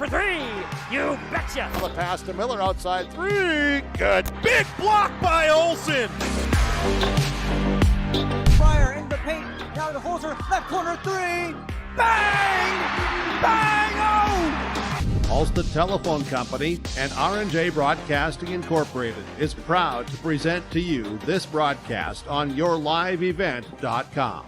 for three. You betcha. The pass to Miller outside three. Good. Big block by Olsen. Fryer in the paint. Now to Holzer. Left corner three. Bang! Bang! Oh! Ulster Telephone Company and R&J Broadcasting Incorporated is proud to present to you this broadcast on yourliveevent.com.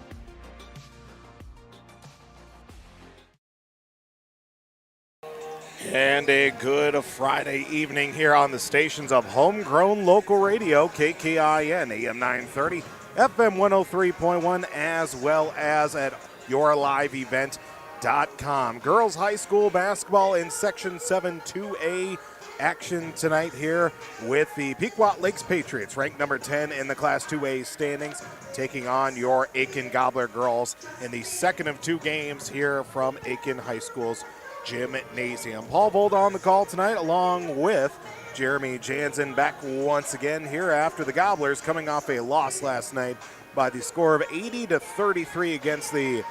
And a good Friday evening here on the stations of homegrown local radio, KKIN, AM 930, FM 103.1, as well as at yourliveevent.com. Girls High School basketball in Section 7 2A action tonight here with the Pequot Lakes Patriots, ranked number 10 in the Class 2A standings, taking on your Aitkin Gobbler girls in the second of two games here from Aitkin High School's gymnasium. Paul Volda on the call tonight, along with Jeremy Jansen, back once again here after the Gobblers coming off a loss last night by the score of 80-33 against the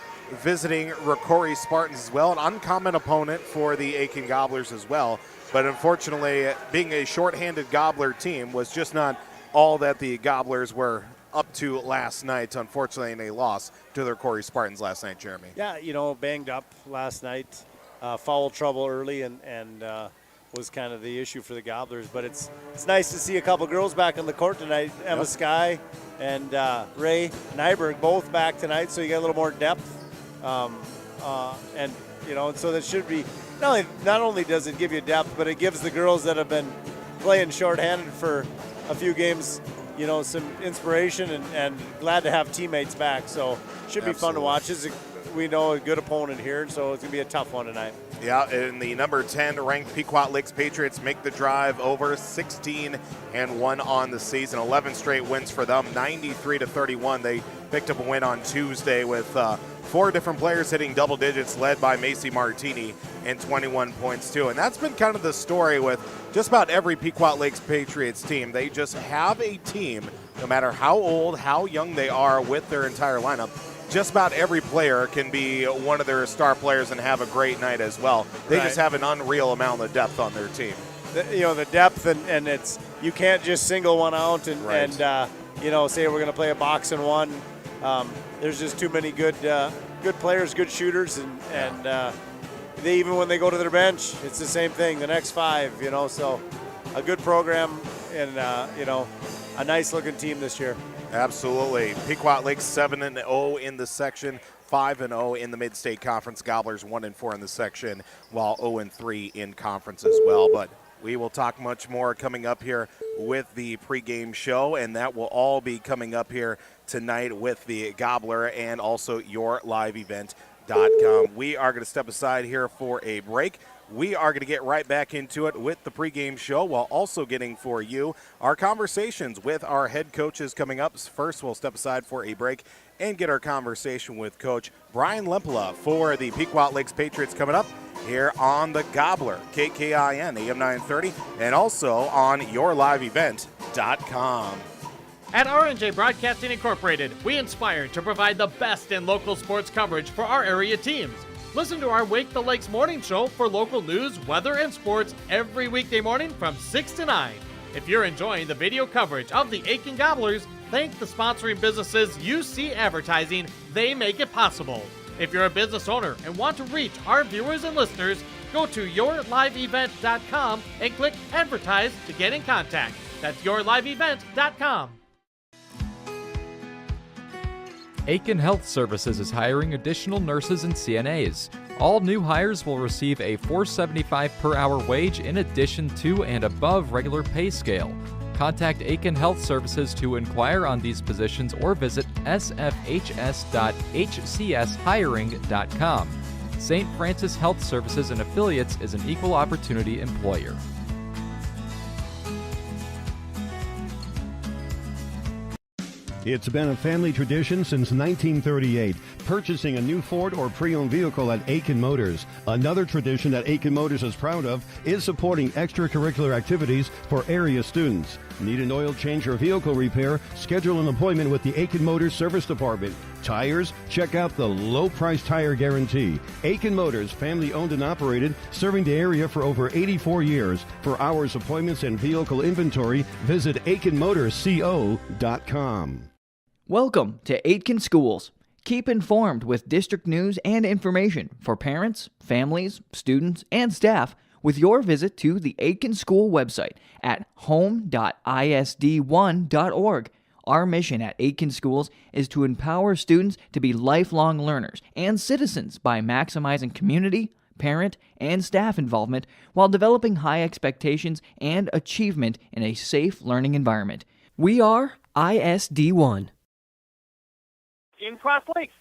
visiting Rocori Spartans as well, an uncommon opponent for the Aitkin Gobblers as well. But unfortunately, being a shorthanded Gobbler team was just not all that the Gobblers were up to last night, unfortunately, in a loss to the Rocori Spartans last night, Jeremy. Yeah, banged up last night. Foul trouble early and was kind of the issue for the Gobblers. But it's nice to see a couple girls back on the court tonight. Emma Skye and Ray Nyberg both back tonight, so you got a little more depth. And so that should be not only does it give you depth, but it gives the girls that have been playing shorthanded for a few games, some inspiration and glad to have teammates back. So it should be fun to watch. We know a good opponent here, so it's going to be a tough one tonight. Yeah, and the number 10 ranked Pequot Lakes Patriots make the drive over, 16-1 on the season, 11 straight wins for them, 93-31. They picked up a win on Tuesday with four different players hitting double digits, led by Kelsey Martini, and 21 points too. And that's been kind of the story with just about every Pequot Lakes Patriots team. They just have a team, no matter how old, how young they are with their entire lineup. Just about every player can be one of their star players and have a great night as well. They just have an unreal amount of depth on their team. The depth, and it's you can't just single one out and say we're going to play a box and one. There's just too many good players, good shooters, and they even when they go to their bench, it's the same thing. The next five, so a good program and a nice looking team this year. Absolutely. Pequot Lakes 7-0 in the section, 5-0 in the Mid-State Conference. Gobblers 1-4 in the section, while 0-3 in conference as well. But we will talk much more coming up here with the pregame show, and that will all be coming up here tonight with the Gobbler and also yourliveevent.com. We are going to step aside here for a break. We are going to get right back into it with the pregame show while also getting for you our conversations with our head coaches coming up. First, we'll step aside for a break and get our conversation with Coach Brian Lempola for the Pequot Lakes Patriots coming up here on the Gobbler, KKIN, AM 930, and also on yourliveevent.com. At R&J Broadcasting Incorporated, we inspire to provide the best in local sports coverage for our area teams. Listen to our Wake the Lakes morning show for local news, weather, and sports every weekday morning from 6 to 9. If you're enjoying the video coverage of the Aitkin Gobblers, thank the sponsoring businesses you see advertising. They make it possible. If you're a business owner and want to reach our viewers and listeners, go to yourliveevent.com and click Advertise to get in contact. That's yourliveevent.com. Aitkin Health Services is hiring additional nurses and CNAs. All new hires will receive a $4.75 per hour wage in addition to and above regular pay scale. Contact Aitkin Health Services to inquire on these positions or visit sfhs.hcshiring.com. St. Francis Health Services and Affiliates is an equal opportunity employer. It's been a family tradition since 1938, purchasing a new Ford or pre-owned vehicle at Aitkin Motors. Another tradition that Aitkin Motors is proud of is supporting extracurricular activities for area students. Need an oil change or vehicle repair? Schedule an appointment with the Aitkin Motors Service Department. Tires? Check out the low price tire guarantee. Aitkin Motors, family owned and operated, serving the area for over 84 years. For hours, appointments, and vehicle inventory, visit AitkinMotorsCO.com. Welcome to Aitkin Schools. Keep informed with district news and information for parents, families, students, and staff with your visit to the Aitkin School website at home.isd1.org. Our mission at Aitkin Schools is to empower students to be lifelong learners and citizens by maximizing community, parent, and staff involvement while developing high expectations and achievement in a safe learning environment. We are ISD1. In Cross Lakes.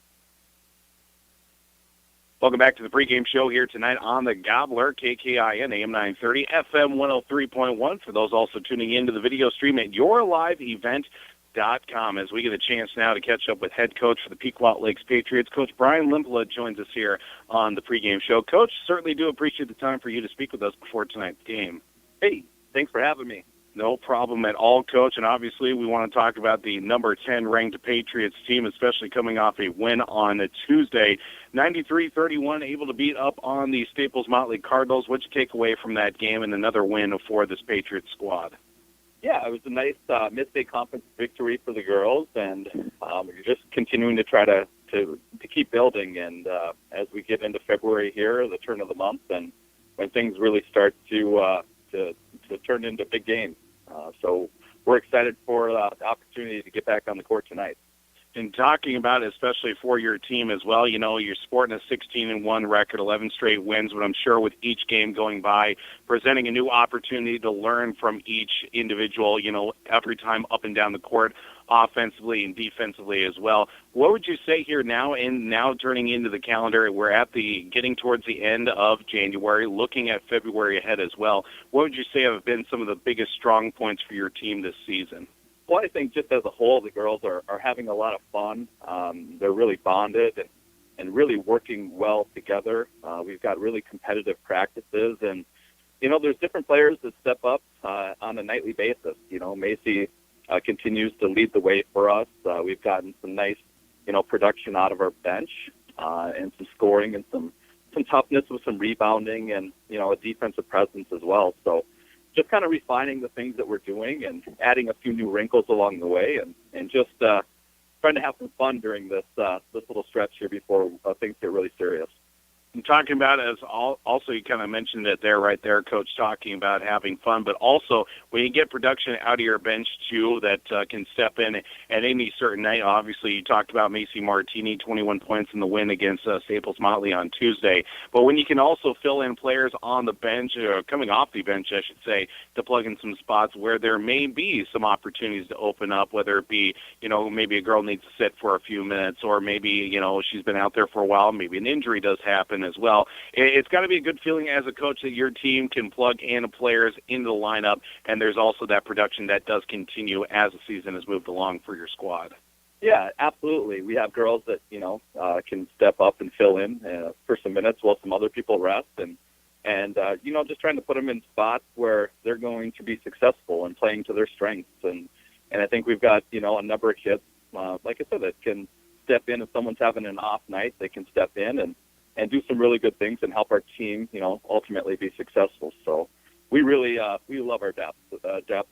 Welcome back to the pregame show here tonight on the Gobbler, KKIN, AM 930, FM 103.1. For those also tuning in to the video stream at yourliveevent.com, as we get a chance now to catch up with head coach for the Pequot Lakes Patriots, Coach Brian Limpola joins us here on the pregame show. Coach, certainly do appreciate the time for you to speak with us before tonight's game. Hey, thanks for having me. No problem at all, Coach. And obviously we want to talk about the number 10 ranked Patriots team, especially coming off a win on a Tuesday. 93-31, able to beat up on the Staples Motley Cardinals. What'd you take away from that game and another win for this Patriots squad? Yeah, it was a nice mid-state conference victory for the girls, and we're just continuing to try to keep building. And as we get into February here, the turn of the month, and when things really start to turn into big games. So we're excited for the opportunity to get back on the court tonight. And talking about it, especially for your team as well, you know, you're sporting a 16-1 record, 11 straight wins, but I'm sure with each game going by, presenting a new opportunity to learn from each individual, you know, every time up and down the court, offensively and defensively as well. What would you say here now, and now turning into the calendar, we're at the getting towards the end of January, looking at February ahead as well. What would you say have been some of the biggest strong points for your team this season? Well, I think just as a whole, the girls are having a lot of fun. They're really bonded and really working well together. We've got really competitive practices, and, you know, there's different players that step up on a nightly basis. You know, Macy continues to lead the way for us. We've gotten some nice, you know, production out of our bench and some scoring and some toughness with some rebounding and, you know, a defensive presence as well. So just kind of refining the things that we're doing and adding a few new wrinkles along the way, and just trying to have some fun during this little stretch here before things get really serious. And talking about, as also you kind of mentioned it there, right there, Coach, talking about having fun, but also when you get production out of your bench too that can step in at any certain night. Obviously, you talked about Kelsey Martini, 21 points in the win against Staples Motley on Tuesday. But when you can also fill in players on the bench, or coming off the bench, I should say, to plug in some spots where there may be some opportunities to open up, whether it be, you know, maybe a girl needs to sit for a few minutes, or maybe, you know, she's been out there for a while, maybe an injury does happen as well. It's got to be a good feeling as a coach that your team can plug in players into the lineup, and there's also that production that does continue as the season has moved along for your squad. Yeah, absolutely. We have girls that, you know, can step up and fill in for some minutes while some other people rest, and you know, just trying to put them in spots where they're going to be successful and playing to their strengths. And I think we've got, you know, a number of kids, like I said, that can step in if someone's having an off night. They can step in and do some really good things and help our team, you know, ultimately be successful. So we really we love our depth,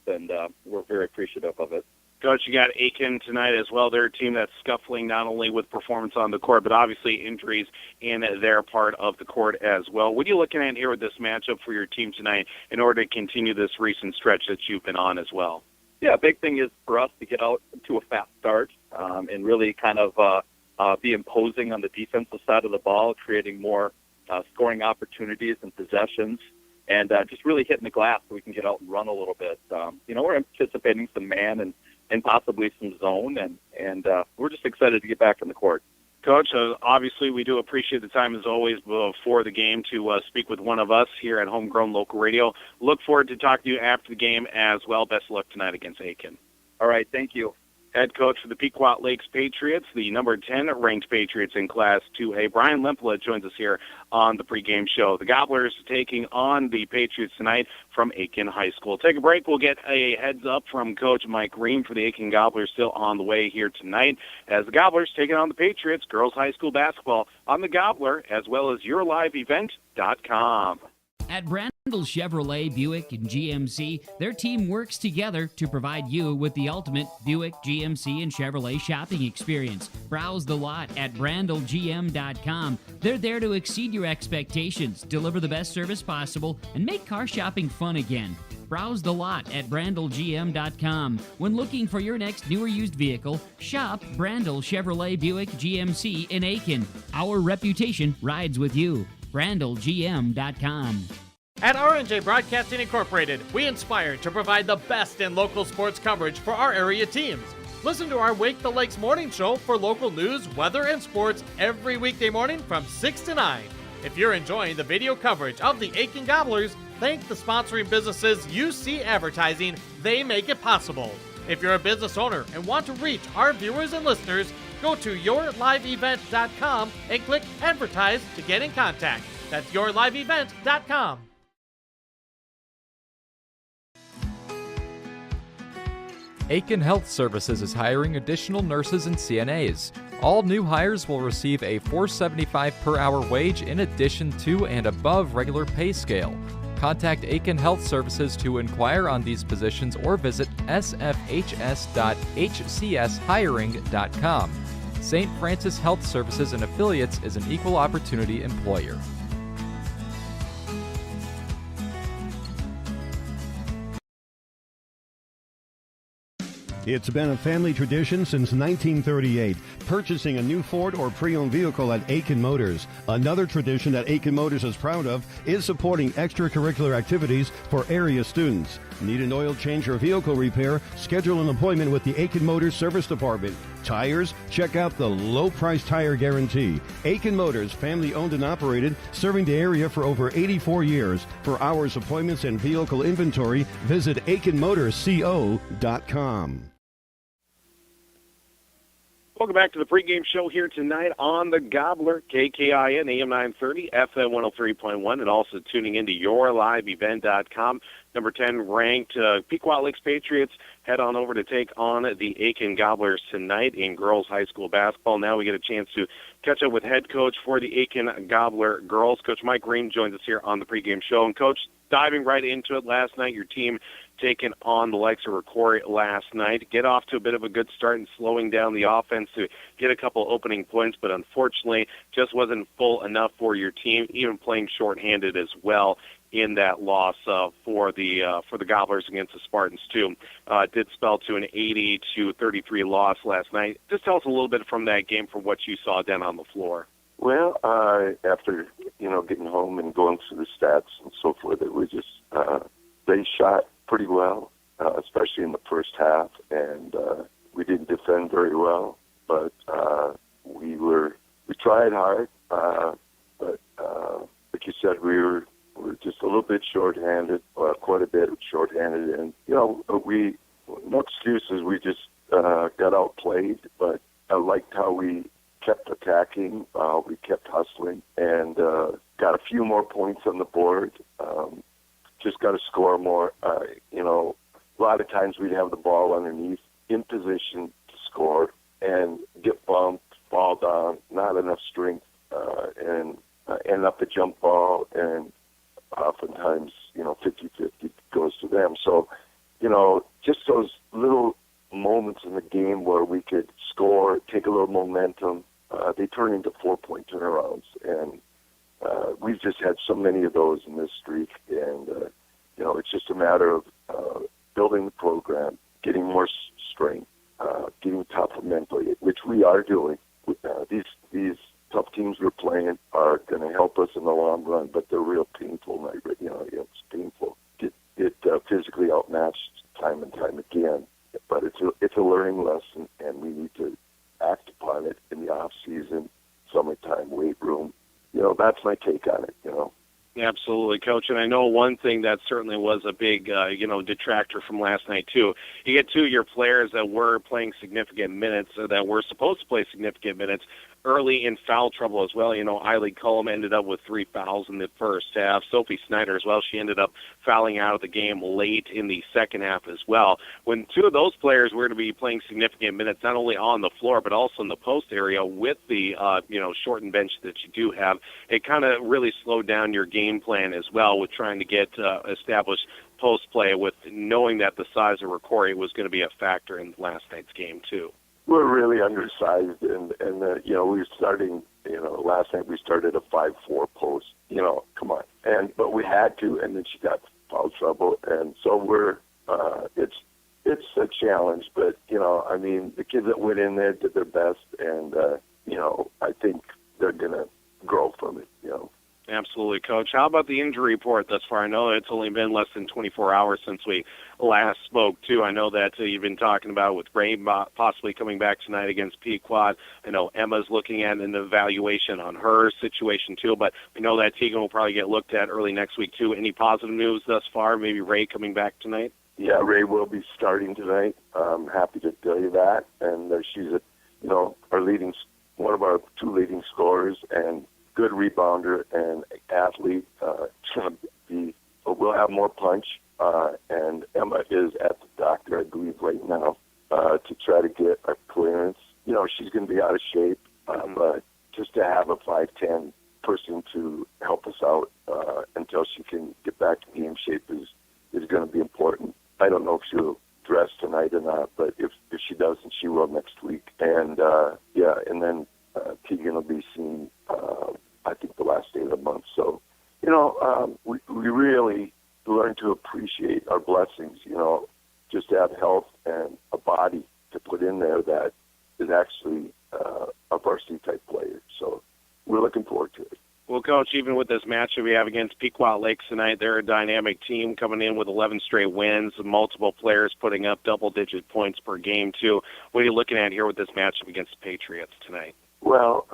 and we're very appreciative of it. Coach, you got Aitkin tonight as well. They're a team that's scuffling not only with performance on the court, but obviously injuries in their part of the court as well. What are you looking at here with this matchup for your team tonight in order to continue this recent stretch that you've been on as well? Yeah, a big thing is for us to get out to a fast start and really kind of be imposing on the defensive side of the ball, creating more scoring opportunities and possessions, and just really hitting the glass so we can get out and run a little bit. You know, we're anticipating some man and possibly some zone, and we're just excited to get back on the court. Coach, obviously we do appreciate the time as always before the game to speak with one of us here at Homegrown Local Radio. Look forward to talking to you after the game as well. Best of luck tonight against Aitkin. All right, thank you. Head coach for the Pequot Lakes Patriots, the number 10 ranked Patriots in Class 2A, Brian Lempela, joins us here on the pregame show. The Gobblers taking on the Patriots tonight from Aitkin High School. Take a break. We'll get a heads up from Coach Mike Ream for the Aitkin Gobblers, still on the way here tonight, as the Gobblers taking on the Patriots girls high school basketball on the Gobbler, as well as YourLiveEvent.com. At Brandel Chevrolet, Buick, and GMC, their team works together to provide you with the ultimate Buick, GMC, and Chevrolet shopping experience. Browse the lot at BrandelGM.com. They're there to exceed your expectations, deliver the best service possible, and make car shopping fun again. Browse the lot at BrandelGM.com. When looking for your next new or used vehicle, shop Brandel Chevrolet, Buick, GMC in Aitkin. Our reputation rides with you. BrandelGM.com. At R&J Broadcasting Incorporated, we inspire to provide the best in local sports coverage for our area teams. Listen to our Wake the Lakes morning show for local news, weather, and sports every weekday morning from 6 to 9. If you're enjoying the video coverage of the Aitkin Gobblers, thank the sponsoring businesses you see advertising. They make it possible. If you're a business owner and want to reach our viewers and listeners, go to YourLiveEvent.com and click Advertise to get in contact. That's YourLiveEvent.com. Aitkin Health Services is hiring additional nurses and CNAs. All new hires will receive a $4.75 per hour wage in addition to and above regular pay scale. Contact Aitkin Health Services to inquire on these positions or visit sfhs.hcshiring.com. St. Francis Health Services and Affiliates is an equal opportunity employer. It's been a family tradition since 1938, purchasing a new Ford or pre-owned vehicle at Aitkin Motors. Another tradition that Aitkin Motors is proud of is supporting extracurricular activities for area students. Need an oil change or vehicle repair? Schedule an appointment with the Aitkin Motors Service Department. Tires? Check out the low price tire guarantee. Aitkin Motors, family owned and operated, serving the area for over 84 years. For hours, appointments, and vehicle inventory, visit AitkinMotorsCO.com. Welcome back to the pregame show here tonight on the Gobbler, KKIN, AM 930, FM 103.1, and also tuning into YourLiveEvent.com. Number 10 ranked Pequot Lakes Patriots head on over to take on the Aitkin Gobblers tonight in girls high school basketball. Now we get a chance to catch up with head coach for the Aitkin Gobbler girls. Coach Mike Ream joins us here on the pregame show. And, Coach, diving right into it, last night your team taking on the likes of Rocori last night. Get off to a bit of a good start and slowing down the offense to get a couple opening points, but unfortunately just wasn't full enough for your team, even playing shorthanded as well in that loss for the Gobblers against the Spartans too. It did spell to an 80-33 loss last night. Just tell us a little bit from that game from what you saw down on the floor. Well, after getting home and going through the stats and so forth, it was just they shot pretty well, especially in the first half, and we didn't defend very well, but we tried hard, but like you said, we were just a little bit shorthanded, quite a bit shorthanded, and no excuses. We just got outplayed, but I liked how we kept attacking, we kept hustling, and got a few more points on the board. Just got to score more. A lot of times we'd have the ball underneath, in position to score, and get bumped, fall down, not enough strength, and end up a jump ball, and oftentimes, 50-50 goes to them. So, just those little moments in the game where we could score, take a little momentum, they turn into 4-point turnarounds, and we've just had so many of those in this streak, and it's just a matter of building the program, getting more strength, getting tougher mentally, which we are doing. These tough teams we're playing are going to help us in the long run, but they're real painful. It's painful. Get physically outmatched time and time again, but it's a learning lesson, and we need to act upon it in the off season, summertime, weight room. That's my take on it. Yeah, Absolutely, Coach. And I know one thing that certainly was a big, detractor from last night, too. You get two of your players that were playing significant minutes, that were supposed to play significant minutes, early in foul trouble as well. Eileen Cullum ended up with 3 fouls in the first half. Sophie Snyder as well. She ended up fouling out of the game late in the second half as well. When two of those players were to be playing significant minutes, not only on the floor, but also in the post area with the, shortened bench that you do have, it kind of really slowed down your game plan as well with trying to get established post play, with knowing that the size of Rocori was going to be a factor in last night's game too. We're really undersized, and we were starting. Last night we started a 5-4 post. Come on, but we had to, and then she got foul trouble, and so we're. It's a challenge, but the kids that went in there did their best, and I think they're gonna grow from it. Absolutely, Coach. How about the injury report thus far? I know it's only been less than 24 hours since we last spoke, too. I know that you've been talking about with Ray possibly coming back tonight against Pequot. I know Emma's looking at an evaluation on her situation, too, but we know that Tegan will probably get looked at early next week, too. Any positive news thus far? Maybe Ray coming back tonight? Yeah, Ray will be starting tonight. I'm happy to tell you that. And she's one of our 2 leading scorers, and good rebounder and athlete. We'll have more punch, and Emma is at the doctor, I believe, right now to try to get a clearance. She's going to be out of shape, but just to have a 5'10" person to help us out until she can get back to game shape is going to be important. I don't know if she'll dress tonight or not, but if she doesn't, she will next week. And and then Tegan will be seen, I think, the last day of the month. So, we really learn to appreciate our blessings, just to have health and a body to put in there that is actually a varsity-type player. So we're looking forward to it. Well, Coach, even with this matchup we have against Pequot Lakes tonight, they're a dynamic team coming in with 11 straight wins, multiple players putting up double-digit points per game, too. What are you looking at here with this matchup against the Patriots tonight? Well,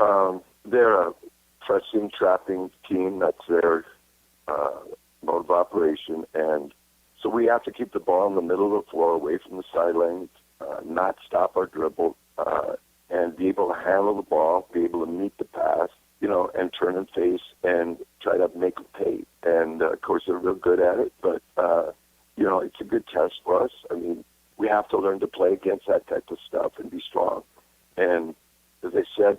they're a pressing, trapping team. That's their mode of operation. And so we have to keep the ball in the middle of the floor, away from the sidelines, not stop our dribble, and be able to handle the ball, be able to meet the pass, and turn and face and try to make it pay. And, of course, they're real good at it. But, it's a good test for us. I mean, we have to learn to play against that type of stuff and be strong. And as I said,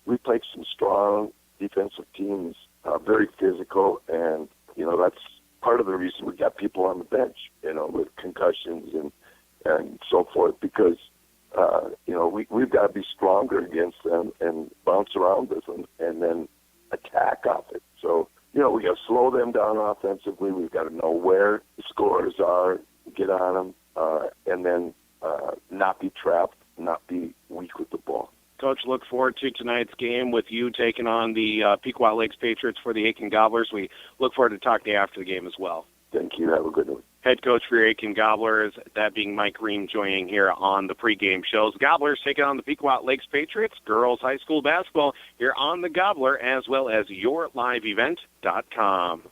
we played some strong defensive teams, very physical, and, that's part of the reason we got people on the bench, with concussions and so forth, because, we've got to be stronger against them and bounce around with them and then attack off it. So, we got to slow them down offensively. We've got to know where the scorers are, get on them, and then not be trapped, not be weak with the ball. Coach, look forward to tonight's game with you taking on the Pequot Lakes Patriots for the Aitkin Gobblers. We look forward to talking to you after the game as well. Thank you. Have a good one. Head coach for your Aitkin Gobblers, that being Mike Green, joining here on the pregame shows. Gobblers taking on the Pequot Lakes Patriots, girls high school basketball, here on the Gobbler, as well as yourliveevent.com.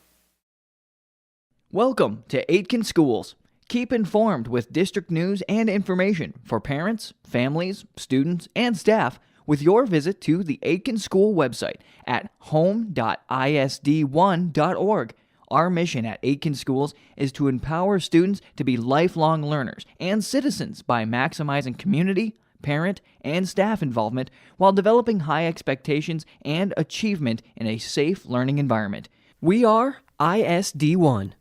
Welcome to Aitkin Schools. Keep informed with district news and information for parents, families, students, and staff with your visit to the Aitkin School website at home.isd1.org. Our mission at Aitkin Schools is to empower students to be lifelong learners and citizens by maximizing community, parent, and staff involvement while developing high expectations and achievement in a safe learning environment. We are ISD1.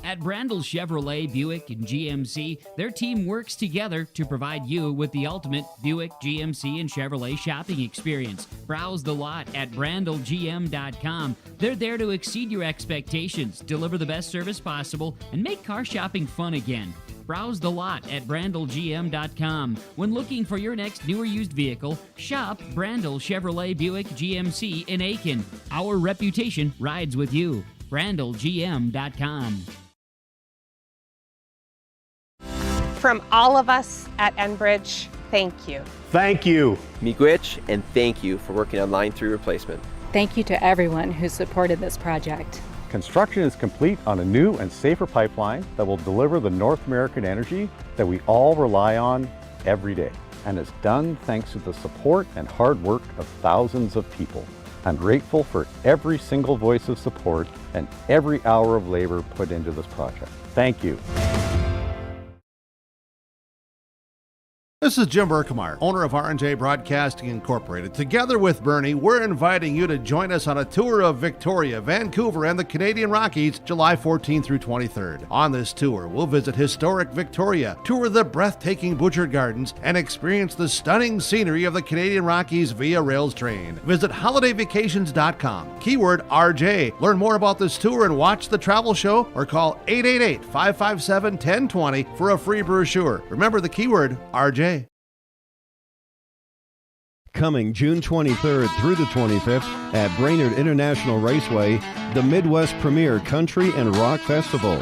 At Brandel Chevrolet, Buick, and GMC, their team works together to provide you with the ultimate Buick, GMC, and Chevrolet shopping experience. Browse the lot at brandelgm.com. They're there to exceed your expectations, deliver the best service possible, and make car shopping fun again. Browse the lot at brandelgm.com. When looking for your next new or used vehicle, shop Brandel Chevrolet, Buick, GMC in Aitkin. Our reputation rides with you. brandelgm.com. From all of us at Enbridge, thank you. Thank you. Miigwech, and thank you for working on Line 3 replacement. Thank you to everyone who supported this project. Construction is complete on a new and safer pipeline that will deliver the North American energy that we all rely on every day. And it's done thanks to the support and hard work of thousands of people. I'm grateful for every single voice of support and every hour of labor put into this project. Thank you. This is Jim Berkemeyer, owner of R&J Broadcasting Incorporated. Together with Bernie, we're inviting you to join us on a tour of Victoria, Vancouver, and the Canadian Rockies, July 14th through 23rd. On this tour, we'll visit historic Victoria, tour the breathtaking Butchert Gardens, and experience the stunning scenery of the Canadian Rockies via rails train. Visit holidayvacations.com, keyword RJ. Learn more about this tour and watch the travel show, or call 888-557-1020 for a free brochure. Remember the keyword RJ. Coming June 23rd through the 25th at Brainerd International Raceway, the Midwest Premier Country and Rock Festival.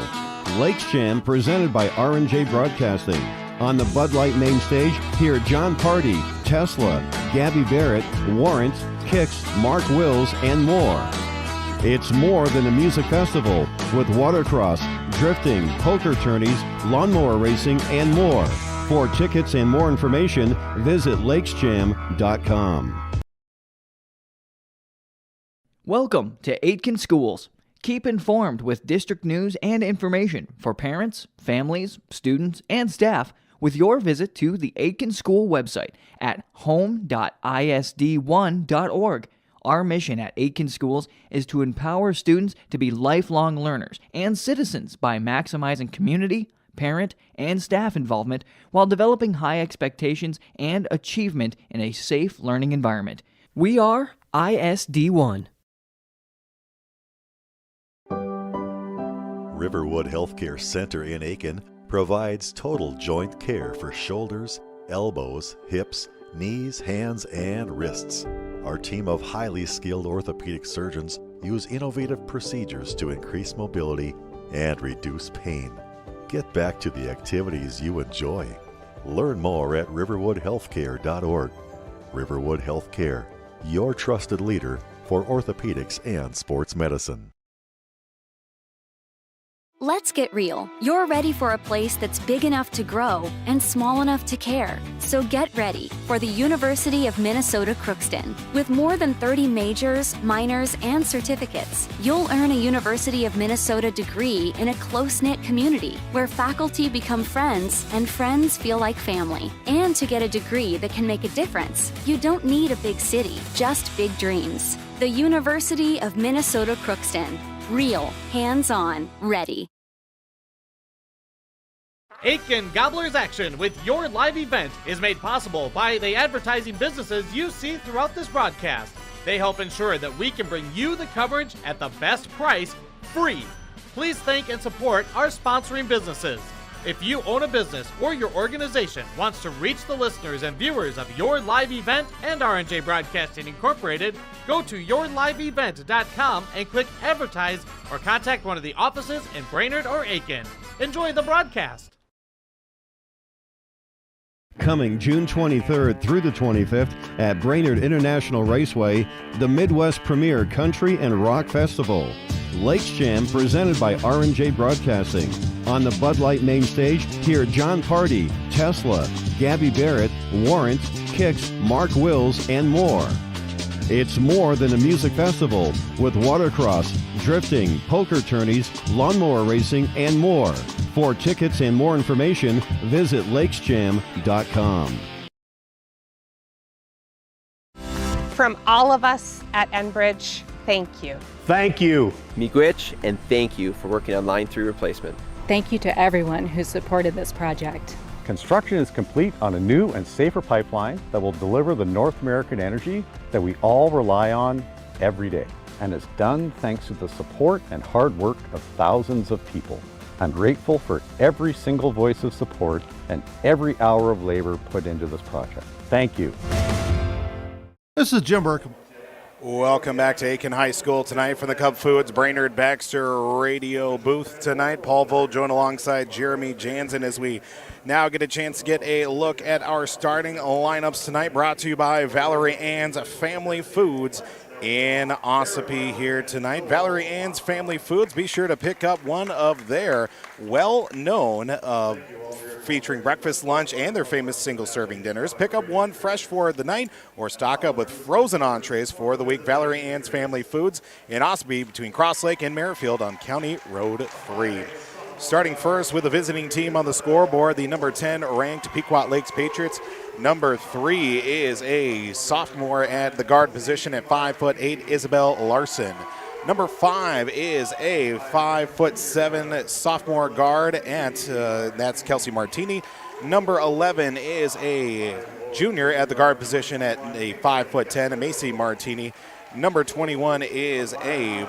Lakes Jam presented by R&J Broadcasting. On the Bud Light main stage, hear John Party, Tesla, Gabby Barrett, Warrant, Kix, Mark Wills, and more. It's more than a music festival with watercross, drifting, poker tourneys, lawnmower racing, and more. For tickets and more information, visit lakesjam.com. Welcome to Aitkin Schools. Keep informed with district news and information for parents, families, students, and staff with your visit to the Aitkin School website at home.isd1.org. Our mission at Aitkin Schools is to empower students to be lifelong learners and citizens by maximizing community, parent, and staff involvement while developing high expectations and achievement in a safe learning environment. We are ISD1. Riverwood Healthcare Center in Aitkin provides total joint care for shoulders, elbows, hips, knees, hands, and wrists. Our team of highly skilled orthopedic surgeons use innovative procedures to increase mobility and reduce pain. Get back to the activities you enjoy. Learn more at riverwoodhealthcare.org. Riverwood Healthcare, your trusted leader for orthopedics and sports medicine. Let's get real. You're ready for a place that's big enough to grow and small enough to care. So get ready for the University of Minnesota Crookston. With more than 30 majors, minors, and certificates, you'll earn a University of Minnesota degree in a close-knit community where faculty become friends and friends feel like family. And to get a degree that can make a difference, you don't need a big city, just big dreams. The University of Minnesota Crookston. Real, hands-on, ready. Aitkin Gobblers Action with your live event is made possible by the advertising businesses you see throughout this broadcast. They help ensure that we can bring you the coverage at the best price, free. Please thank and support our sponsoring businesses. If you own a business or your organization wants to reach the listeners and viewers of your live event and R&J Broadcasting Incorporated, go to yourliveevent.com and click Advertise or contact one of the offices in Brainerd or Aitkin. Enjoy the broadcast. Coming June 23rd through the 25th at Brainerd International Raceway, the Midwest Premier Country and Rock Festival. Lakes Jam presented by R&J Broadcasting. On the Bud Light main stage, hear John Party, Tesla, Gabby Barrett, Warrant, Kix, Mark Wills, and more. It's more than a music festival with watercross, drifting, poker tourneys, lawnmower racing, and more. For tickets and more information, visit lakesjam.com. From all of us at Enbridge, thank you. Thank you. Miigwech, and thank you for working on Line 3 replacement. Thank you to everyone who supported this project. Construction is complete on a new and safer pipeline that will deliver the North American energy that we all rely on every day. And it's done thanks to the support and hard work of thousands of people. I'm grateful for every single voice of support and every hour of labor put into this project. Thank you. This is Jim Burke. Welcome back to Aitkin High School tonight from the Cub Foods Brainerd Baxter radio booth tonight. Paul Vogt joined alongside Jeremy Jansen as we now get a chance to get a look at our starting lineups tonight, brought to you by Valerie Ann's Family Foods in Ossipee here tonight. Valerie Ann's Family Foods. Be sure to pick up one of their well-known featuring breakfast, lunch, and their famous single-serving dinners. Pick up one fresh for the night or stock up with frozen entrees for the week. Valerie Ann's Family Foods in Ossipee between Cross Lake and Merrifield on County Road 3. Starting first with the visiting team on the scoreboard, the number 10 ranked Pequot Lakes Patriots. Number 3 is a sophomore at the guard position at 5'8", Isabel Larson. Number 5 is a 5'7" sophomore guard at that's Kelsey Martini. Number 11 is a junior at the guard position at a 5'10", Macy Martini. Number 21 is a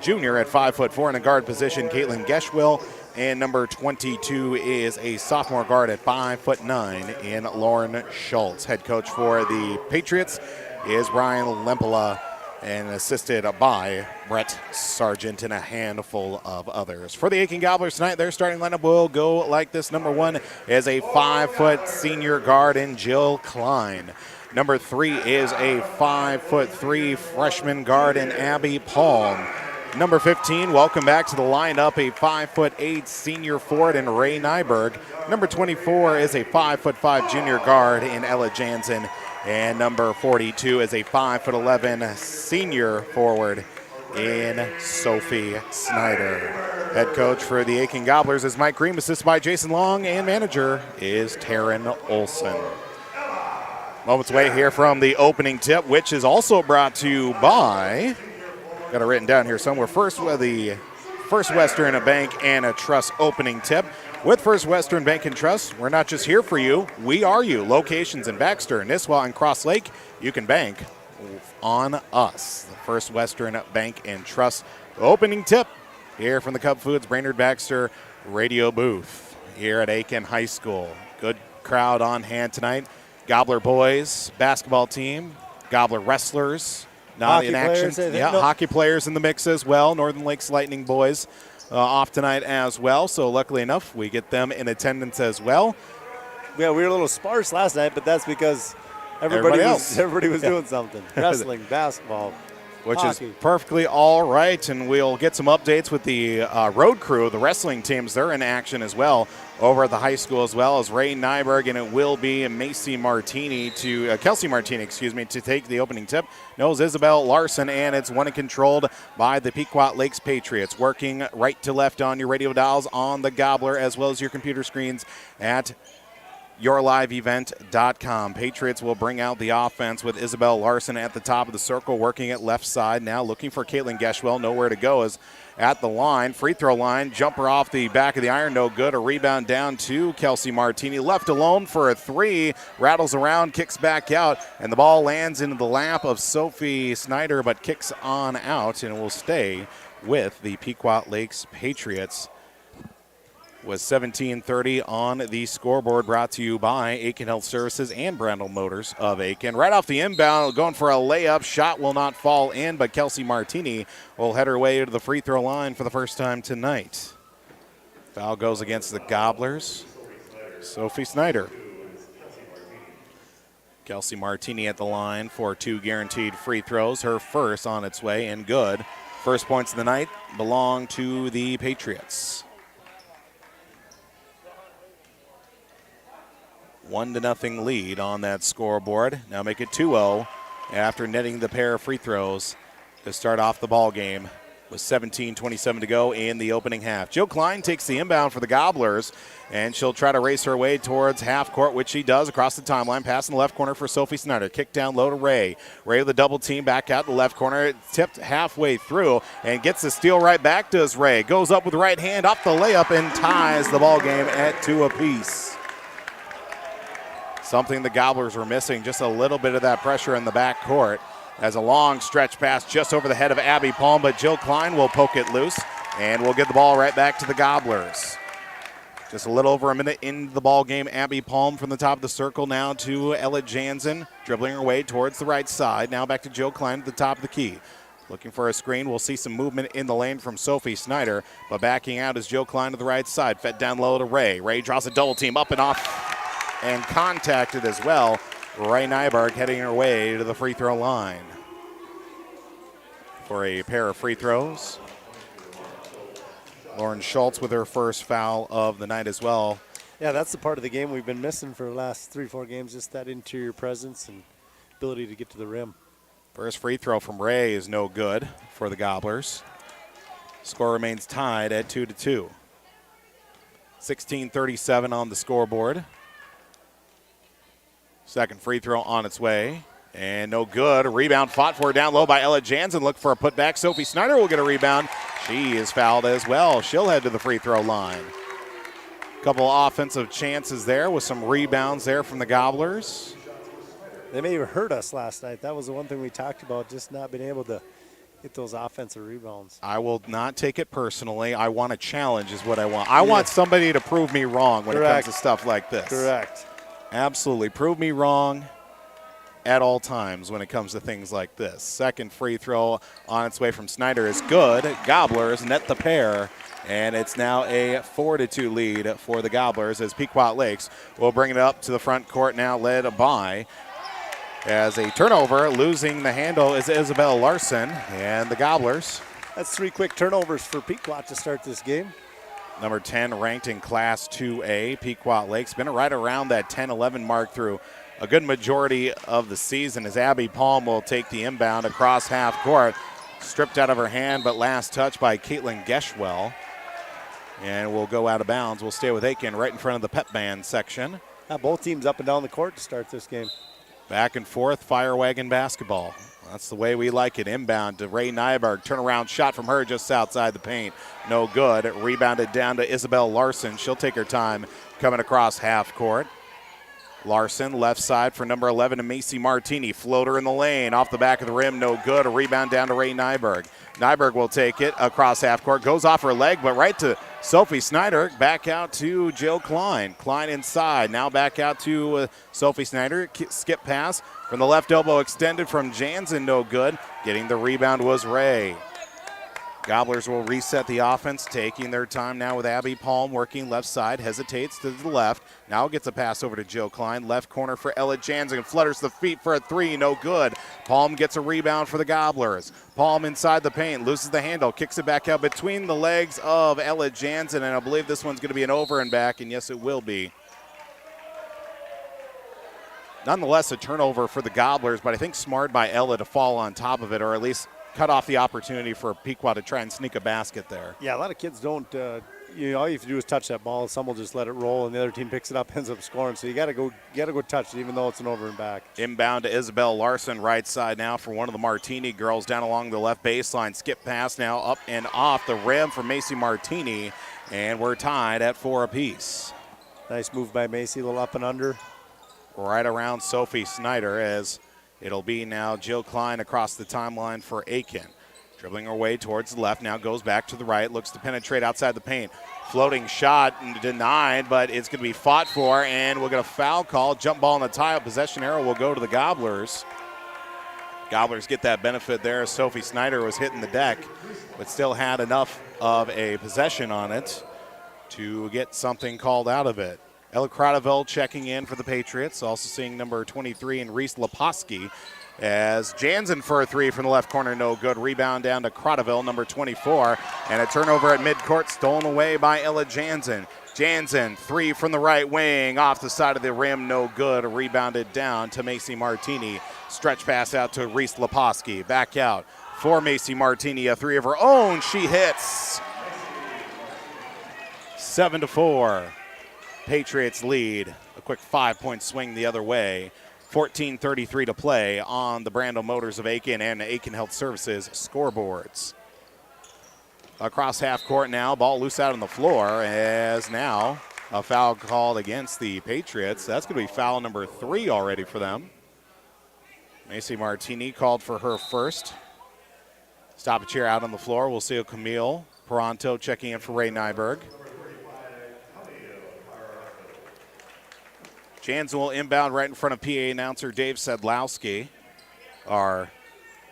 junior at 5'4" in a guard position, Caitlin Geschwill. And number 22 is a sophomore guard at 5'9" in Lauren Schultz. Head coach for the Patriots is Brian Lempola, and assisted by Brett Sargent and a handful of others. For the Aitkin Gobblers tonight, their starting lineup will go like this. Number 1 is a 5' senior guard in Jill Klein. Number 3 is a 5'3" freshman guard in Abby Palm. Number 15, welcome back to the lineup, a 5'8" senior forward in Ray Nyberg. Number 24 is a 5'5" junior guard in Ella Jansen. And number 42 is a 5'11" senior forward in Sophie Snyder. Head coach for the Aitkin Gobblers is Mike Green, assisted by Jason Long, and manager is Taryn Olson. Moments away here from the opening tip, which is also brought to you by, got it written down here somewhere, First Western Bank and a Trust opening tip. With First Western Bank and Trust, we're not just here for you, we are you. Locations in Baxter, Nisswa, and Cross Lake, you can bank on us. The First Western Bank and Trust opening tip here from the Cub Foods Brainerd Baxter radio booth here at Aitkin High School. Good crowd on hand tonight. Gobbler boys basketball team, Gobbler wrestlers, not in action. Hockey players in the mix as well. Northern Lakes Lightning boys off tonight as well. So luckily enough, we get them in attendance as well. Yeah, we were a little sparse last night, but that's because everybody was doing something. Wrestling, basketball, which hockey. Is perfectly all right. And we'll get some updates with the road crew, the wrestling teams. They're in action as well over at the high school, as well as Ray Nyberg, and it will be Kelsey Martini, to take the opening tip. Knows Isabel Larson, and it's won and controlled by the Pequot Lakes Patriots, working right to left on your radio dials on the Gobbler, as well as your computer screens at yourliveevent.com. Patriots will bring out the offense with Isabel Larson at the top of the circle, working at left side now, looking for Caitlin Geschwell. Nowhere to go is at the line, free throw line, jumper off the back of the iron, no good. A rebound down to Kelsey Martini, left alone for a three, rattles around, kicks back out, and the ball lands into the lap of Sophie Snyder, but kicks on out and will stay with the Pequot Lakes Patriots. With 17:30 on the scoreboard, brought to you by Aitkin Health Services and Brandel Motors of Aitkin. Right off the inbound, going for a layup. Shot will not fall in, but Kelsey Martini will head her way to the free throw line for the first time tonight. Foul goes against the Gobblers. Sophie Snyder. Kelsey Martini at the line for 2 guaranteed free throws. Her first on its way and good. First points of the night belong to the Patriots. 1-0 lead on that scoreboard. Now make it 2-0 after netting the pair of free throws to start off the ball game with 17:27 to go in the opening half. Jill Klein takes the inbound for the Gobblers, and she'll try to race her way towards half court, which she does across the timeline. Pass in the left corner for Sophie Snyder. Kick down low to Ray. Ray with a double team back out the left corner. Tipped halfway through and gets the steal right back to Ray. Goes up with the right hand off the layup and ties the ball game at 2 apiece. Something the Gobblers were missing, just a little bit of that pressure in the back court. As a long stretch pass just over the head of Abby Palm, but Jill Klein will poke it loose, and we'll get the ball right back to the Gobblers. Just a little over a minute into the ball game. Abby Palm from the top of the circle now to Ella Jansen, dribbling her way towards the right side. Now back to Jill Klein at the top of the key. Looking for a screen. We'll see some movement in the lane from Sophie Snyder, but backing out is Jill Klein to the right side. Fed down low to Ray. Ray draws a double team up and off, and contacted as well. Ray Nyberg heading her way to the free throw line. for a pair of free throws. Lauren Schultz with her first foul of the night as well. Yeah, that's the part of the game we've been missing for the last 3-4 games, just that interior presence and ability to get to the rim. First free throw from Ray is no good for the Gobblers. Score remains tied at 2-2. 16:37 on the scoreboard. Second free throw on its way. And no good. A rebound fought for down low by Ella Jansen. Look for a putback. Sophie Snyder will get a rebound. She is fouled as well. She'll head to the free throw line. Couple offensive chances there with some rebounds there from the Gobblers. They may have hurt us last night. That was the one thing we talked about, just not being able to get those offensive rebounds. I will not take it personally. I want a challenge is what I want. I want somebody to prove me wrong when it comes to stuff like this. Correct. Absolutely. Prove me wrong at all times when it comes to things like this. Second free throw on its way from Snyder is good. Gobblers net the pair, and it's now a 4-2 lead for the Gobblers as Pequot Lakes will bring it up to the front court now, led by, as a turnover, losing the handle is Isabel Larson and the Gobblers. That's 3 quick turnovers for Pequot to start this game. Number 10 ranked in Class 2A, Pequot Lakes. Been right around that 10-11 mark through a good majority of the season as Abby Palm will take the inbound across half court. Stripped out of her hand, but last touch by Caitlin Geschwell. And will go out of bounds. We'll stay with Aitkin right in front of the pep band section. Both teams up and down the court to start this game. Back and forth, fire wagon basketball. That's the way we like it. Inbound to Ray Nyberg. Turnaround shot from her just outside the paint. No good. Rebounded down to Isabel Larson. She'll take her time coming across half court. Larson, left side for number 11 to Macy Martini. Floater in the lane. Off the back of the rim. No good. A rebound down to Ray Nyberg. Nyberg will take it across half court. Goes off her leg, but right to Sophie Snyder. Back out to Jill Klein. Klein inside. Now back out to Sophie Snyder. Skip pass from the left elbow extended from Jansen. No good. Getting the rebound was Ray. Gobblers will reset the offense, taking their time now with Abby Palm working left side, hesitates to the left. Now gets a pass over to Jill Klein. Left corner for Ella Jansen, flutters the feet for a three, no good. Palm gets a rebound for the Gobblers. Palm inside the paint, loses the handle, kicks it back out between the legs of Ella Jansen, and I believe this one's going to be an over and back, and yes, it will be. Nonetheless, a turnover for the Gobblers, but I think smart by Ella to fall on top of it, or at least cut off the opportunity for Pequot to try and sneak a basket there. Yeah, a lot of kids don't, all you have to do is touch that ball. Some will just let it roll, and the other team picks it up, ends up scoring. So you got to go touch it, even though it's an over and back. Inbound to Isabel Larson, right side now for one of the Martini girls down along the left baseline. Skip pass now up and off the rim for Macy Martini, and we're tied at 4 apiece. Nice move by Macy, a little up and under. Right around Sophie Snyder as it'll be now Jill Klein across the timeline for Aitkin. Dribbling her way towards the left, now goes back to the right, looks to penetrate outside the paint. Floating shot denied, but it's going to be fought for, and we'll get a foul call. Jump ball in the tie-up. Possession arrow will go to the Gobblers. Gobblers get that benefit there. Sophie Snyder was hitting the deck, but still had enough of a possession on it to get something called out of it. Ella Cradaville checking in for the Patriots. Also seeing number 23 in Reese Leposki as Jansen for a three from the left corner, no good. Rebound down to Cradaville, number 24. And a turnover at midcourt stolen away by Ella Jansen. Jansen, three from the right wing, off the side of the rim, no good. Rebounded down to Macy Martini. Stretch pass out to Reese Leposki. Back out for Macy Martini, a three of her own. She hits. 7-4. Patriots lead. A quick 5-point swing the other way. 14:33 to play on the Brando Motors of Aitkin and Aitkin Health Services scoreboards. Across half court now, ball loose out on the floor as now a foul called against the Patriots. That's going to be foul number 3 already for them. Macy Martini called for her first. Stoppage here out on the floor. We'll see Camille Peranto checking in for Ray Nyberg. Jansen will inbound right in front of PA announcer Dave Sedlowski. Our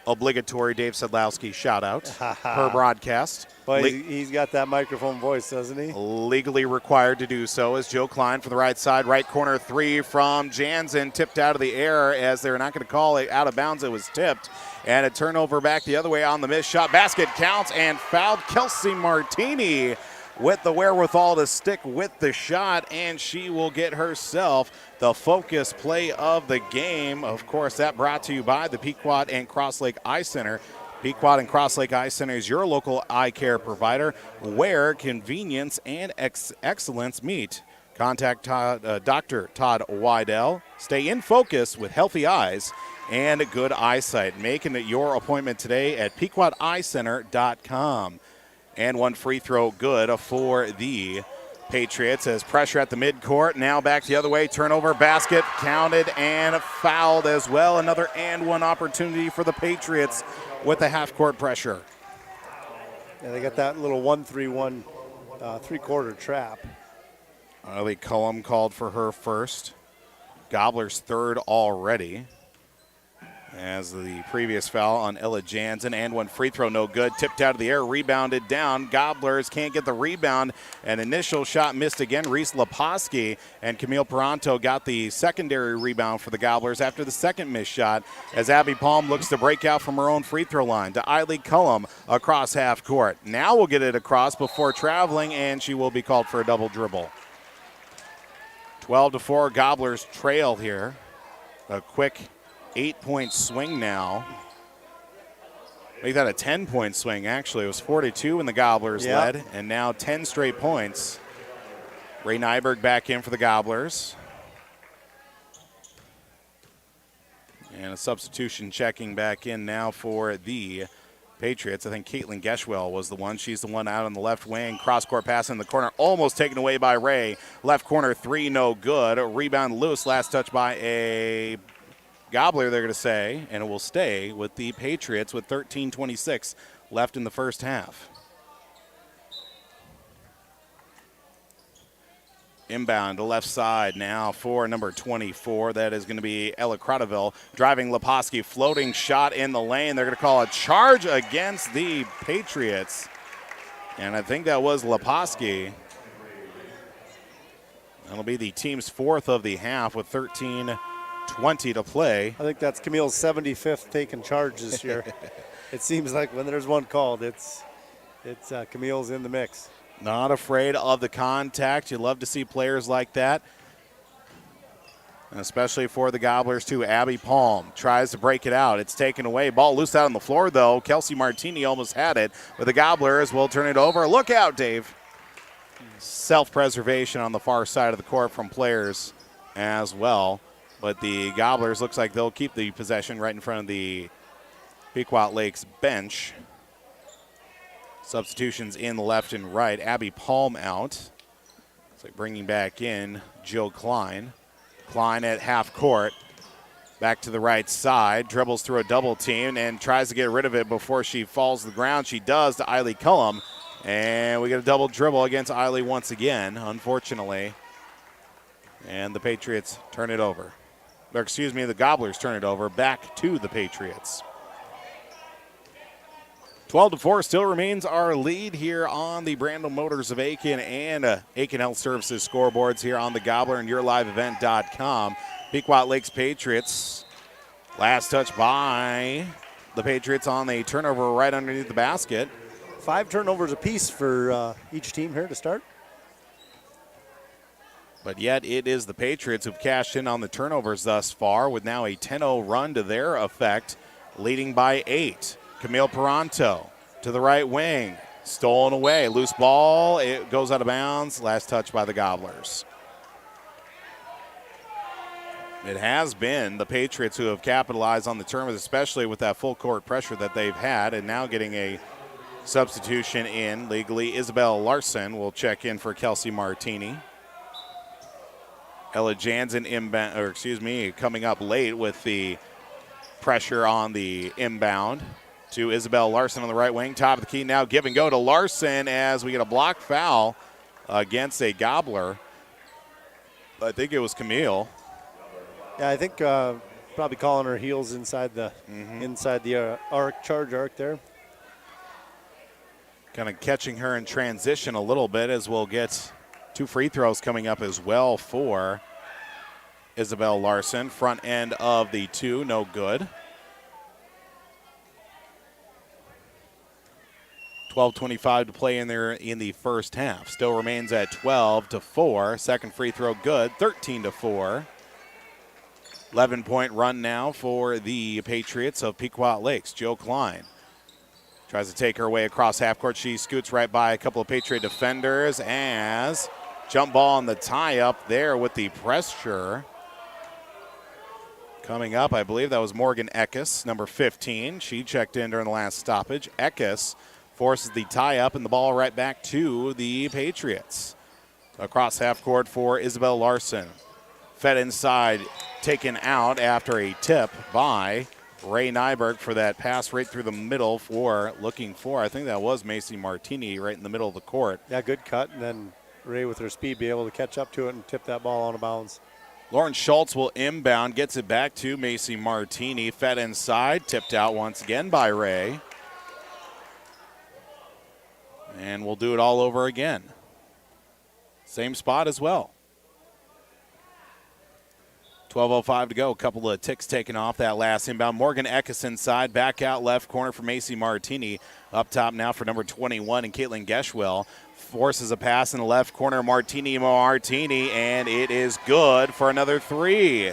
obligatory Dave Sedlowski shout-out per broadcast. Well, he's got that microphone voice, doesn't he? Legally required to do so as Joe Klein from the right side. Right corner three from Jansen. Tipped out of the air as they're not going to call it out of bounds. It was tipped. And a turnover back the other way on the missed shot. Basket counts and fouled. Kelsey Martini with the wherewithal to stick with the shot, and she will get herself the focus play of the game. Of course, that brought to you by the Pequot and Cross Lake Eye Center. Pequot and Cross Lake Eye Center is your local eye care provider where convenience and excellence meet. Contact Dr. Todd Wydell. Stay in focus with healthy eyes and good eyesight. Making it your appointment today at PequotEyeCenter.com. And one free throw good for the Patriots as pressure at the midcourt. Now back the other way. Turnover, basket counted and fouled as well. Another and one opportunity for the Patriots with the half-court pressure. Yeah, they got that little 1-3-1 three-quarter trap. Early Cullum called for her first. Gobbler's third already. As the previous foul on Ella Jansen, and one free throw no good. Tipped out of the air, rebounded down. Gobblers can't get the rebound. An initial shot missed again. Reese Leposki and Camille Peranto got the secondary rebound for the Gobblers after the second missed shot as Abby Palm looks to break out from her own free throw line to Eiley Cullum across half court. Now we'll get it across before traveling, and she will be called for a double dribble. 12-4, Gobblers trail here. A quick 8-point swing now. Make that a 10-point swing, actually. It was 42 when the Gobblers led, and now 10 straight points. Ray Nyberg back in for the Gobblers. And a substitution checking back in now for the Patriots. I think Caitlin Geschwell was the one. She's the one out on the left wing. Cross-court pass in the corner, almost taken away by Ray. Left corner three, no good. A rebound loose, last touch by a Gobbler, they're going to say, and it will stay with the Patriots with 13:26 left in the first half. Inbound to left side now for number 24. That is going to be Ella Croteville. Driving Leposki, floating shot in the lane. They're going to call a charge against the Patriots. And I think that was Leposki. That'll be the team's fourth of the half with 13:20 to play. I think that's Camille's 75th taking charge this year. It seems like when there's one called, it's Camille's in the mix. Not afraid of the contact. You love to see players like that. And especially for the Gobblers, too. Abby Palm tries to break it out. It's taken away. Ball loose out on the floor, though. Kelsey Martini almost had it. But the Gobblers will turn it over. Look out, Dave. Self-preservation on the far side of the court from players as well. But the Gobblers looks like they'll keep the possession right in front of the Pequot Lakes bench. Substitutions in the left and right. Abby Palm out. It's like bringing back in Jill Klein. Klein at half court. Back to the right side. Dribbles through a double team and tries to get rid of it before she falls to the ground. She does to Eiley Cullum. And we get a double dribble against Eiley once again, unfortunately. And the Patriots turn it over. Or excuse me, the Gobblers turn it over back to the Patriots. 12-4 still remains our lead here on the Brandel Motors of Aitkin and Aitkin Health Services scoreboards here on the Gobbler and YourLiveEvent.com. Pequot Lakes Patriots. Last touch by the Patriots on the turnover right underneath the basket. 5 turnovers apiece for each team here to start. But yet it is the Patriots who've cashed in on the turnovers thus far with now a 10-0 run to their effect, leading by 8. Camille Peranto to the right wing. Stolen away. Loose ball. It goes out of bounds. Last touch by the Gobblers. It has been the Patriots who have capitalized on the turnovers, especially with that full court pressure that they've had, and now getting a substitution in legally. Isabel Larson will check in for Kelsey Martini. Ella Jansen coming up late with the pressure on the inbound to Isabel Larson on the right wing. Top of the key now, give and go to Larson as we get a block foul against a Gobbler. I think it was Camille. Yeah, I think probably calling her heels inside the charge arc there. Kind of catching her in transition a little bit as we'll get 2 free throws coming up as well for Isabel Larson. Front end of the 2, no good. 12:25 to play in there in the first half. Still remains at 12-4. Second free throw good, 13-4. 11-point run now for the Patriots of Pequot Lakes. Jill Klein tries to take her way across half court. She scoots right by a couple of Patriot defenders as jump ball on the tie up there with the pressure. Coming up, I believe that was Morgan Eckes, number 15. She checked in during the last stoppage. Eckes forces the tie up and the ball right back to the Patriots. Across half court for Isabel Larson. Fed inside, taken out after a tip by Ray Nyberg for that pass right through the middle looking for, I think that was Macy Martini right in the middle of the court. Yeah, good cut, and then Ray with her speed be able to catch up to it and tip that ball out of bounds. Lauren Schultz will inbound, gets it back to Macy Martini. Fed inside, tipped out once again by Ray. And we'll do it all over again. Same spot as well. 12:05 to go. A couple of ticks taken off that last inbound. Morgan Eckes inside. Back out left corner for Macy Martini. Up top now for number 21 and Caitlin Geschwell. Forces a pass in the left corner. Martini, and it is good for another three.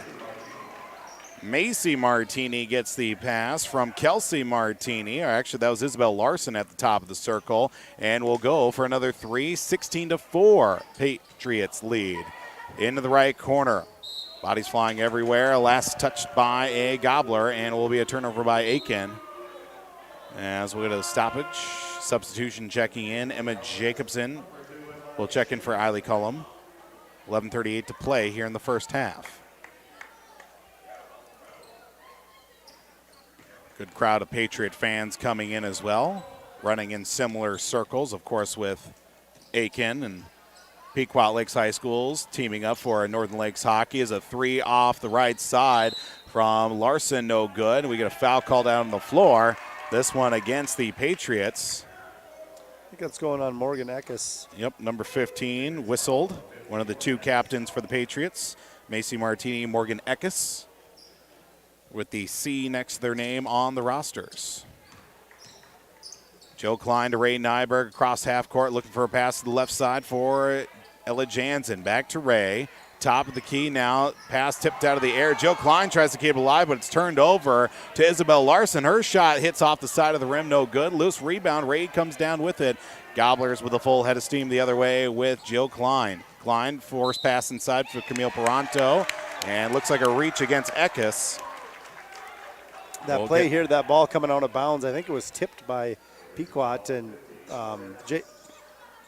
Macy Martini gets the pass from Kelsey Martini. Or actually, that was Isabel Larson at the top of the circle. And will go for another three. 16-4. Patriots lead. Into the right corner. Bodies flying everywhere. Last touched by a Gobbler, and it will be a turnover by Aitkin. As we go to the stoppage, substitution checking in. Emma Jacobson will check in for Eiley Cullum. 11:38 to play here in the first half. Good crowd of Patriot fans coming in as well, running in similar circles, of course, with Aitkin and Pequot Lakes High Schools teaming up for Northern Lakes Hockey. Is a three off the right side from Larson, no good. We get a foul called out on the floor. This one against the Patriots. I think that's going on Morgan Eckes. Yep, number 15 whistled. One of the two captains for the Patriots, Macy Martini, Morgan Eckes, with the C next to their name on the rosters. Joe Klein to Ray Nyberg across half court, looking for a pass to the left side for Ella Jansen. Back to Ray. Top of the key now. Pass tipped out of the air. Joe Klein tries to keep it alive, but it's turned over to Isabel Larson. Her shot hits off the side of the rim. No good. Loose rebound. Ray comes down with it. Gobblers with a full head of steam the other way with Joe Klein. Klein force pass inside for Camille Peranto. And looks like a reach against Eckes. That play here, that ball coming out of bounds, I think it was tipped by Pequot, and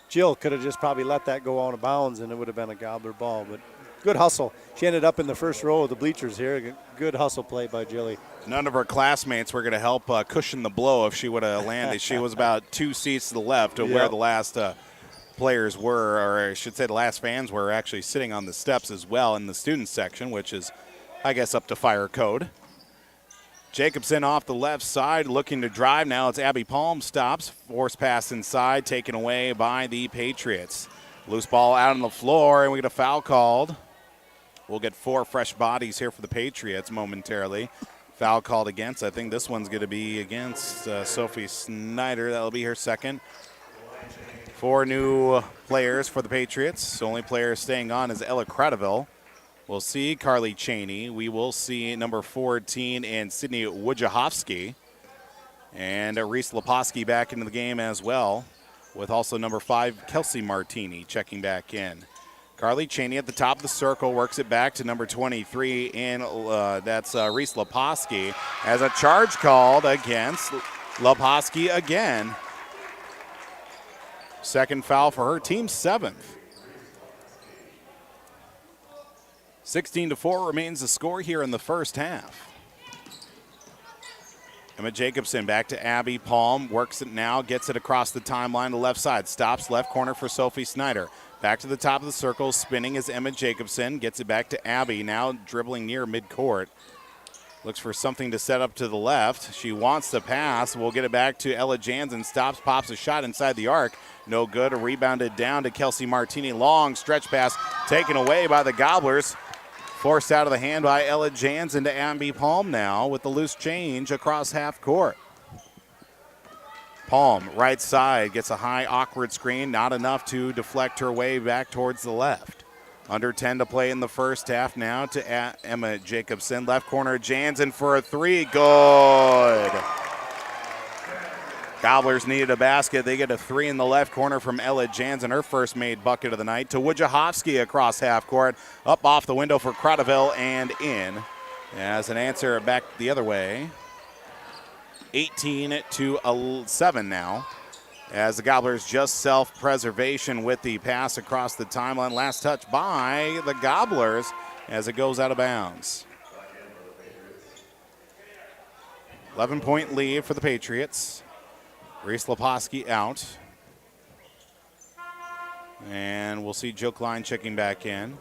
Jill could have just probably let that go out of bounds, and it would have been a Gobbler ball. But good hustle. She ended up in the first row of the bleachers here. Good hustle play by Jilly. None of her classmates were going to help cushion the blow if she would have landed. She was about 2 seats to the left of where the last players were, or I should say the last fans were actually sitting on the steps as well in the student section, which is, I guess, up to fire code. Jacobson off the left side looking to drive. Now it's Abby Palm stops. Force pass inside, taken away by the Patriots. Loose ball out on the floor, and we get a foul called. We'll get 4 fresh bodies here for the Patriots momentarily. Foul called against. I think this one's going to be against Sophie Snyder. That'll be her second. 4 new players for the Patriots. The only player staying on is Ella Cradaville. We'll see Carly Cheney. We will see number 14 and Sydney Wojciechowski. And Reese Leposki back into the game as well, with also number 5, Kelsey Martini, checking back in. Carly Cheney at the top of the circle, works it back to number 23, and that's Reese Leposki. Has a charge called against Leposki again. Second foul for her, team 7th. 16-4 remains the score here in the first half. Emma Jacobson back to Abby Palm, works it now, gets it across the timeline to left side, stops left corner for Sophie Snyder. Back to the top of the circle, spinning is Emma Jacobson, gets it back to Abby, now dribbling near midcourt. Looks for something to set up to the left. She wants to pass. We'll get it back to Ella Jansen. Stops, pops a shot inside the arc. No good. Rebounded down to Kelsey Martini. Long stretch pass taken away by the Gobblers. Forced out of the hand by Ella Jansen to Abby Palm now with the loose change across half court. Palm, right side, gets a high, awkward screen, not enough to deflect her way back towards the left. Under 10 to play in the first half now to Emma Jacobson. Left corner, Jansen for a three. Good. Gobblers needed a basket. They get a three in the left corner from Ella Jansen, her first made bucket of the night. To Wojciechowski across half court. Up off the window for Crotterville and in. As an answer back the other way. 18-7 now. As the Gobblers just self-preservation with the pass across the timeline. Last touch by the Gobblers as it goes out of bounds. 11-point lead for the Patriots. Reese Leposki out. And we'll see Joe Klein checking back in.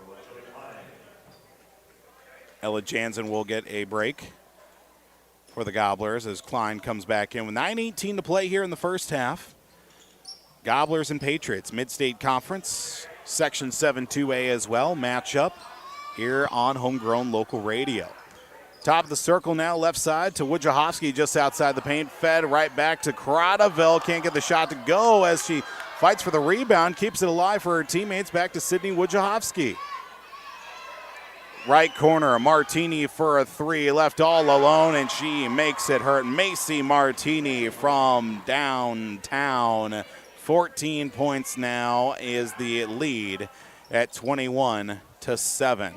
Ella Jansen will get a break for the Gobblers as Klein comes back in with 9:18 to play here in the first half. Gobblers and Patriots, Mid-State Conference, Section 7 2A as well, matchup here on Homegrown Local Radio. Top of the circle now, left side to Wojciechowski just outside the paint. Fed right back to Crotterville. Can't get the shot to go as she fights for the rebound. Keeps it alive for her teammates. Back to Sydney Wojciechowski. Right corner, Martini for a three. Left all alone, and she makes it hurt. Macy Martini from downtown. 14 points now is the lead at 21-7.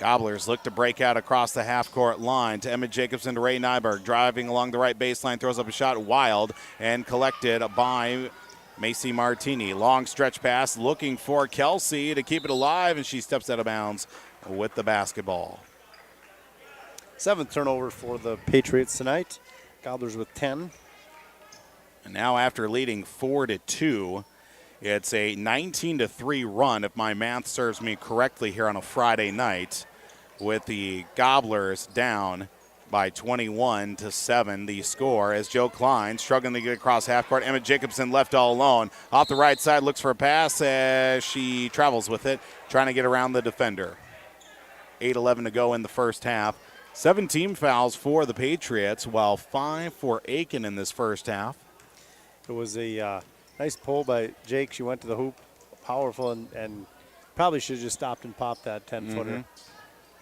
Gobblers look to break out across the half-court line to Emma Jacobson to Ray Nyberg. Driving along the right baseline, throws up a shot wild and collected by Macy Martini. Long stretch pass looking for Kelsey to keep it alive, and she steps out of bounds with the basketball. 7th turnover for the Patriots tonight. Gobblers with 10. And now after leading 4-2, it's a 19-3 run, if my math serves me correctly here on a Friday night, with the Gobblers down by 21-7. The score as Joe Klein struggling to get across half court. Emma Jacobson left all alone. Off the right side, looks for a pass as she travels with it, trying to get around the defender. 8:11 to go in the first half. 7 team fouls for the Patriots, while 5 for Aitkin in this first half. It was a nice pull by Jake. She went to the hoop, powerful, and probably should have just stopped and popped that 10-footer.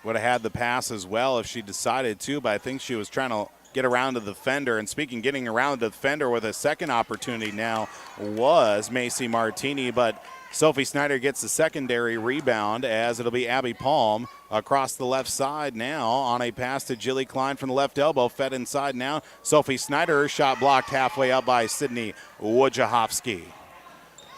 Would have had the pass as well if she decided to, but I think she was trying to get around the defender. And speaking getting around the defender with a second opportunity now was Macy Martini, but Sophie Snyder gets the secondary rebound as it'll be Abby Palm across the left side now on a pass to Jilly Klein from the left elbow. Fed inside now. Sophie Snyder, shot blocked halfway up by Sydney Wojciechowski.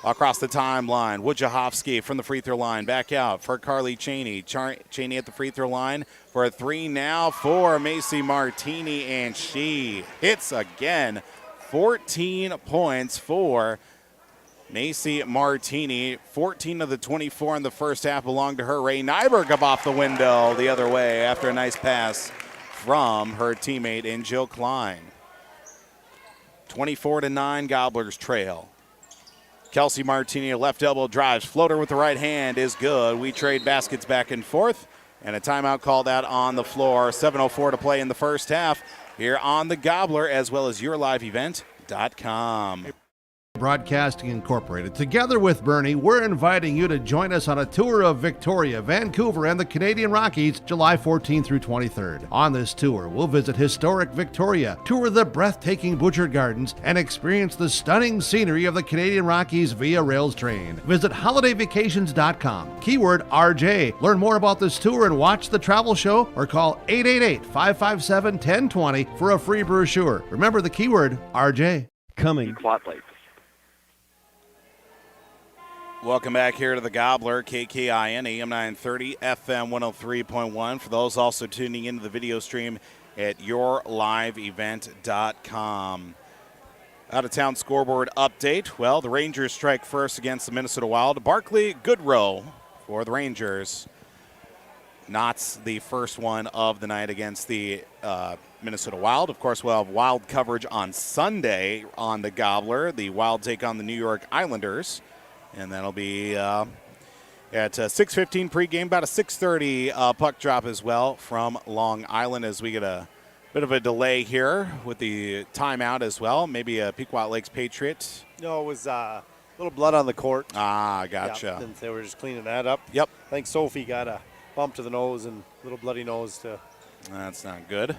Across the timeline, Wojciechowski from the free throw line. Back out for Carly Cheney. Cheney at the free throw line for a three now for Macy Martini, and she hits again. 14 points for Macy Martini. 14 of the 24 in the first half belong to her. Ray Nyberg up off the window the other way after a nice pass from her teammate in Jill Klein. 24-9, Gobblers trail. Kelsey Martini, left elbow drives. Floater with the right hand is good. We trade baskets back and forth. And a timeout called out on the floor. 7:04 to play in the first half here on the Gobbler, as well as YourLiveEvent.com. Broadcasting Incorporated. Together with Bernie, we're inviting you to join us on a tour of Victoria, Vancouver, and the Canadian Rockies, July 14th through 23rd. On this tour, we'll visit historic Victoria, tour the breathtaking Butchert Gardens, and experience the stunning scenery of the Canadian Rockies via rails train. Visit holidayvacations.com. Keyword RJ. Learn more about this tour and watch the travel show, or call 888-557-1020 for a free brochure. Remember the keyword RJ. Coming. Pequot Lake. Welcome back here to the Gobbler, KKIN, AM 930, FM 103.1. For those also tuning into the video stream at YourLiveEvent.com. Out-of-town scoreboard update. Well, the Rangers strike first against the Minnesota Wild. Barclay Goodrow for the Rangers. Not the first one of the night against the Minnesota Wild. Of course, we'll have Wild coverage on Sunday on the Gobbler. The Wild take on the New York Islanders. And that'll be at 6:15 pregame, about a 6:30 puck drop as well from Long Island as we get a Bit of a delay here with the timeout as well. Maybe a Pequot Lakes Patriot. No, it was a little blood on the court. Ah, gotcha. Yeah, and they were just cleaning that up. Yep. I think Sophie got a bump to the nose and a little bloody nose. That's not good.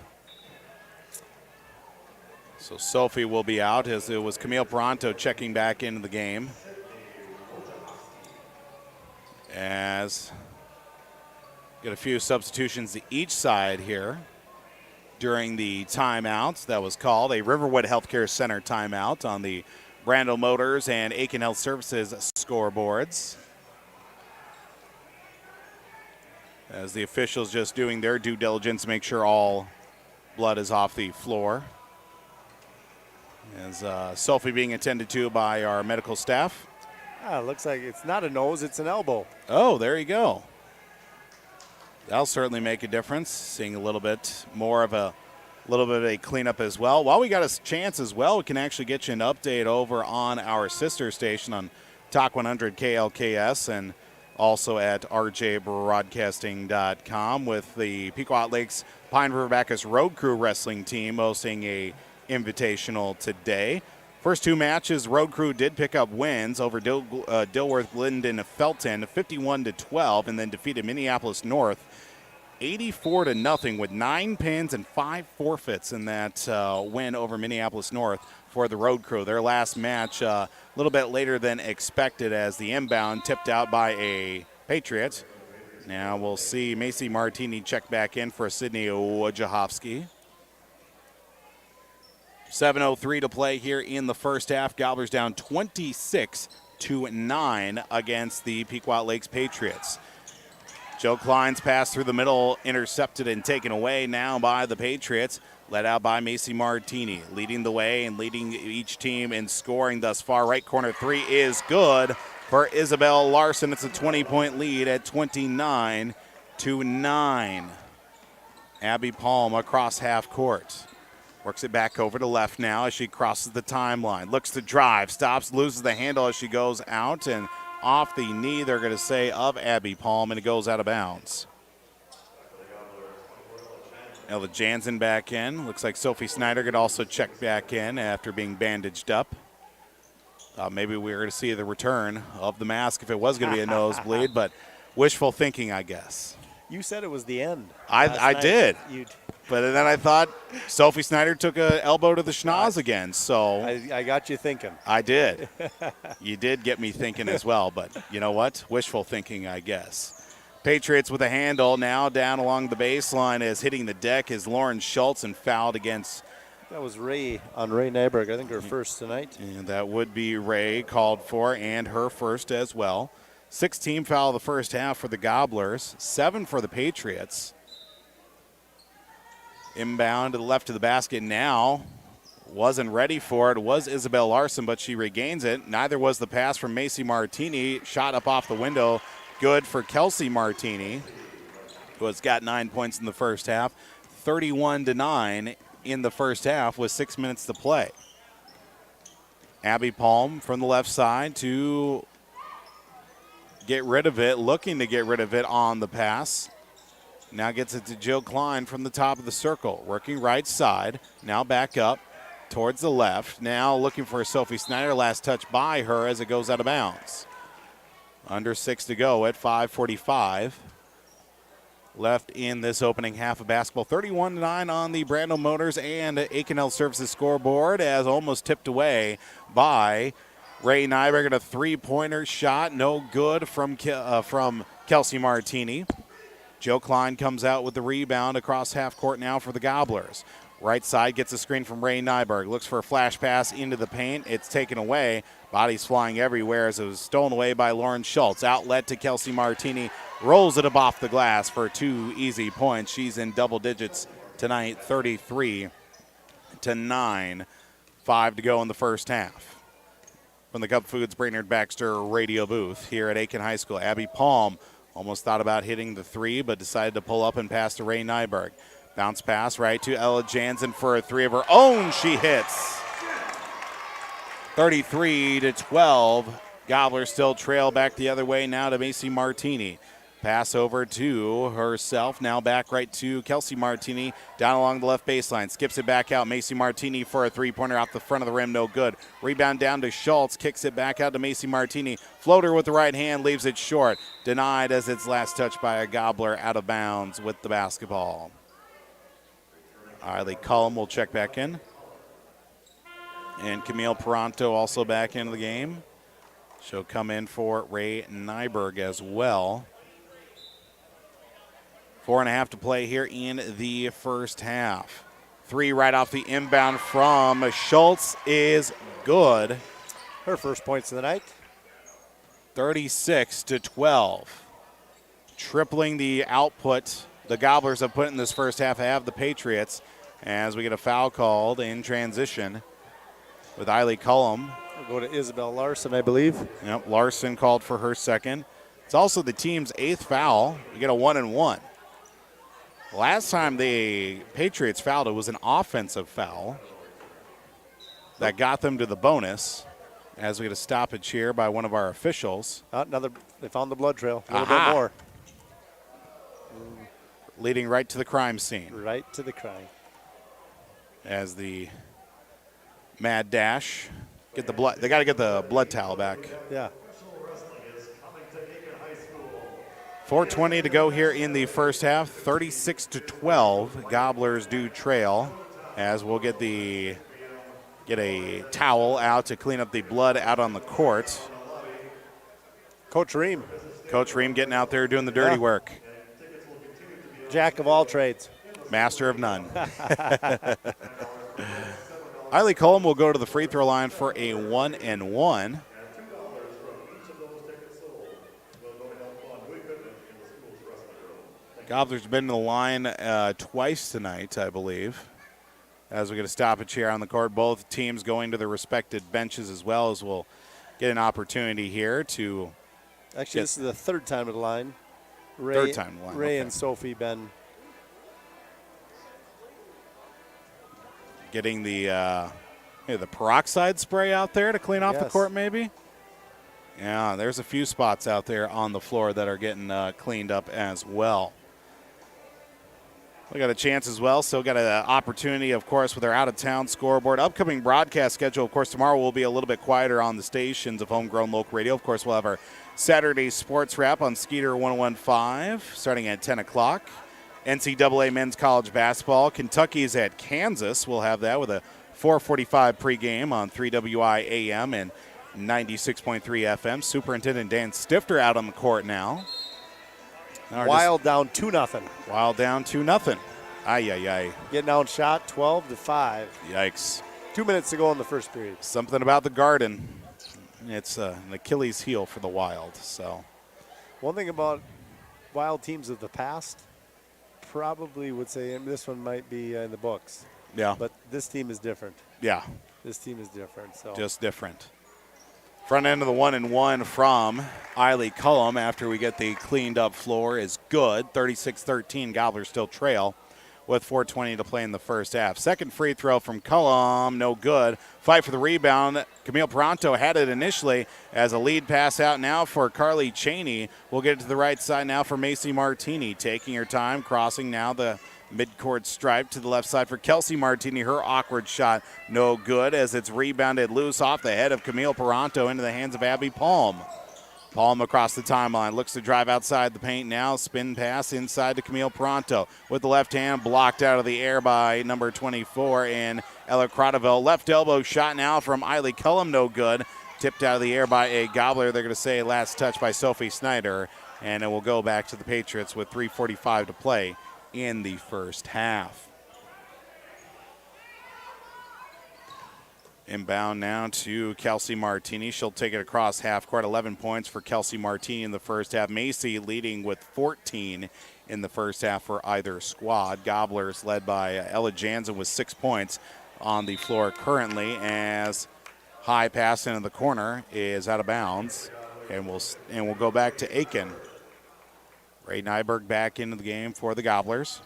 So Sophie will be out as it was Camille Peranto checking back into the game. As get a few substitutions to each side here during the timeouts that was called. A Riverwood Healthcare Center timeout on the Brandel Motors and Aitkin Health Services scoreboards. As the officials just doing their due diligence to make sure all blood is off the floor. As Sophie being attended to by our medical staff. Looks like it's not a nose, it's an elbow. Oh, there you go. That'll certainly make a difference. Seeing a little bit more of a cleanup as well. While we got a chance as well, we can actually get you an update over on our sister station on Talk 100 KLKS and also at rjbroadcasting.com with the Pequot Lakes Pine River Bacchus Road Crew Wrestling team hosting a invitational today. First two matches, Road Crew did pick up wins over Dilworth, Glendon, Felton, 51-12, and then defeated Minneapolis North 84-0 with 9 pins and 5 forfeits in that win over Minneapolis North for the Road Crew. Their last match a little bit later than expected as the inbound tipped out by a Patriot. Now we'll see Macy Martini check back in for Sydney Wojciechowski. 7:03 to play here in the first half. Gobblers down 26-9 against the Pequot Lakes Patriots. Joe Klein's pass through the middle, intercepted and taken away now by the Patriots. Led out by Macy Martini, leading the way and leading each team in scoring thus far. Right corner three is good for Isabel Larson. It's a 20-point lead at 29-9. Abby Palm across half court. Works it back over to left now as she crosses the timeline. Looks to drive, stops, loses the handle as she goes out, and off the knee, they're going to say, of Abby Palm, and it goes out of bounds. Ella Jansen back in. Looks like Sophie Snyder could also check back in after being bandaged up. Maybe we were going to see the return of the mask if it was going to be a nosebleed, but wishful thinking, I guess. You said it was the end. I did. But then I thought Sophie Snyder took an elbow to the schnoz again. So I got you thinking. I did. You did get me thinking as well. But you know what? Wishful thinking, I guess. Patriots with a handle now down along the baseline as hitting the deck is Lauren Schultz and fouled against. That was Ray on Ray Nyberg. I think her first tonight. And that would be Ray called for and her first as well. 6-team foul the first half for the Gobblers. 7 for the Patriots. Inbound to the left of the basket now. Wasn't ready for it. Was Isabel Larson, but she regains it. Neither was the pass from Macy Martini. Shot up off the window. Good for Kelsey Martini, who has got 9 points in the first half. 31-9 in the first half with 6 minutes to play. Abby Palm from the left side to get rid of it, looking to get rid of it on the pass. Now gets it to Jill Klein from the top of the circle. Working right side. Now back up towards the left. Now looking for Sophie Snyder. Last touch by her as it goes out of bounds. Under 6 to go at 5:45 left in this opening half of basketball. 31-9 on the Brandel Motors and Aitkin Health Services scoreboard as almost tipped away by Ray Nyberg. A three-pointer shot. No good from Kelsey Martini. Joe Klein comes out with the rebound across half court now for the Gobblers. Right side gets a screen from Ray Nyberg. Looks for a flash pass into the paint. It's taken away. Bodies flying everywhere as it was stolen away by Lauren Schultz. Outlet to Kelsey Martini. Rolls it up off the glass for 2 easy points. She's in double digits tonight, 33-9. 5 to go in the first half. From the Cup Foods Brainerd Baxter radio booth here at Aitkin High School, Abby Palm almost thought about hitting the three, but decided to pull up and pass to Ray Nyberg. Bounce pass right to Ella Jansen for a three of her own. She hits. 33-12. Gobblers still trail back the other way now to Macy Martini. Pass over to herself. Now back right to Kelsey Martini down along the left baseline. Skips it back out. Macy Martini for a three-pointer off the front of the rim. No good. Rebound down to Schultz. Kicks it back out to Macy Martini. Floater with the right hand. Leaves it short. Denied as it's last touched by a Gobbler out of bounds with the basketball. Eiley Cullum will check back in. And Camille Peranto also back into the game. She'll come in for Ray Nyberg as well. 4.5 to play here in the first half. 3 right off the inbound from Schultz is good. Her first points of the night. 36-12. Tripling the output the Gobblers have put in this first half have the Patriots as we get a foul called in transition with Eiley Cullum. We'll go to Isabel Larson, I believe. Yep, Larson called for her second. It's also the team's 8th foul. We get a 1-and-1. Last time the Patriots fouled, it was an offensive foul that got them to the bonus as we get a stoppage here by one of our officials. They found the blood trail. A little bit more. Leading right to the crime scene. Right to the crime. As the mad dash, get the blood. They got to get the blood towel back. Yeah. 4:20 to go here in the first half. 36-12. Gobblers do trail as we'll get a towel out to clean up the blood out on the court. Coach Ream getting out there doing the dirty work. Jack of all trades. Master of none. Eiley Cullum will go to the free throw line for a 1-and-1. Gobbler's been to the line twice tonight, I believe. As we get a stoppage here on the court, both teams going to their respected benches as well, as we'll get an opportunity here to. Actually, this is the third time at the line. Third time at the line. Ray okay. and Sophie been getting the peroxide spray out there to clean off the court, maybe. Yeah, there's a few spots out there on the floor that are getting cleaned up as well. We got a chance as well, so got an opportunity, of course, with our out-of-town scoreboard. Upcoming broadcast schedule, of course, tomorrow will be a little bit quieter on the stations of Homegrown Local Radio. Of course, we'll have our Saturday sports wrap on Skeeter 1015 starting at 10 o'clock. NCAA men's college basketball. Kentucky's at Kansas. We'll have that with a 4:45 pregame on 3WI AM and 96.3 FM. Superintendent Dan Stifter out on the court now. Wild down 2-0. Wild down 2-0. Ay. Getting outshot 12-5. Yikes. 2 minutes to go in the first period. Something about the Garden. It's an Achilles heel for the Wild. So, one thing about Wild teams of the past, probably would say, and this one might be in the books. Yeah. But this team is different. Yeah. This team is different. So just different. Front end of the 1-and-1 from Eiley Cullum after we get the cleaned up floor is good. 36-13. Gobblers still trail with 4:20 to play in the first half. Second free throw from Cullum, no good. Fight for the rebound. Camille Peranto had it initially as a lead pass out now for Carly Cheney. We'll get it to the right side now for Macy Martini, taking her time, crossing now the midcourt stripe to the left side for Kelsey Martini. Her awkward shot, no good as it's rebounded loose off the head of Camille Peranto into the hands of Abby Palm. Palm across the timeline, looks to drive outside the paint now. Spin pass inside to Camille Peranto with the left hand, blocked out of the air by number 24 in Ella Crodeville. Left elbow shot now from Eiley Cullum, no good. Tipped out of the air by a Gobbler. They're going to say last touch by Sophie Snyder, and it will go back to the Patriots with 3:45 to play in the first half. Inbound now to Kelsey Martini. She'll take it across half court. 11 points for Kelsey Martini in the first half. Macy leading with 14 in the first half for either squad. Gobblers led by Ella Jansen with 6 points on the floor currently, as high pass into the corner is out of bounds, and we'll go back to Aitkin. Ray Nyberg back into the game for the Gobblers.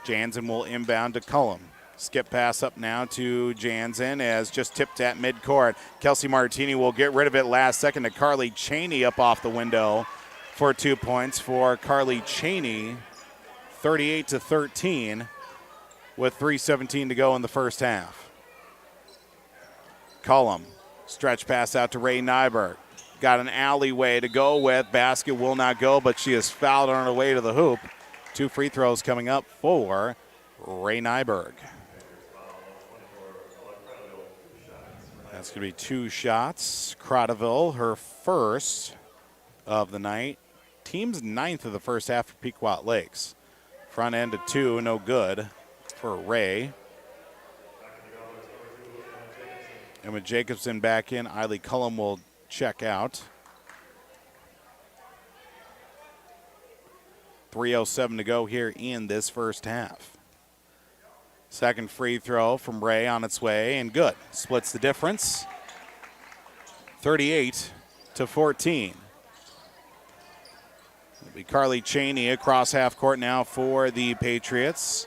Jansen will inbound to Cullum. Skip pass up now to Jansen as just tipped at midcourt. Kelsey Martini will get rid of it last second to Carly Cheney up off the window. for 2 points for Carly Cheney, 38-13, with 3:17 to go in the first half. Cullum, stretch pass out to Ray Nyberg. Got an alleyway to go with. Basket will not go, but she is fouled on her way to the hoop. 2 free throws coming up for Ray Nyberg. That's going to be 2 shots. Crotaville, her first of the night. Team's 9th of the first half for Pequot Lakes. Front end of 2, no good for Ray. Emma Jacobson back in. Eiley Cullum will check out. 3:07 to go here in this first half. Second free throw from Ray on its way, and good. Splits the difference. 38-14. It'll be Carly Cheney across half court now for the Patriots.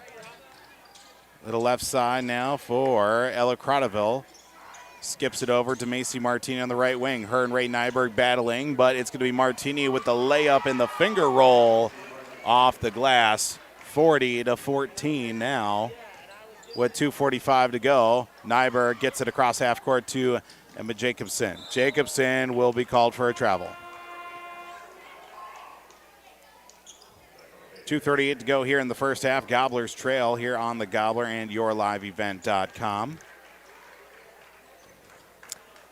To the left side now for Ella Crotaville. Skips it over to Macy Martini on the right wing. Her and Ray Nyberg battling, but it's going to be Martini with the layup and the finger roll off the glass. 40-14 now with 2:45 to go. Nyberg gets it across half court to Emma Jacobson. Jacobson will be called for a travel. 2:38 to go here in the first half. Gobblers trail here on the Gobbler and YourLiveEvent.com.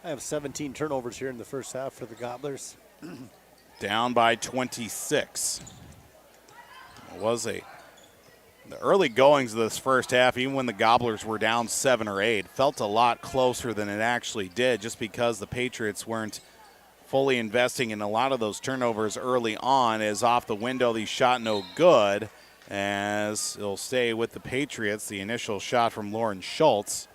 I have 17 turnovers here in the first half for the Gobblers. Down by 26. It was the early goings of this first half, even when the Gobblers were down 7 or 8, felt a lot closer than it actually did, just because the Patriots weren't fully investing in a lot of those turnovers early on. As off the window, the shot no good, as it'll stay with the Patriots. The initial shot from Lauren Schultz,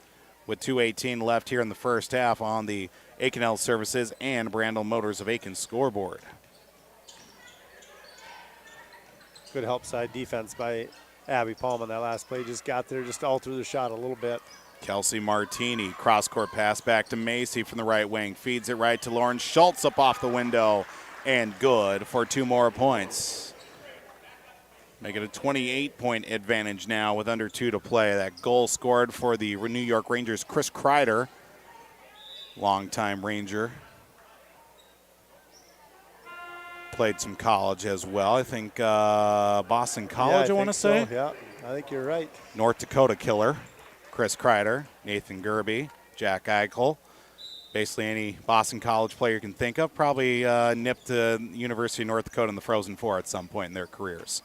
with 2:18 left here in the first half on the Aitkin Health Services and Brandel Motors of Aitkin scoreboard. Good help side defense by Abby Palm on that last play. Just got there, just all through the shot a little bit. Kelsey Martini, cross-court pass back to Macy from the right wing. Feeds it right to Lauren Schultz up off the window. And good for 2 more points. Make it a 28-point advantage now with under 2 to play. That goal scored for the New York Rangers' Chris Kreider, longtime Ranger. Played some college as well. I think Boston College, I want to say. So. Yeah, I think you're right. North Dakota killer. Chris Kreider, Nathan Gerby, Jack Eichel. Basically any Boston College player you can think of. Probably nipped to University of North Dakota in the Frozen Four at some point in their careers.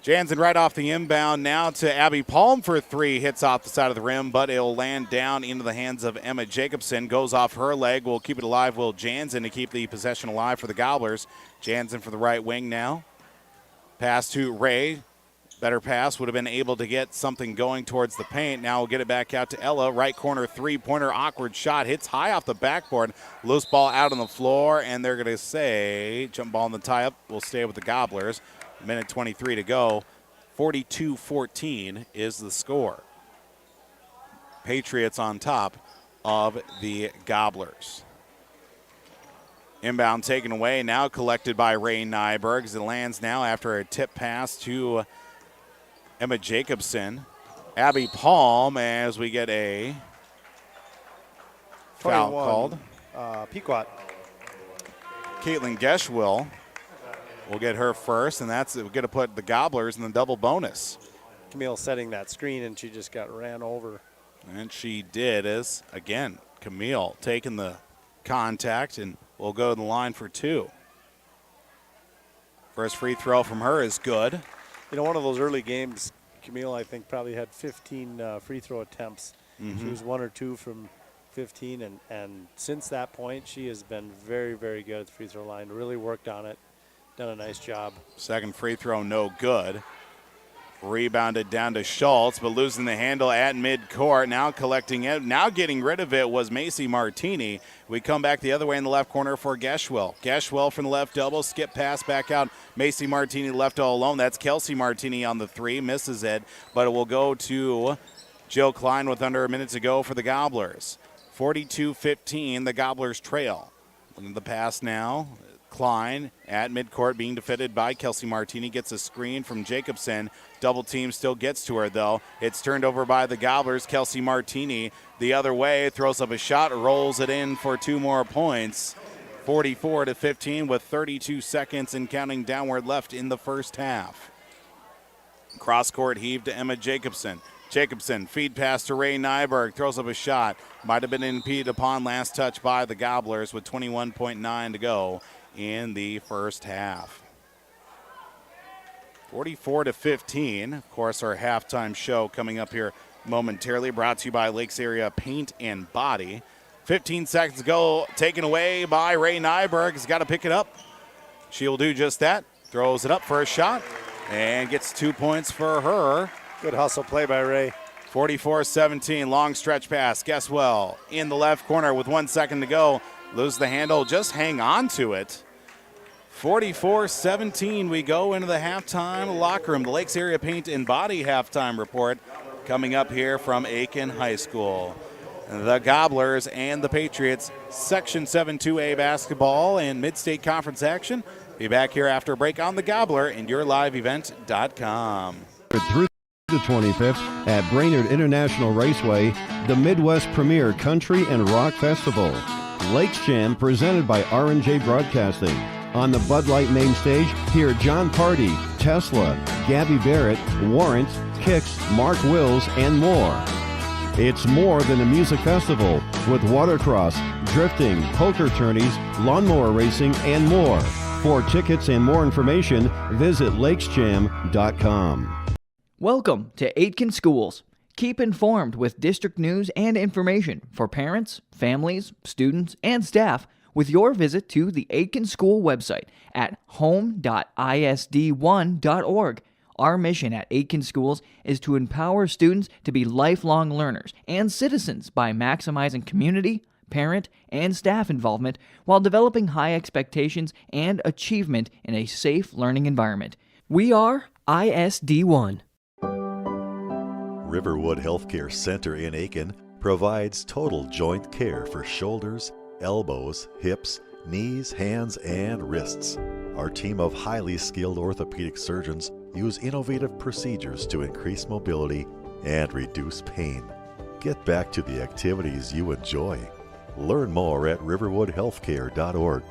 Jansen right off the inbound now to Abby Palm for 3. Hits off the side of the rim, but it'll land down into the hands of Emma Jacobson. Goes off her leg. Will keep it alive, Will Jansen, to keep the possession alive for the Gobblers. Jansen for the right wing now. Pass to Ray. Better pass, would have been able to get something going towards the paint. Now we'll get it back out to Ella. Right corner three-pointer, awkward shot. Hits high off the backboard. Loose ball out on the floor, and they're going to say jump ball in the tie-up. Will stay with the Gobblers. Minute 23 to go. 42-14 is the score. Patriots on top of the Gobblers. Inbound taken away, now collected by Ray Nyberg as it lands now after a tip pass to Emma Jacobson. Abby Palm, as we get a foul called. Pequot. Caitlin Geschwill will get her first, and that's going to put the Gobblers in the double bonus. Camille setting that screen, and she just got ran over. And she did, as, again, Camille taking the contact and will go to the line for 2. First free throw from her is good. You know, one of those early games, Camille, I think, probably had 15 free throw attempts. Mm-hmm. She was 1 or 2 from 15, and since that point, she has been very, very good at the free throw line. Really worked on it, done a nice job. Second free throw, no good. Rebounded down to Schultz, but losing the handle at midcourt. Now collecting it. Now getting rid of it was Macy Martini. We come back the other way in the left corner for Geschwill. Geschwill from the left double. Skip pass back out. Macy Martini left all alone. That's Kelsey Martini on the 3. Misses it, but it will go to Jill Klein with under a minute to go for the Gobblers. 42-15, the Gobblers trail. The pass now Klein at midcourt being defended by Kelsey Martini. Gets a screen from Jacobson. Double team still gets to her, though. It's turned over by the Gobblers. Kelsey Martini the other way, throws up a shot, rolls it in for 2 more points. 44-15 with 32 seconds and counting downward left in the first half. Cross court heave to Emma Jacobson. Jacobson, feed pass to Ray Nyberg, throws up a shot. Might have been impeded upon last touch by the Gobblers with 21.9 to go in the first half. 44-15. Of course, our halftime show coming up here momentarily, brought to you by Lakes Area Paint and Body. 15 seconds to go, taken away by Ray Nyberg. He's got to pick it up. She'll do just that. Throws it up for a shot and gets 2 points for her. Good hustle play by Ray. 44-17, long stretch pass. Guesswell in the left corner with 1 second to go. Lose the handle, just hang on to it. 44-17, we go into the halftime locker room. The Lakes Area Paint and Body halftime report coming up here from Aitkin High School. The Gobblers and the Patriots, Section 7 2A basketball and Mid-State Conference action. Be back here after a break on the Gobbler and yourliveevent.com. Through the 25th at Brainerd International Raceway, the Midwest Premier Country and Rock Festival. Lakes Jam presented by R&J Broadcasting. On the Bud Light main stage, hear John Party, Tesla, Gabby Barrett, Warrant, Kicks, Mark Wills, and more. It's more than a music festival with watercross, drifting, poker tourneys, lawnmower racing, and more. For tickets and more information, visit lakesjam.com. Welcome to Aitkin Schools. Keep informed with district news and information for parents, families, students, and staff with your visit to the Aitkin School website at home.isd1.org. Our mission at Aitkin Schools is to empower students to be lifelong learners and citizens by maximizing community, parent, and staff involvement while developing high expectations and achievement in a safe learning environment. We are ISD1. Riverwood Healthcare Center in Aitkin provides total joint care for shoulders, elbows, hips, knees, hands, and wrists. Our team of highly skilled orthopedic surgeons use innovative procedures to increase mobility and reduce pain. Get back to the activities you enjoy. Learn more at riverwoodhealthcare.org.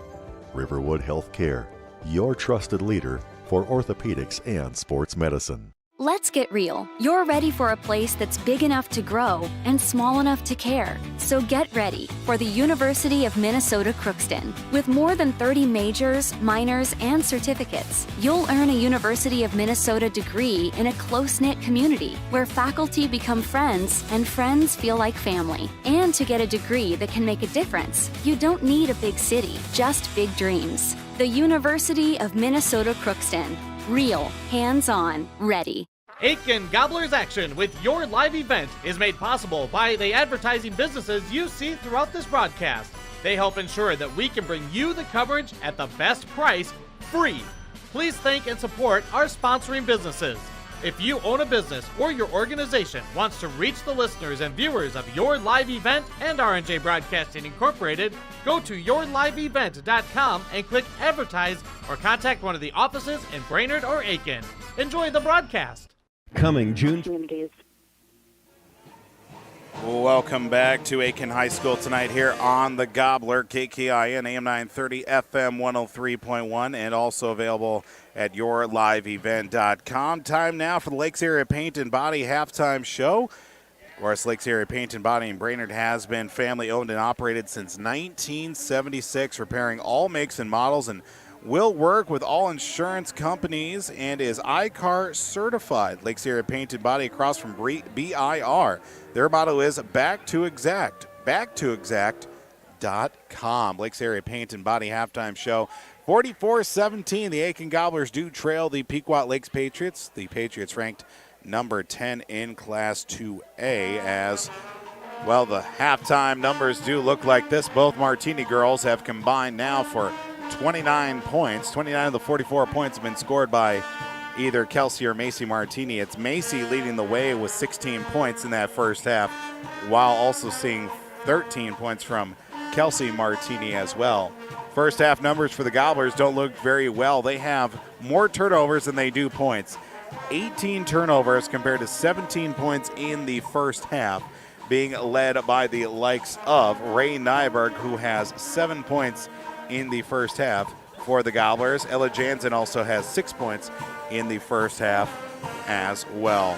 Riverwood Healthcare, your trusted leader for orthopedics and sports medicine. Let's get real. You're ready for a place that's big enough to grow and small enough to care. So get ready for the University of Minnesota Crookston. With more than 30 majors, minors, and certificates, you'll earn a University of Minnesota degree in a close-knit community where faculty become friends and friends feel like family. And to get a degree that can make a difference, you don't need a big city, just big dreams. The University of Minnesota Crookston. Real, hands-on, ready. Aitkin Gobblers Action with your live event is made possible by the advertising businesses you see throughout this broadcast. They help ensure that we can bring you the coverage at the best price, free. Please thank and support our sponsoring businesses. If you own a business or your organization wants to reach the listeners and viewers of your live event and R&J Broadcasting Incorporated, go to yourliveevent.com and click Advertise or contact one of the offices in Brainerd or Aitkin. Enjoy the broadcast. Coming June. Welcome back to Aitkin High School tonight here on the Gobbler, KKIN, AM 930, FM 103.1, and also available at yourliveevent.com. Time now for the Lakes Area Paint and Body halftime show. Of course, Lakes Area Paint and Body in Brainerd has been family owned and operated since 1976, repairing all makes and models, and will work with all insurance companies and is ICAR certified. Lakes Area Paint and Body across from BIR. Their motto is back to exact, backtoexact.com. Lakes Area Paint and Body halftime show. 44-17, the Aitkin Gobblers do trail the Pequot Lakes Patriots. The Patriots ranked number 10 in Class 2A as, well, the halftime numbers do look like this. Both Martini girls have combined now for 29 points. 29 of the 44 points have been scored by either Kelsey or Macy Martini. It's Macy leading the way with 16 points in that first half, while also seeing 13 points from Kelsey Martini as well. First half numbers for the Gobblers don't look very well. They have more turnovers than they do points. 18 turnovers compared to 17 points in the first half, being led by the likes of Ray Nyberg, who has 7 points in the first half for the Gobblers. Ella Jansen also has 6 points in the first half as well.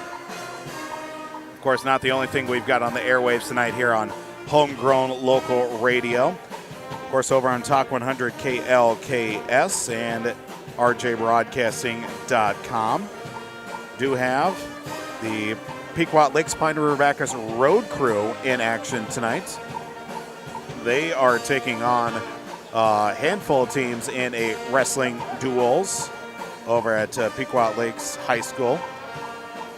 Of course, not the only thing we've got on the airwaves tonight here on Homegrown Local Radio. Of course, over on Talk 100 KLKS and rjbroadcasting.com. Do have the Pequot Lakes Pine River Bacchus Road Crew in action tonight. They are taking on a handful of teams in a wrestling duels over at Pequot Lakes High School.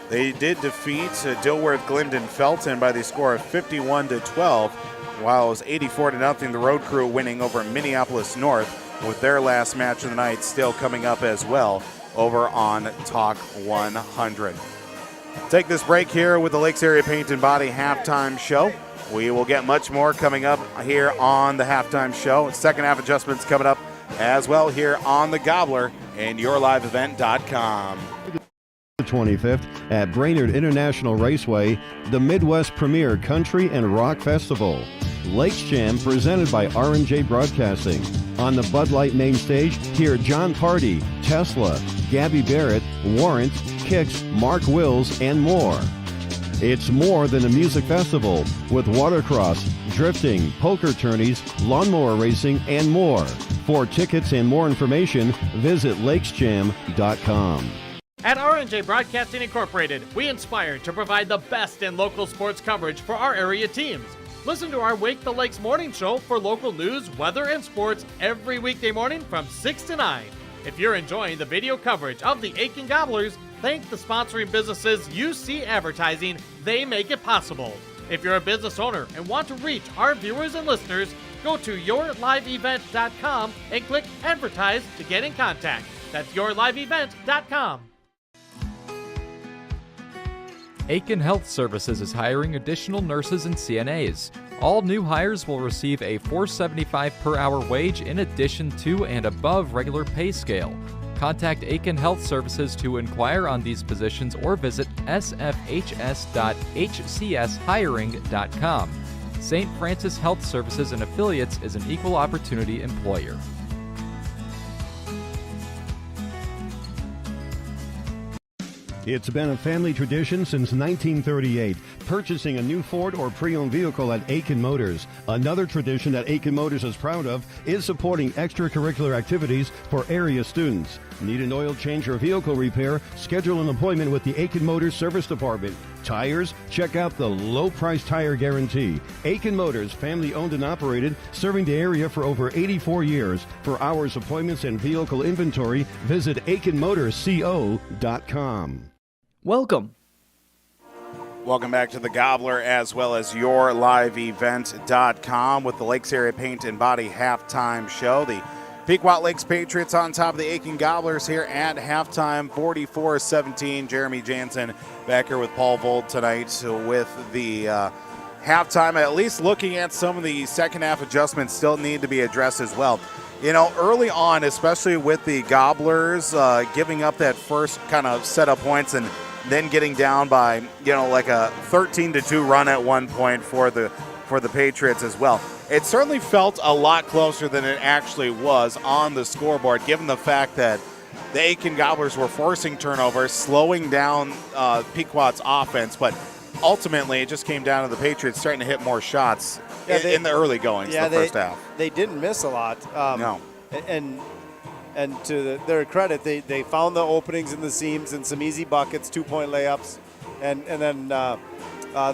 They did defeat Dilworth Glendon Felton by the score of 51-12, while it was 84-0, the Road Crew winning over Minneapolis North, with their last match of the night still coming up as well over on Talk 100. Take this break here with the Lakes Area Paint and Body halftime show. We will get much more coming up here on the halftime show. Second half adjustments coming up as well here on the Gobbler and YourLiveEvent.com. The 25th at Brainerd International Raceway, the Midwest Premier Country and Rock Festival. Lakes Jam presented by R&J Broadcasting. On the Bud Light main stage, hear John Party, Tesla, Gabby Barrett, Warrant, Kicks, Mark Wills, and more. It's more than a music festival with watercross, drifting, poker tourneys, lawnmower racing, and more. For tickets and more information, visit lakesjam.com. At R&J Broadcasting Incorporated, we inspire to provide the best in local sports coverage for our area teams. Listen to our Wake the Lakes morning show for local news, weather, and sports every weekday morning from 6 to 9. If you're enjoying the video coverage of the Aitkin Gobblers, thank the sponsoring businesses you see advertising. They make it possible. If you're a business owner and want to reach our viewers and listeners, go to YourLiveEvent.com and click Advertise to get in contact. That's YourLiveEvent.com. Aitkin Health Services is hiring additional nurses and CNAs. All new hires will receive a $4.75 per hour wage in addition to and above regular pay scale. Contact Aitkin Health Services to inquire on these positions or visit sfhs.hcshiring.com. St. Francis Health Services and Affiliates is an equal opportunity employer. It's been a family tradition since 1938, purchasing a new Ford or pre-owned vehicle at Aitkin Motors. Another tradition that Aitkin Motors is proud of is supporting extracurricular activities for area students. Need an oil change or vehicle repair? Schedule an appointment with the Aitkin Motors Service Department. Tires? Check out the low price tire guarantee. Aitkin Motors, family owned and operated, serving the area for over 84 years. For hours, appointments, and vehicle inventory, visit AitkinMotorsCO.com. Welcome. Welcome back to the Gobbler as well as YourLiveEvent.com with the Lakes Area Paint and Body halftime show. The Pequot Lakes Patriots on top of the Aitkin Gobblers here at halftime, 44-17. Jeremy Jansen back here with Paul Vold tonight with the halftime. At least looking at some of the second half adjustments still need to be addressed as well. You know, early on, especially with the Gobblers giving up that first kind of set of points and then getting down by, you know, like a 13-2 run at one point for the Patriots as well. It certainly felt a lot closer than it actually was on the scoreboard, given the fact that the Aitkin Gobblers were forcing turnovers, slowing down Pequot's offense, but ultimately it just came down to the Patriots starting to hit more shots in the early goings, the first half. They didn't miss a lot. No. And to their credit, they found the openings in the seams and some easy buckets, 2-point layups. And then the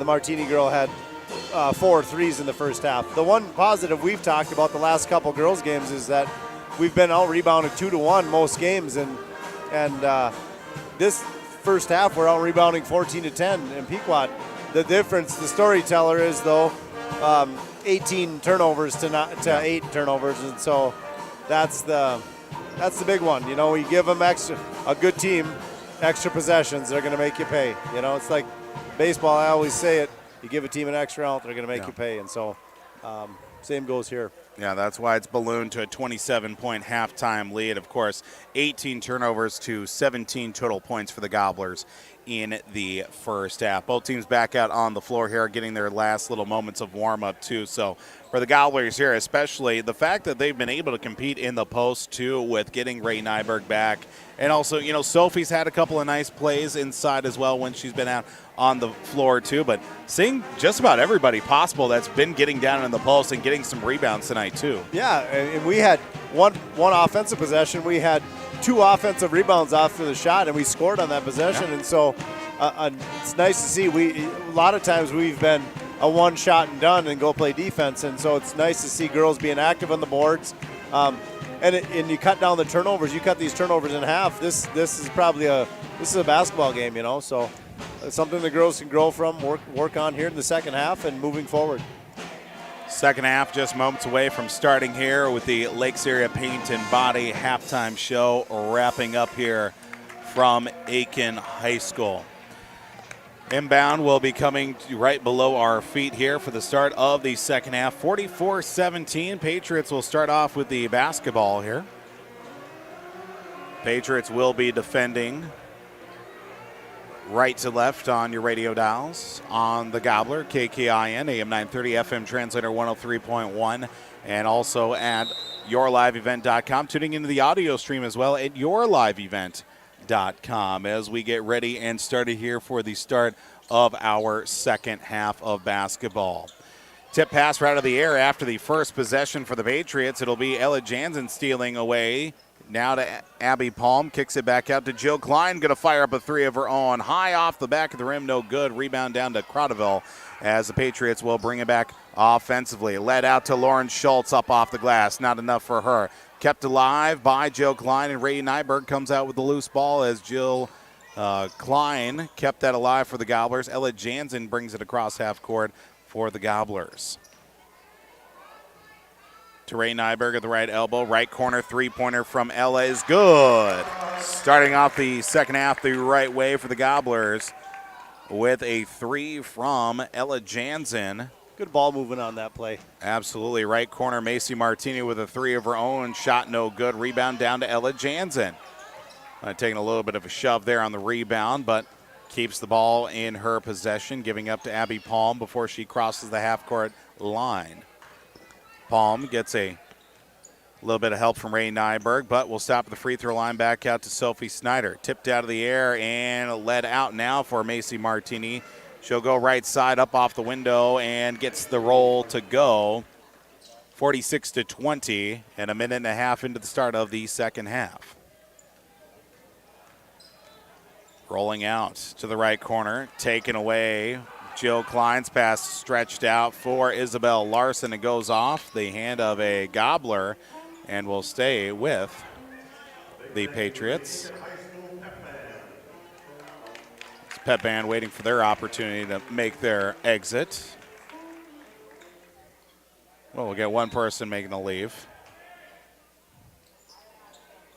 Martini girl had 4 threes in the first half. The one positive we've talked about the last couple girls' games is that we've been out-rebounded 2-1 most games. And this first half, we're out-rebounding 14-10 in Pequot. The difference, the storyteller is, though, 18 turnovers to 8 turnovers. And so that's the big one. You know, you give them a good team, extra possessions, they're going to make you pay. You know, it's like baseball, I always say it, you give a team an extra out, they're going to make you pay. And so same goes here. Yeah, that's why it's ballooned to a 27-point halftime lead. Of course, 18 turnovers to 17 total points for the Gobblers in the first half. Both teams back out on the floor here, getting their last little moments of warm-up, too. So for the Gobblers here, especially the fact that they've been able to compete in the post, too, with getting Ray Nyberg back. And also, you know, Sophie's had a couple of nice plays inside as well when she's been out on the floor, too. But seeing just about everybody possible that's been getting down in the post and getting some rebounds tonight, too. Yeah, and we had one offensive possession. We had 2 offensive rebounds off the shot, and we scored on that possession. Yeah. And so it's nice to see. A lot of times we've been a one shot and done and go play defense, and so it's nice to see girls being active on the boards. And you cut down the turnovers. You cut these turnovers in half. This is probably a basketball game, you know. So it's something the girls can grow from, work on here in the second half and moving forward. Second half just moments away from starting here with the Lakes Area Paint and Body halftime show wrapping up here from Aitkin High School. Inbound will be coming right below our feet here for the start of the second half. 44-17. Patriots will start off with the basketball here. Patriots will be defending right to left on your radio dials on the Gobbler, KKIN, AM 930, FM Translator 103.1, and also at yourliveevent.com. Tuning into the audio stream as well at yourliveevent.com as we get ready and started here for the start of our second half of basketball. Tip pass right out of the air after the first possession for the Patriots. It'll be Ella Jansen stealing away. Now to Abby Palm, kicks it back out to Jill Klein, going to fire up a 3 of her own. High off the back of the rim, no good. Rebound down to Crotterville as the Patriots will bring it back offensively. Led out to Lauren Schultz up off the glass, not enough for her. Kept alive by Jill Klein, and Ray Nyberg comes out with the loose ball as Jill Klein kept that alive for the Gobblers. Ella Jansen brings it across half court for the Gobblers. To Ray Nyberg at the right elbow. Right corner three-pointer from Ella is good. Starting off the second half the right way for the Gobblers with a 3 from Ella Jansen. Good ball movement on that play. Absolutely. Right corner, Kelsey Martini with a 3 of her own. Shot no good. Rebound down to Ella Jansen. Taking a little bit of a shove there on the rebound, but keeps the ball in her possession, giving up to Abby Palm before she crosses the half-court line. Palm gets a little bit of help from Ray Nyberg, but will stop at the free throw line, back out to Sophie Snyder. Tipped out of the air and led out now for Kelsey Martini. She'll go right side up off the window and gets the roll to go. 46-20 and a minute and a half into the start of the second half. Rolling out to the right corner, taken away. Jill Klein's pass stretched out for Isabel Larson. It goes off the hand of a Gobbler and will stay with the Patriots. It's Pep Band waiting for their opportunity to make their exit. Well, we'll get one person making the leave.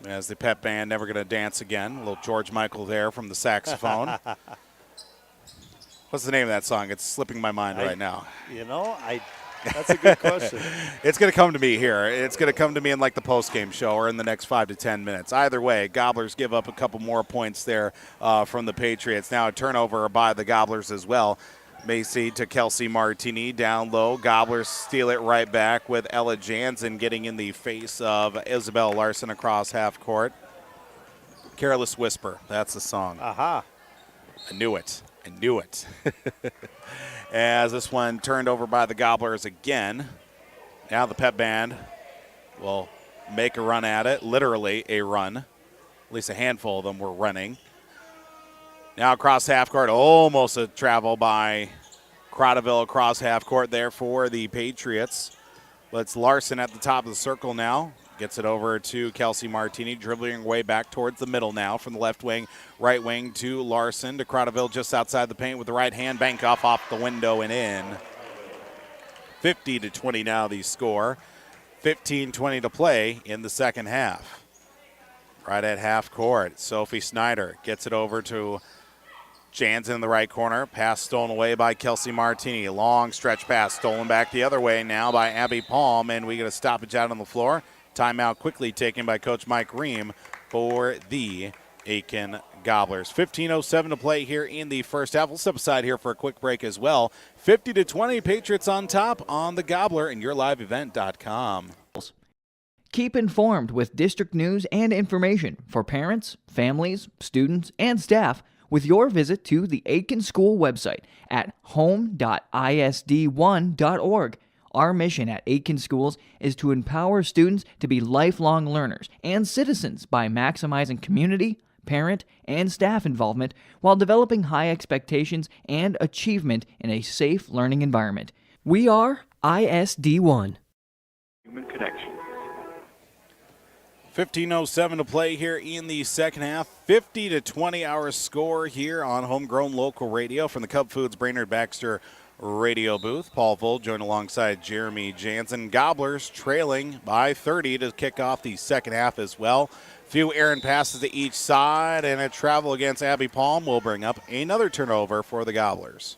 As the Pep Band never going to dance again. A little George Michael there from the saxophone. What's the name of that song? It's slipping my mind right now. You know, that's a good question. It's going to come to me here. It's going to come to me in like the postgame show or in the next 5 to 10 minutes. Either way, Gobblers give up a couple more points there from the Patriots. Now a turnover by the Gobblers as well. Macy to Kelsey Martini down low. Gobblers steal it right back with Ella Jansen getting in the face of Isabel Larson across half court. Careless Whisper. That's the song. Aha. I knew it. As this one turned over by the Gobblers again. Now the Pep Band will make a run at it. Literally a run. At least a handful of them were running. Now across half court. Almost a travel by Crotterville across half court there for the Patriots. But it's Larson at the top of the circle now. Gets it over to Kelsey Martini, dribbling way back towards the middle now from the left wing, right wing to Larson, to Crotterville just outside the paint with the right hand, bank off the window and in. 50-20 now the score. 15-20 to play in the second half. Right at half court, Sophie Snyder gets it over to Jansen in the right corner. Pass stolen away by Kelsey Martini. Long stretch pass stolen back the other way now by Abby Palm, and we get a stoppage out on the floor. Timeout quickly taken by Coach Mike Ream for the Aitkin Gobblers. 15:07 to play here in the first half. We'll step aside here for a quick break as well. 50-20, Patriots on top on the Gobbler and YourLiveEvent.com. Keep informed with district news and information for parents, families, students, and staff with your visit to the Aitkin School website at home.isd1.org. Our mission at Aitkin Schools is to empower students to be lifelong learners and citizens by maximizing community, parent, and staff involvement while developing high expectations and achievement in a safe learning environment. We are ISD1. Human connection. 15:07 to play here in the second half. 50-20 our score here on Homegrown Local Radio from the Cub Foods Brainerd Baxter radio booth. Paul Vold joined alongside Jeremy Jansen. Gobblers trailing by 30 to kick off the second half as well. Few errant passes to each side, and a travel against Abby Palm will bring up another turnover for the Gobblers.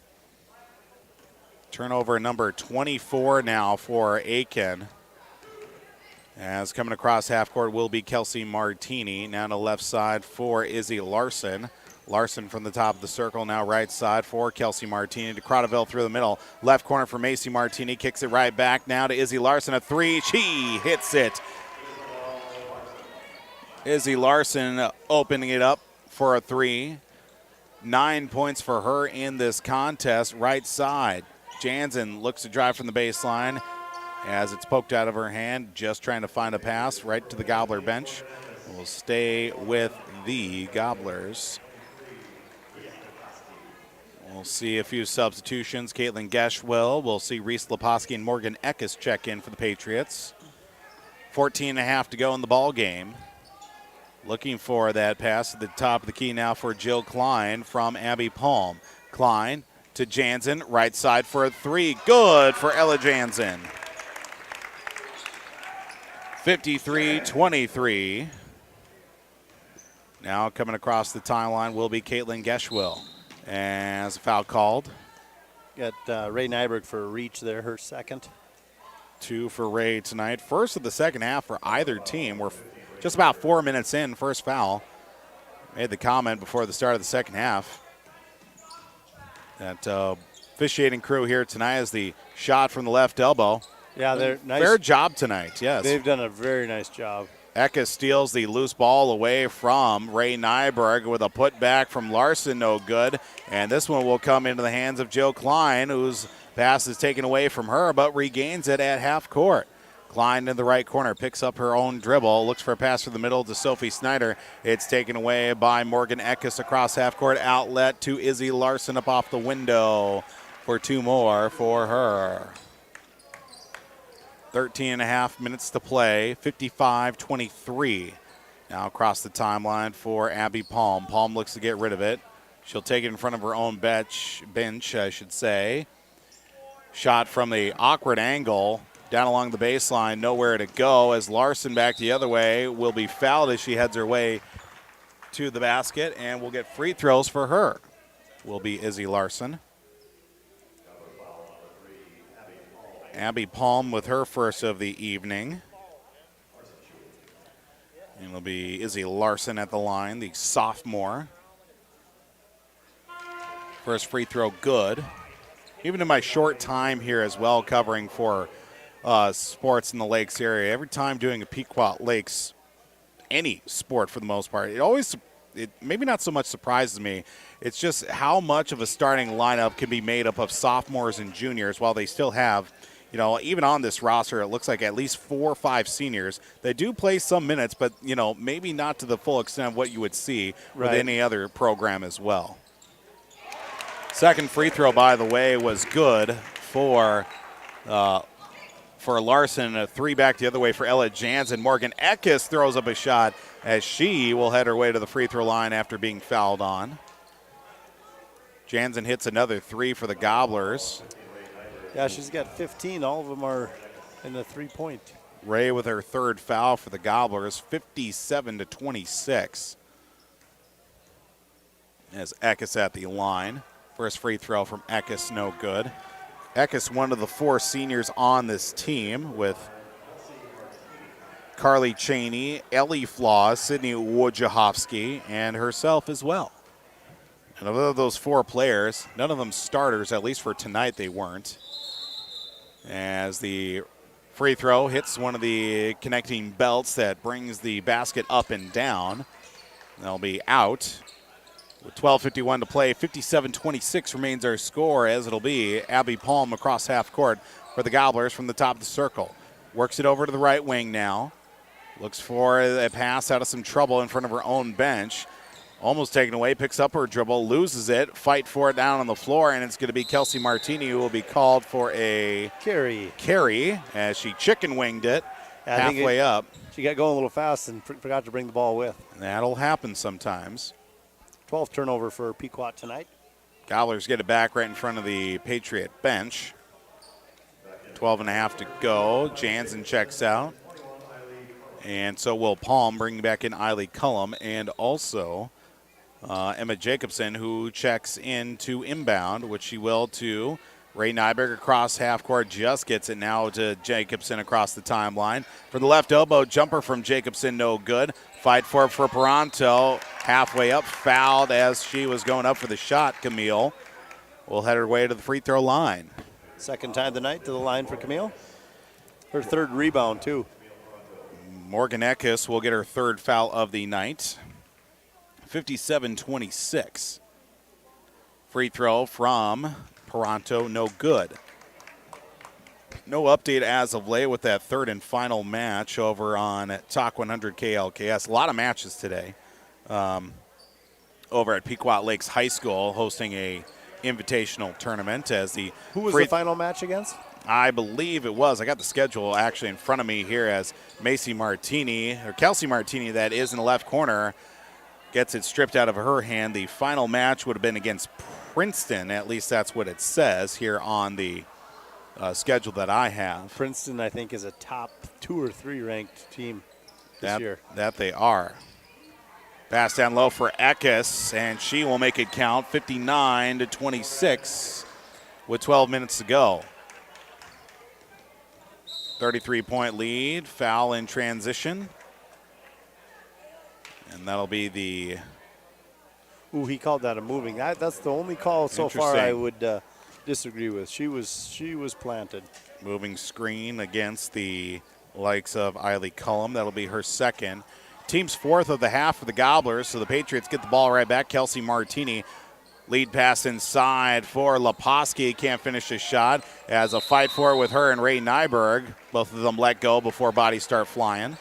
Turnover number 24 now for Aitkin. As coming across half court will be Kelsey Martini. Now to left side for Izzy Larson. Larson from the top of the circle, now right side for Kelsey Martini. To Crotterville through the middle. Left corner for Macy Martini. Kicks it right back now to Izzy Larson. A three. She hits it. Izzy Larson opening it up for a three. 9 points for her in this contest. Right side. Jansen looks to drive from the baseline as it's poked out of her hand. Just trying to find a pass right to the Gobbler bench. We'll stay with the Gobblers. We'll see a few substitutions. Caitlin Geschwell. We'll see Reese Leposki and Morgan Eckes check in for the Patriots. 14.5 to go in the ball game. Looking for that pass at the top of the key now for Jill Klein from Abby Palm. Klein to Jansen, right side for a three. Good for Ella Jansen. 53-23. Now coming across the timeline will be Caitlin Geschwell. As a foul called. Got Ray Nyberg for a reach there, her second. 2 for Ray tonight. First of the second half for either team. We're just about 4 minutes in, first foul. Made the comment before the start of the second half that officiating crew here tonight is the shot from the left elbow. Yeah, they're nice. Fair job tonight, yes. They've done a very nice job. Eka steals the loose ball away from Ray Nyberg with a putback from Larson, no good. And this one will come into the hands of Jill Klein, whose pass is taken away from her, but regains it at half court. Klein in the right corner, picks up her own dribble, looks for a pass through the middle to Sophie Snyder. It's taken away by Morgan Eckes across half court, outlet to Izzy Larson up off the window for 2 more for her. 13.5 minutes to play, 55-23. Now across the timeline for Abby Palm. Palm looks to get rid of it. She'll take it in front of her own bench, I should say. Shot from the awkward angle. Down along the baseline, nowhere to go as Larson back the other way will be fouled as she heads her way to the basket, and we'll get free throws for her. Will be Izzy Larson. Abby Palm with her first of the evening. And it'll be Izzy Larson at the line, the sophomore. First free throw good. Even in my short time here as well covering for sports in the Lakes area, every time doing a Pequot Lakes, any sport for the most part, it maybe not so much surprises me. It's just how much of a starting lineup can be made up of sophomores and juniors while they still have, even on this roster, it looks like at least 4 or 5 seniors. They do play some minutes, but, maybe not to the full extent of what you would see with any other program as well. Second free throw, by the way, was good for Larson. A 3 back the other way for Ella Jansen. Morgan Eckes throws up a shot as she will head her way to the free throw line after being fouled on. Jansen hits another 3 for the Gobblers. Yeah, she's got 15. All of them are in the 3-point. Ray with her third foul for the Gobblers, 57-26. as Eckes at the line. First free throw from Eckes, no good. Eckes, one of the 4 seniors on this team, with Carly Cheney, Ellie Flaws, Sydney Wojciechowski, and herself as well. And of those 4 players, none of them starters, at least for tonight they weren't. As the free throw hits one of the connecting belts that brings the basket up and down. They'll be out. With 12:51 to play, 57-26 remains our score, as it'll be Abby Palm across half court for the Gobblers from the top of the circle. Works it over to the right wing now. Looks for a pass out of some trouble in front of her own bench. Almost taken away, picks up her dribble, loses it, fight for it down on the floor, and it's going to be Kelsey Martini who will be called for a carry as she chicken winged it halfway up. She got going a little fast and forgot to bring the ball with. That'll happen sometimes. 12th turnover for Pequot tonight. Gobblers get it back right in front of the Patriot bench. 12.5 to go. Jansen checks out. And so will Palm, bringing back in Eiley Cullum, and also Emma Jacobson, who checks in to inbound, which she will to Ray Nyberg across half court. Just gets it now to Jacobson across the timeline. For the left elbow, jumper from Jacobson, no good. Fight for Peranto. Halfway up, fouled as she was going up for the shot. Camille will head her way to the free throw line. Second time tonight to the line for Camille. Her 3rd rebound, too. Morgan Eckes will get her 3rd foul of the night. 57-26. Free throw from Peranto, no good. No update as of late with that 3rd and final match over on Talk 100 KLKS. A lot of matches today over at Pequot Lakes High School, hosting a invitational tournament. As the Who was the final match against? I believe it was. I got the schedule actually in front of me here, as Kelsey Martini, that is in the left corner, gets it stripped out of her hand. The final match would have been against Princeton. At least that's what it says here on the schedule that I have. Princeton, I think, is a top 2 or 3 ranked team this year. That they are. Pass down low for Eckes, and she will make it count. 59-26 with 12 minutes to go. 33-point lead, foul in transition. And that'll be the... Ooh, he called that a moving. That's the only call so far I would disagree with. She was planted. Moving screen against the likes of Eiley Cullum. That'll be her 2nd. Team's 4th of the half for the Gobblers, so the Patriots get the ball right back. Kelsey Martini, lead pass inside for Leposki. Can't finish his shot, as a fight for it with her and Ray Nyberg. Both of them let go before bodies start flying.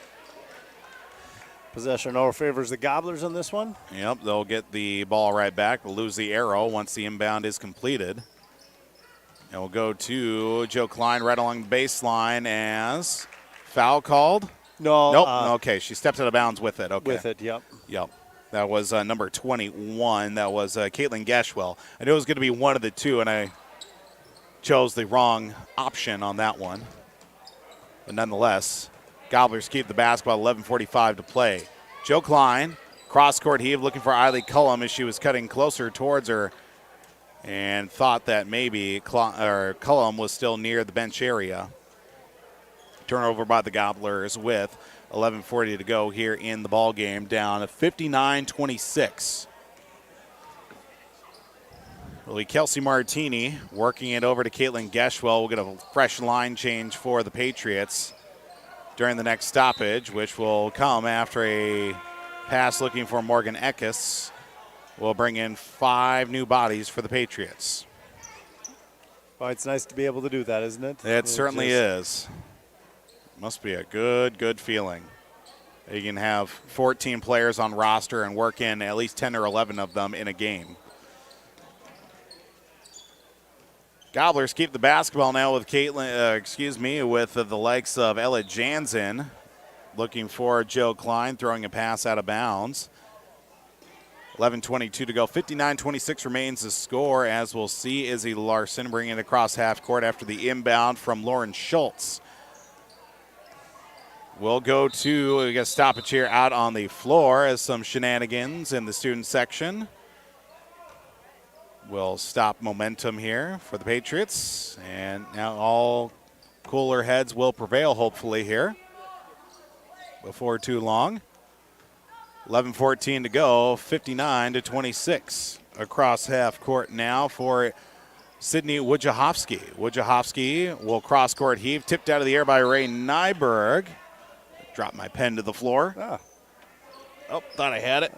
Possession over favors the Gobblers on this one. Yep, they'll get the ball right back. We'll lose the arrow once the inbound is completed. And we'll go to Joe Klein right along the baseline as foul called. No. Nope. Okay, she stepped out of bounds with it. Okay. With it, yep. Yep. That was number 21. That was Caitlin Geschwell. I knew it was going to be one of the two, and I chose the wrong option on that one. But nonetheless, Gobblers keep the basketball, 11:45 to play. Joe Klein, cross-court heave, looking for Eiley Cullum as she was cutting closer towards her and thought that maybe Cullum was still near the bench area. Turnover by the Gobblers with 11:40 to go here in the ball game, down 59-26. Will be Kelsey Martini working it over to Caitlin Geschwell. We'll get a fresh line change for the Patriots during the next stoppage, which will come after a pass looking for Morgan Eckes. We'll bring in 5 new bodies for the Patriots. Well, it's nice to be able to do that, isn't it? It certainly is. Must be a good feeling. You can have 14 players on roster and work in at least 10 or 11 of them in a game. Gobblers keep the basketball now with with the likes of Ella Jansen, looking for Joe Klein, throwing a pass out of bounds. 11:22 to go. 59-26 remains the score, as we'll see Izzy Larson bringing it across half court after the inbound from Lauren Schultz. We'll go to a stoppage here out on the floor as some shenanigans in the student section. will stop momentum here for the Patriots. And now all cooler heads will prevail, hopefully, here before too long. 11:14 to go, 59-26 across half court now for Sydney Wojciechowski. Wojciechowski will cross court heave, tipped out of the air by Ray Nyberg. Dropped my pen to the floor. Oh, thought I had it.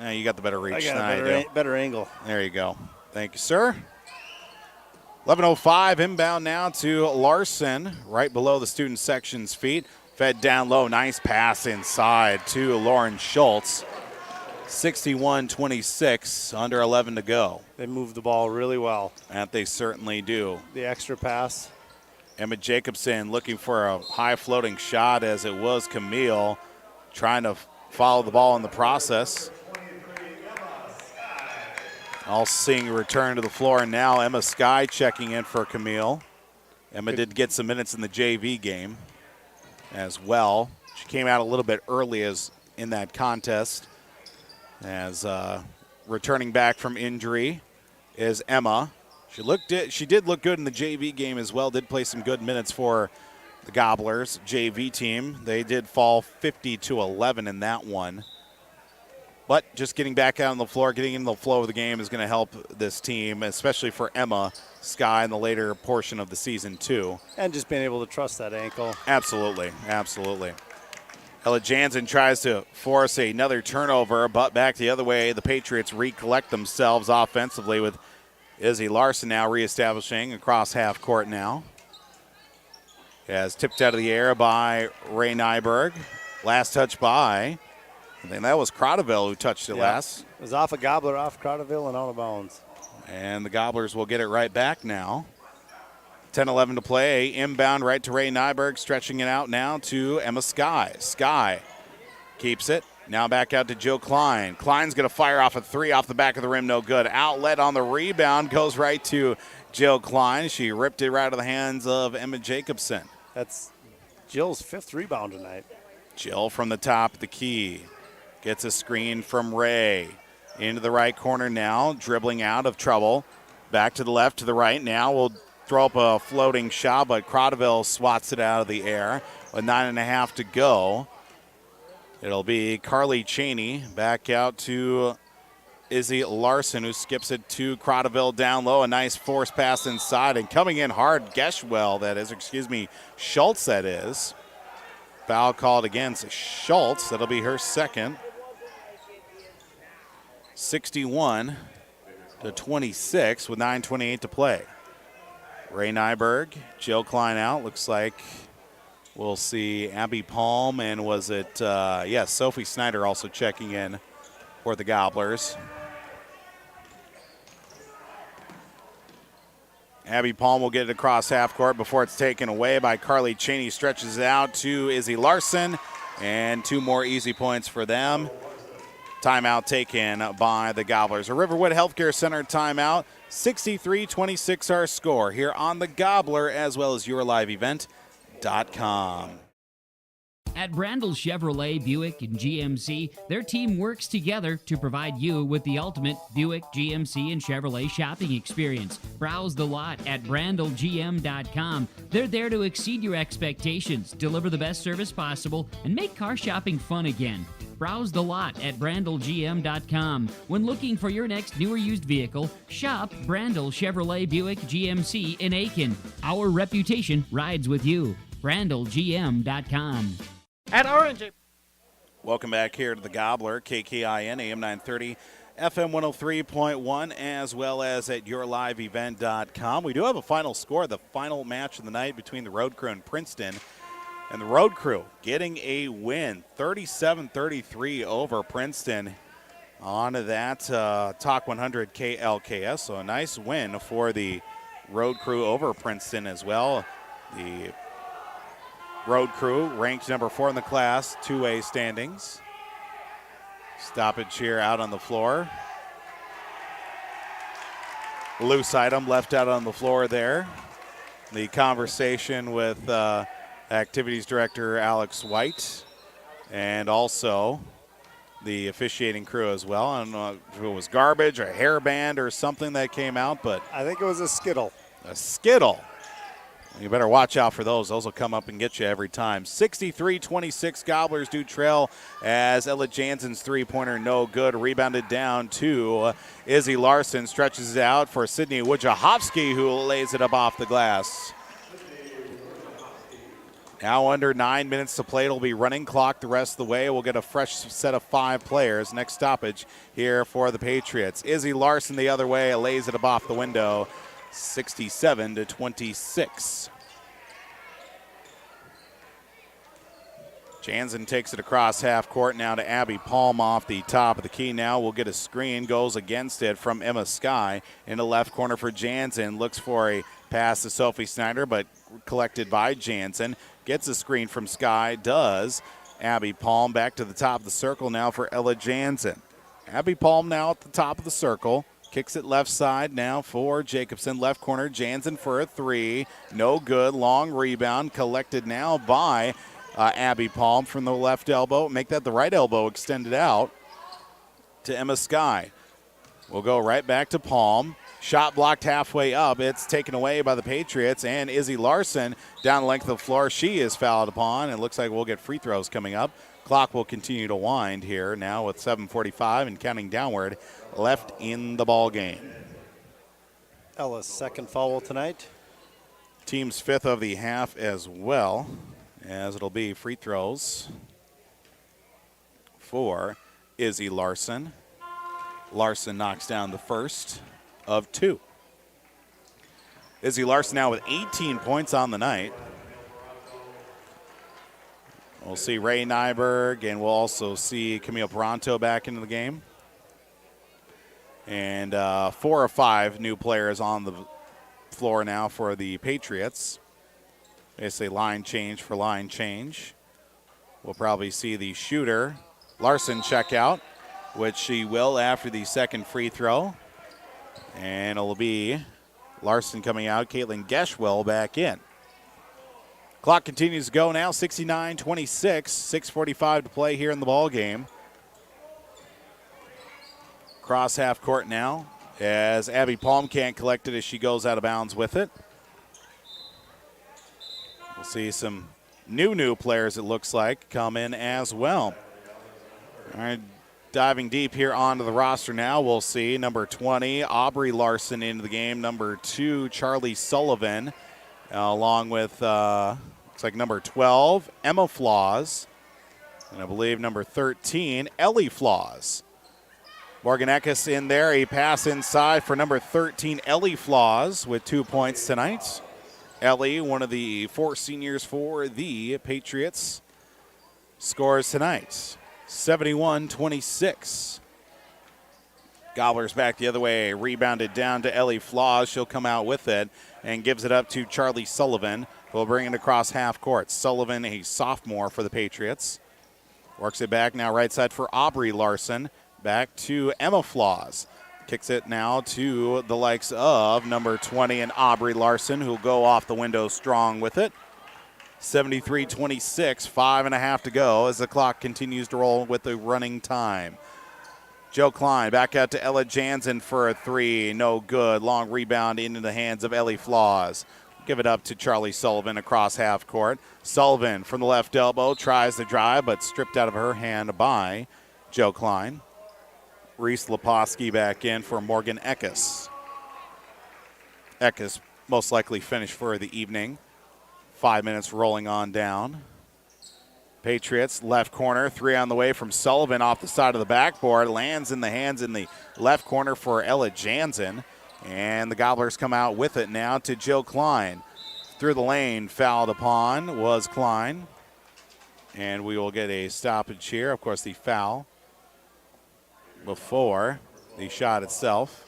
You got the better reach than I do. Better angle. There you go. Thank you, sir. 11:05 inbound now to Larson, right below the student section's feet. Fed down low, nice pass inside to Lauren Schultz. 61-26, under 11 to go. They move the ball really well. That they certainly do. The extra pass. Emma Jacobson looking for a high floating shot, as it was Camille trying to follow the ball in the process. All seeing a return to the floor, and now Emma Sky checking in for Camille. Emma did get some minutes in the JV game as well. She came out a little bit early as in that contest, as returning back from injury is Emma. She did look good in the JV game as well, did play some good minutes for the Gobblers JV team. They did fall 50-11 in that one. But just getting back out on the floor, getting into the flow of the game is going to help this team, especially for Emma Sky in the later portion of the season, too. And just being able to trust that ankle. Absolutely, absolutely. Ella Jansen tries to force another turnover, but back the other way, the Patriots recollect themselves offensively with Izzy Larson now reestablishing across half court now. As tipped out of the air by Ray Nyberg. Last touch by, I think that was Crodeville who touched it last. It was off a Gobbler, off Crodeville, and out of bounds. And the Gobblers will get it right back now. 10-11 to play. Inbound right to Ray Nyberg, stretching it out now to Emma Sky. Sky keeps it. Now back out to Jill Klein. Klein's going to fire off a three off the back of the rim, no good. Outlet on the rebound, goes right to Jill Klein. She ripped it right out of the hands of Emma Jacobson. That's Jill's 5th rebound tonight. Jill from the top of the key. Gets a screen from Ray. Into the right corner now, dribbling out of trouble. Back to the left, to the right. Now we'll throw up a floating shot, but Crodeville swats it out of the air with 9.5 to go. It'll be Carly Cheney back out to Izzy Larson, who skips it to Crodeville down low. A nice force pass inside, and coming in hard, Schultz that is. Foul called against Schultz. That'll be her second. 61-26 with 9:28 to play. Ray Nyberg, Jill Klein out. Looks like we'll see Abby Palm, and was it, Sophie Snyder also checking in for the Gobblers. Abby Palm will get it across half court before it's taken away by Carly Cheney. Stretches it out to Izzy Larson, and 2 more easy points for them. Timeout taken by the Gobblers. A Riverwood Healthcare Center timeout. 63-26 our score here on the Gobbler, as well as yourliveevent.com. At Brandel Chevrolet, Buick, and GMC, their team works together to provide you with the ultimate Buick, GMC, and Chevrolet shopping experience. Browse the lot at brandelgm.com. They're there to exceed your expectations, deliver the best service possible, and make car shopping fun again. Browse the lot at brandelgm.com. When looking for your next new or used vehicle, shop Brandel Chevrolet, Buick, GMC in Aitkin. Our reputation rides with you. brandelgm.com. At R&J. Welcome back here to the Gobbler, KKIN, AM 930, FM 103.1, as well as at yourliveevent.com. We do have a final score, the final match of the night between the Road Crew and Princeton. And the Road Crew getting a win, 37-33 over Princeton on that Talk 100 KLKS. So a nice win for the Road Crew over Princeton as well. The Road Crew ranked number 4 in the class, 2A standings. Stoppage here out on the floor. Loose item left out on the floor there. The conversation with Activities Director Alex White, and also the officiating crew as well. I don't know if it was garbage or a hairband or something that came out, but I think it was a Skittle. A Skittle. You better watch out for those. Those will come up and get you every time. 63-26, Gobblers do trail as Ella Jansen's three-pointer no good. Rebounded down to Izzy Larson. Stretches it out for Sydney Wojciechowski, who lays it up off the glass. Now under 9 minutes to play. It'll be running clock the rest of the way. We'll get a fresh set of 5 players. Next stoppage here for the Patriots. Izzy Larson the other way. Lays it up off the window. 67-26. Jansen takes it across half court now to Abby Palm off the top of the key. Now we'll get a screen. Goes against it from Emma Sky in the left corner for Jansen. Looks for a pass to Sophie Snyder, but collected by Jansen. Gets a screen from Sky. Does. Abby Palm back to the top of the circle now for Ella Jansen. Abby Palm now at the top of the circle. Kicks it left side now for Jacobson. Left corner, Jansen for a three. No good. Long rebound collected now by Abby Palm from the left elbow. Make that the right elbow extended out to Emma Sky. We'll go right back to Palm. Shot blocked halfway up. It's taken away by the Patriots. And Izzy Larson down the length of the floor. She is fouled upon. It looks like we'll get free throws coming up. Clock will continue to wind here now with 7:45 and counting downward left in the ball game. Ella's second foul tonight. Team's fifth of the half as well, as it'll be free throws for Izzy Larson. Larson knocks down the first of 2. Izzy Larson now with 18 points on the night. We'll see Ray Nyberg, and we'll also see Camille Peranto back into the game. And 4 or 5 new players on the floor now for the Patriots. It's a line change for line change. We'll probably see the shooter, Larson, check out, which she will after the second free throw. And it'll be Larson coming out, Caitlin Geschwell back in. Clock continues to go now, 69-26, 6:45 to play here in the ball game. Cross half court now as Abby Palm can't collect it as she goes out of bounds with it. We'll see some new players, it looks like, come in as well. All right, diving deep here onto the roster now, we'll see number 20, Aubrey Larson into the game. Number 2, Charlie Sullivan, along with, looks like number 12, Emma Flaws. And I believe number 13, Ellie Flaws. Morgan Eckes in there, a pass inside for number 13, Ellie Flaws, with 2 points tonight. Ellie, one of the 4 seniors for the Patriots, scores tonight. 71-26. Gobblers back the other way, rebounded down to Ellie Flaws. She'll come out with it and gives it up to Charlie Sullivan. We'll bring it across half court. Sullivan, a sophomore for the Patriots. Works it back now right side for Aubrey Larson. Back to Emma Flaws. Kicks it now to the likes of number 20 and Aubrey Larson, who'll go off the window strong with it. 73-26, 5.5 to go as the clock continues to roll with the running time. Joe Klein back out to Ella Jansen for a three. No good. Long rebound into the hands of Ellie Flaws. Give it up to Charlie Sullivan across half court. Sullivan from the left elbow tries to drive, but stripped out of her hand by Joe Klein. Reese Leposki back in for Morgan Eckes. Eckes most likely finished for the evening. 5 minutes rolling on down. Patriots left corner, three on the way from Sullivan off the side of the backboard. Lands in the hands in the left corner for Ella Jansen. And the Gobblers come out with it now to Joe Klein. Through the lane, fouled upon was Klein. And we will get a stoppage here. Of course, the foul before the shot itself.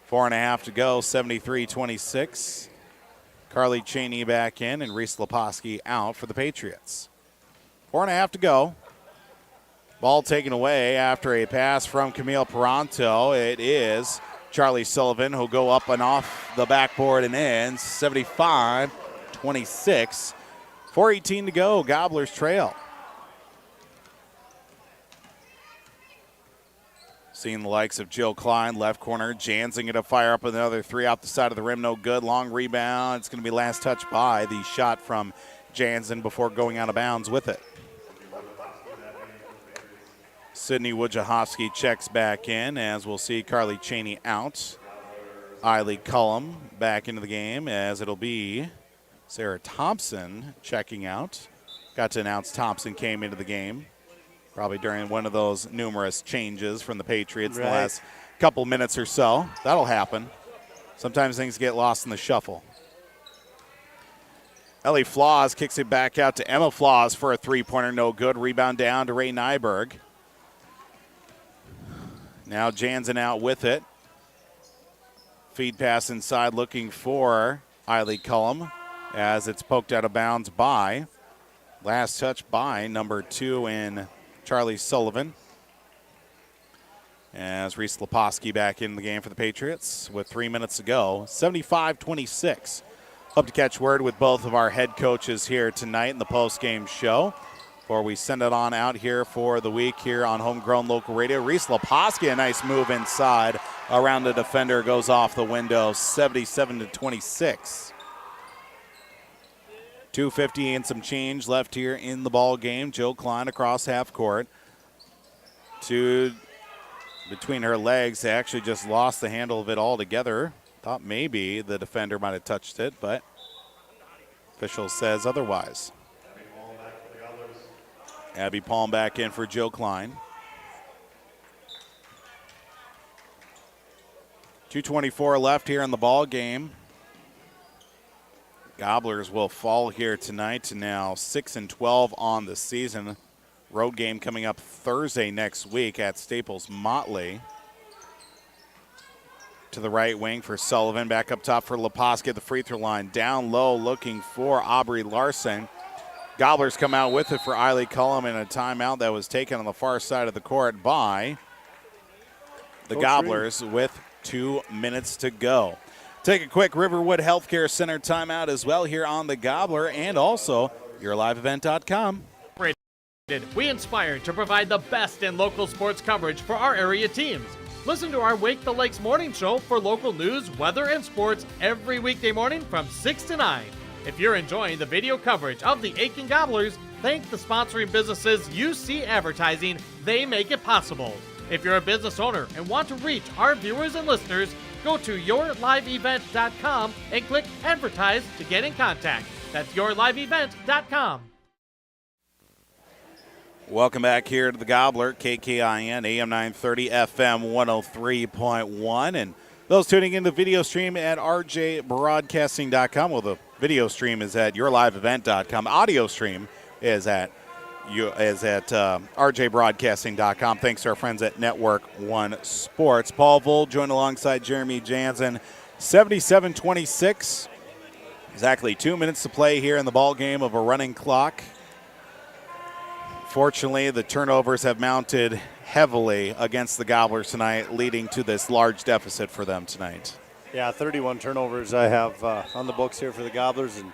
4.5 to go, 73-26. Carly Cheney back in and Reese Leposki out for the Patriots. 4.5 to go. Ball taken away after a pass from Camille Peranto. It is Charlie Sullivan who'll go up and off the backboard and in. 75-26. 4:18 to go. Gobblers trail. Seeing the likes of Jill Klein, left corner. Jansen going to fire up another three off the side of the rim. No good. Long rebound. It's going to be last touch by the shot from Jansen before going out of bounds with it. Sydney Wojciechowski checks back in, as we'll see Carly Cheney out. Eiley Cullum back into the game, as it'll be Sarah Thompson checking out. Got to announce Thompson came into the game, probably during one of those numerous changes from the Patriots in the last couple minutes or so. That'll happen. Sometimes things get lost in the shuffle. Ellie Flaws kicks it back out to Emma Flaws for a three-pointer. No good. Rebound down to Ray Nyberg. Now Jansen out with it. Feed pass inside looking for Eiley Cullum as it's poked out of bounds by. Last touch by number 2 in Charlie Sullivan. As Reese Leposki back in the game for the Patriots with 3 minutes to go. 75-26. Hope to catch word with both of our head coaches here tonight in the post-game show before we send it on out here for the week here on Homegrown Local Radio. Reese Leposki, a nice move inside around the defender, goes off the window. 77-26. 2:50 and some change left here in the ball game. Jill Klein across half court. Between her legs, they actually just lost the handle of it altogether. Thought maybe the defender might have touched it, but official says otherwise. Abby Palm back in for Jill Klein. 2:24 left here in the ball game. Gobblers will fall here tonight to now 6-12 on the season. Road game coming up Thursday next week at Staples Motley. To the right wing for Sullivan. Back up top for Leposki at the free throw line. Down low looking for Aubrey Larson. Gobblers come out with it for Eiley Cullum in a timeout that was taken on the far side of the court by the Gobblers with 2 minutes to go. Take a quick Riverwood Healthcare Center timeout as well here on the Gobbler and also YourLiveEvent.com. We inspire to provide the best in local sports coverage for our area teams. Listen to our Wake the Lakes morning show for local news, weather, and sports every weekday morning from 6 to 9. If you're enjoying the video coverage of the Aitkin Gobblers, thank the sponsoring businesses UC Advertising. They make it possible. If you're a business owner and want to reach our viewers and listeners, go to YourLiveEvent.com and click Advertise to get in contact. That's YourLiveEvent.com. Welcome back here to the Gobbler, KKIN, AM 930, FM 103.1. And those tuning in the video stream at rjbroadcasting.com. Well, the video stream is at yourliveevent.com. Audio stream is at rjbroadcasting.com. Thanks to our friends at Network One Sports. Paul Vold joined alongside Jeremy Jansen. 77-26. Exactly 2 minutes to play here in the ball game of a running clock. Fortunately, the turnovers have mounted heavily against the Gobblers tonight, leading to this large deficit for them tonight. Yeah, 31 turnovers I have on the books here for the Gobblers, and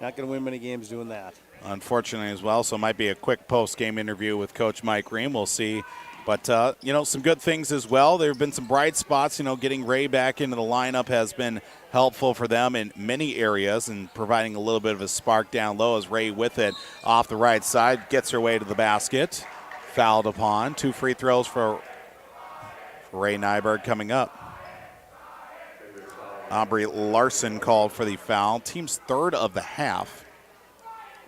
not going to win many games doing that. Unfortunately as well, so it might be a quick post-game interview with Coach Mike Ream. We'll see. But, some good things as well. There have been some bright spots. Getting Ray back into the lineup has been helpful for them in many areas and providing a little bit of a spark down low as Ray with it off the right side gets her way to the basket. Fouled upon. 2 free throws for Ray Nyberg coming up. Aubrey Larson called for the foul. Team's third of the half.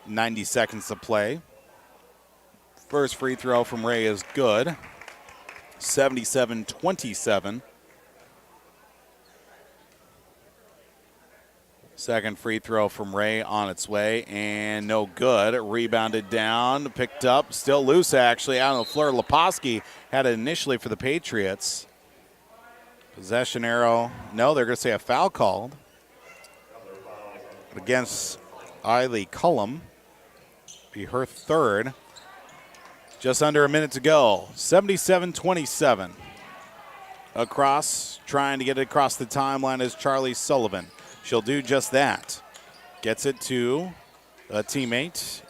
90 seconds to play. First free throw from Ray is good. 77-27. Second free throw from Ray on its way, and no good. Rebounded down, picked up, still loose actually, out on the floor. Leposki had it initially for the Patriots. Possession arrow. No, they're going to say a foul called against Eiley Cullum. Be her third. Just under a minute to go. 77-27. Across, trying to get it across the timeline is Charlie Sullivan. She'll do just that. Gets it to a teammate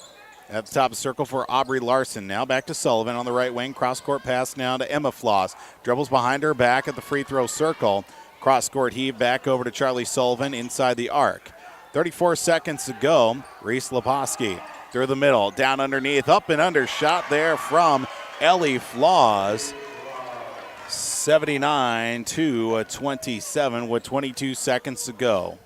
At the top of the circle for Aubrey Larson. Now back to Sullivan on the right wing. Cross-court pass now to Emma Floss. Dribbles behind her, back at the free throw circle. Cross-court heave back over to Charlie Sullivan inside the arc. 34 seconds to go. Reese Leposki through the middle, down underneath, up and under. Shot there from Ellie Floss. 79-27 with 22 seconds to go.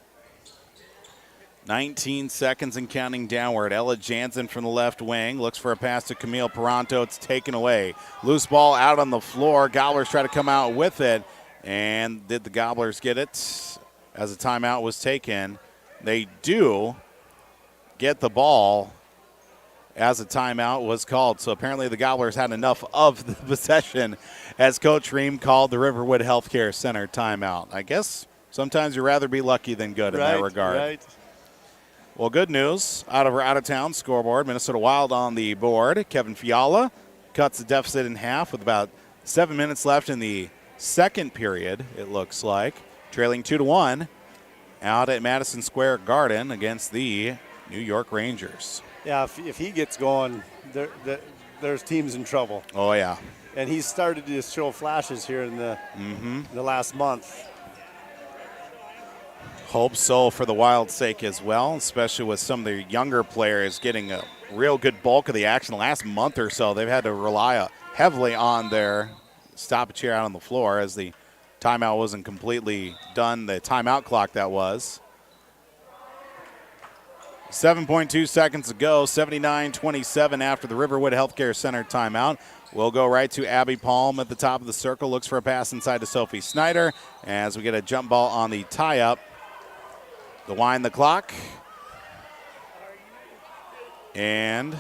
19 seconds and counting downward. Ella Jansen from the left wing looks for a pass to Camille Peranto. It's taken away. Loose ball out on the floor. Gobblers try to come out with it. And did the Gobblers get it as a timeout was taken? They do get the ball as a timeout was called. So apparently the Gobblers had enough of the possession as Coach Ream called the Riverwood Healthcare Center timeout. I guess sometimes you'd rather be lucky than good in that regard. Right. Well, good news out of our out-of-town scoreboard. Minnesota Wild on the board. Kevin Fiala cuts the deficit in half with about 7 minutes left in the second period, it looks like. Trailing 2-1 out at Madison Square Garden against the New York Rangers. Yeah, if he gets going, there's teams in trouble. Oh, yeah. And he's started to show flashes here in the last month. Hope so for the Wild's sake as well, especially with some of the younger players getting a real good bulk of the action the last month or so. They've had to rely heavily on their stoppage here out on the floor as the timeout wasn't completely done, the timeout clock that was. 7.2 seconds to go, 79-27 after the Riverwood Healthcare Center timeout. We'll go right to Abby Palm at the top of the circle, looks for a pass inside to Sophie Snyder as we get a jump ball on the tie-up. The wind the clock. And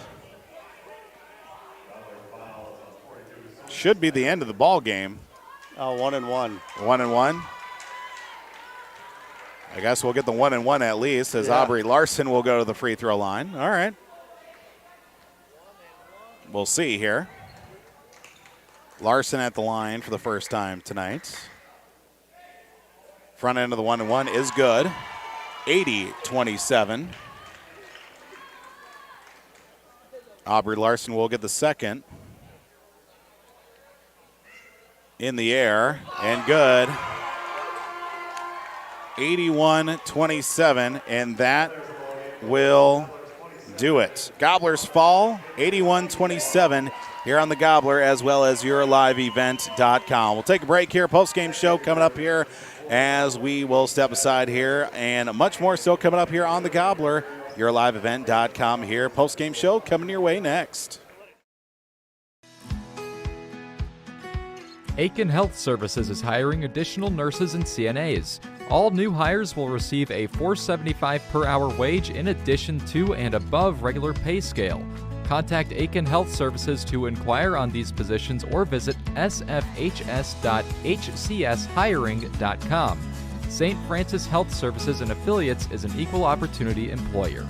should be the end of the ball game. 1-1. 1-1. I guess we'll get the 1-1 at least as Aubrey Larson will go to the free throw line. All right. We'll see here. Larson at the line for the first time tonight. Front end of the 1-1 is good. 80-27. Aubrey Larson will get the second. In the air and good. 81-27, and that will do it. Gobblers fall 81-27 here on the Gobbler as well as YourLiveEvent.com. We'll take a break here. Post-game show coming up here as we will step aside here, and much more still coming up here on the Gobbler. YourLiveEvent.com here. Post-game show coming your way next. Aitkin Health Services is hiring additional nurses and CNAs. All new hires will receive a $4.75 per hour wage in addition to and above regular pay scale. Contact Aitkin Health Services to inquire on these positions or visit sfhs.hcshiring.com. St. Francis Health Services and Affiliates is an equal opportunity employer.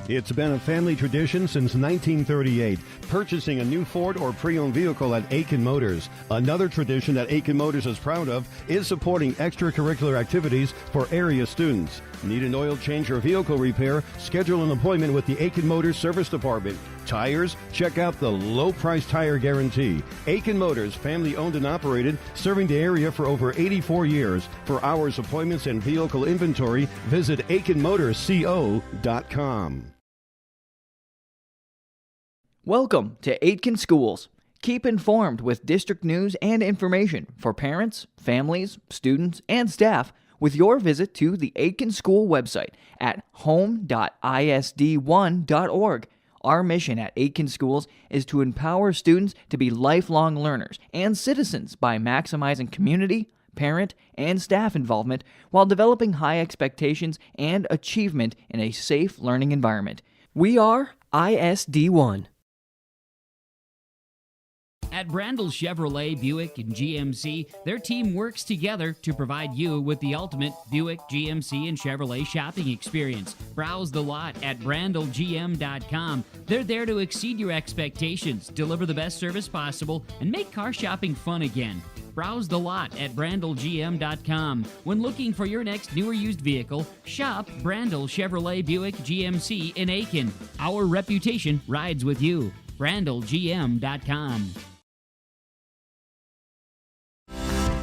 It's been a family tradition since 1938, purchasing a new Ford or pre-owned vehicle at Aitkin Motors. Another tradition that Aitkin Motors is proud of is supporting extracurricular activities for area students. Need an oil change or vehicle repair? Schedule an appointment with the Aitkin Motors Service Department. Tires? Check out the low price tire guarantee. Aitkin Motors, family owned and operated, serving the area for over 84 years. For hours, appointments, and vehicle inventory, visit AitkinMotorsCO.com. Welcome to Aitkin Schools. Keep informed with district news and information for parents, families, students, and staff with your visit to the Aitkin School website at home.isd1.org. Our mission at Aitkin Schools is to empower students to be lifelong learners and citizens by maximizing community, parent, and staff involvement while developing high expectations and achievement in a safe learning environment. We are ISD1. At Brandel Chevrolet, Buick, and GMC, their team works together to provide you with the ultimate Buick, GMC, and Chevrolet shopping experience. Browse the lot at BrandelGM.com. They're there to exceed your expectations, deliver the best service possible, and make car shopping fun again. Browse the lot at BrandlGM.com. When looking for your next new or used vehicle, shop Brandl Chevrolet Buick GMC in Aitkin. Our reputation rides with you. BrandlGM.com.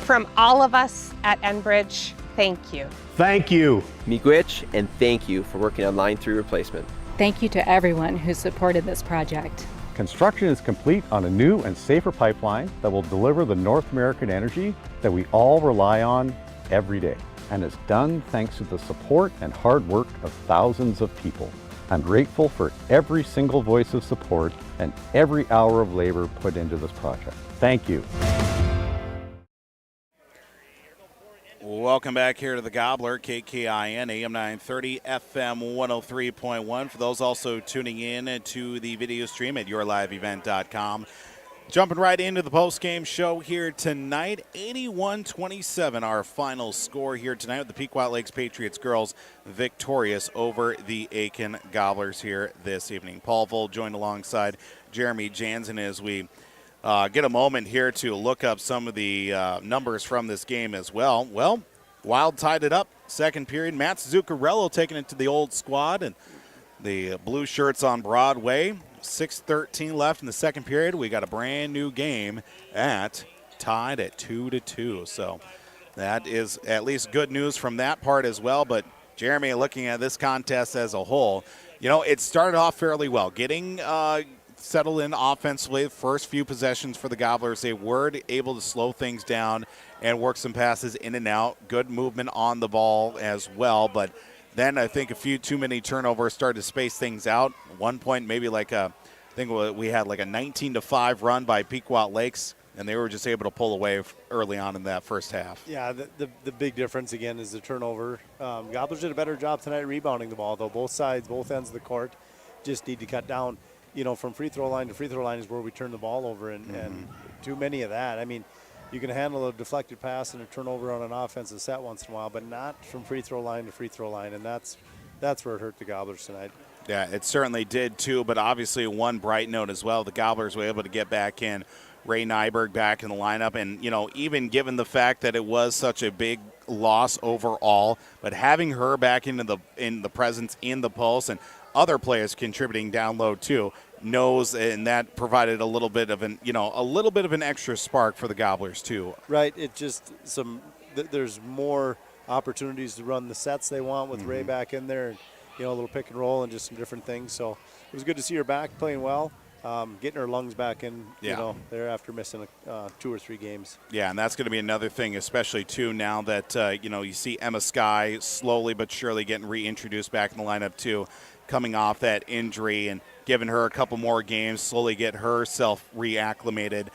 From all of us at Enbridge, thank you. Thank you. Miigwech, and thank you for working on Line 3 replacement. Thank you to everyone who supported this project. Construction is complete on a new and safer pipeline that will deliver the North American energy that we all rely on every day. And it's done thanks to the support and hard work of thousands of people. I'm grateful for every single voice of support and every hour of labor put into this project. Thank you. Welcome back here to the Gobbler, KKIN, AM 930, FM 103.1. For those also tuning in to the video stream at yourliveevent.com. Jumping right into the post-game show here tonight, 81-27, our final score here tonight with the Pequot Lakes Patriots girls victorious over the Aitkin Gobblers here this evening. Paul Vold joined alongside Jeremy Jansen as we get a moment here to look up some of the numbers from this game as well. Well, Wild tied it up. Second period, Matt Zuccarello taking it to the old squad, and the blue shirts on Broadway. 6:13 left in the second period. We got a brand new game tied at 2-2. So that is at least good news from that part as well. But Jeremy, looking at this contest as a whole, it started off fairly well. Getting settled in offensively, first few possessions for the Gobblers, they were able to slow things down and work some passes in and out. Good movement on the ball as well, but then I think a few too many turnovers started to space things out. At one point, maybe we had like a 19-5 run by Pequot Lakes, and they were just able to pull away early on in that first half. Yeah, the big difference, again, is the turnover. Gobblers did a better job tonight rebounding the ball, though. Both ends of the court just need to cut down. From free throw line to free throw line is where we turn the ball over, and too many of that. I mean, you can handle a deflected pass and a turnover on an offensive set once in a while, but not from free throw line to free throw line, and that's where it hurt the Gobblers tonight. Yeah, it certainly did too, but obviously one bright note as well. The Gobblers were able to get back in. Ray Nyberg back in the lineup, and even given the fact that it was such a big loss overall, but having her back in the presence in the post and other players contributing down low too, and that provided a little bit of an extra spark for the Gobblers too. Right. It just there's more opportunities to run the sets they want with Ray back in there, and a little pick and roll and just some different things. So it was good to see her back playing well. Getting her lungs back in, there after missing 2 or 3 games. Yeah, and that's going to be another thing, especially too now that you see Emma Skye slowly but surely getting reintroduced back in the lineup too, coming off that injury and giving her a couple more games, slowly get herself reacclimated,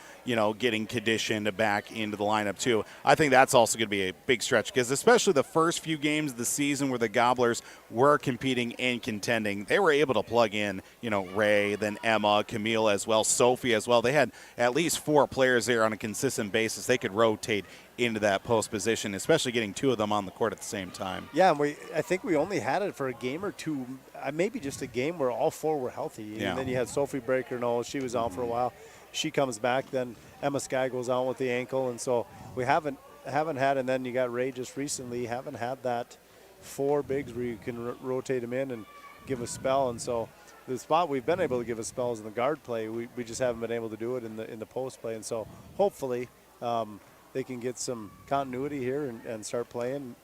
getting conditioned back into the lineup too. I think that's also going to be a big stretch because especially the first few games of the season where the Gobblers were competing and contending, they were able to plug in, Ray, then Emma, Camille as well, Sophie as well. They had at least 4 players there on a consistent basis. They could rotate into that post position, especially getting 2 of them on the court at the same time. Yeah, and I think we only had it for a game or 2, maybe just a game where all 4 were healthy. Yeah. And then you had Sophie break her nose. She was out for a while. She comes back. Then Emma Skye goes out with the ankle. And so we haven't had, and then you got Ray just recently, haven't had that 4 bigs where you can rotate them in and give a spell. And so the spot we've been able to give a spell is in the guard play. We just haven't been able to do it in the post play. And so hopefully they can get some continuity here and start playing,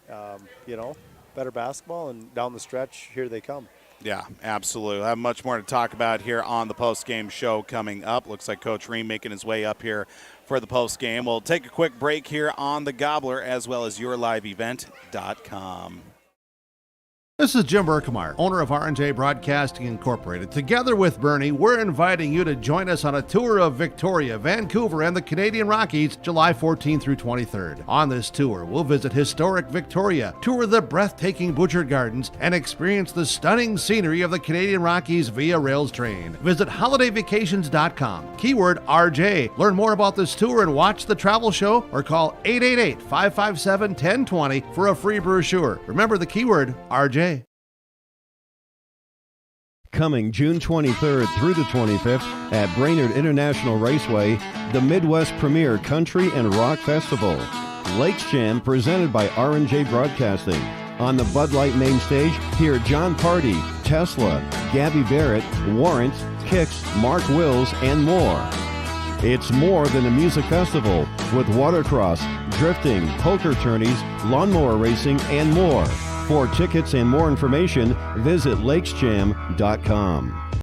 better basketball. And down the stretch, here they come. Yeah, absolutely. We'll have much more to talk about here on the post-game show coming up. Looks like Coach Ream making his way up here for the post-game. We'll take a quick break here on the Gobbler as well as yourliveevent.com. This is Jim Berkmeyer, owner of R&J Broadcasting Incorporated. Together with Bernie, we're inviting you to join us on a tour of Victoria, Vancouver, and the Canadian Rockies, July 14th through 23rd. On this tour, we'll visit historic Victoria, tour the breathtaking Butchert Gardens, and experience the stunning scenery of the Canadian Rockies via rails train. Visit holidayvacations.com, keyword RJ. Learn more about this tour and watch the travel show, or call 888-557-1020 for a free brochure. Remember the keyword RJ. Coming June 23rd through the 25th at Brainerd International Raceway, the Midwest Premier Country and Rock Festival. Lakes Jam presented by R&J Broadcasting. On the Bud Light main stage, hear John Party, Tesla, Gabby Barrett, Warrant, Kicks, Mark Wills, and more. It's more than a music festival with watercross, drifting, poker tourneys, lawnmower racing, and more. For tickets and more information, visit lakesjam.com.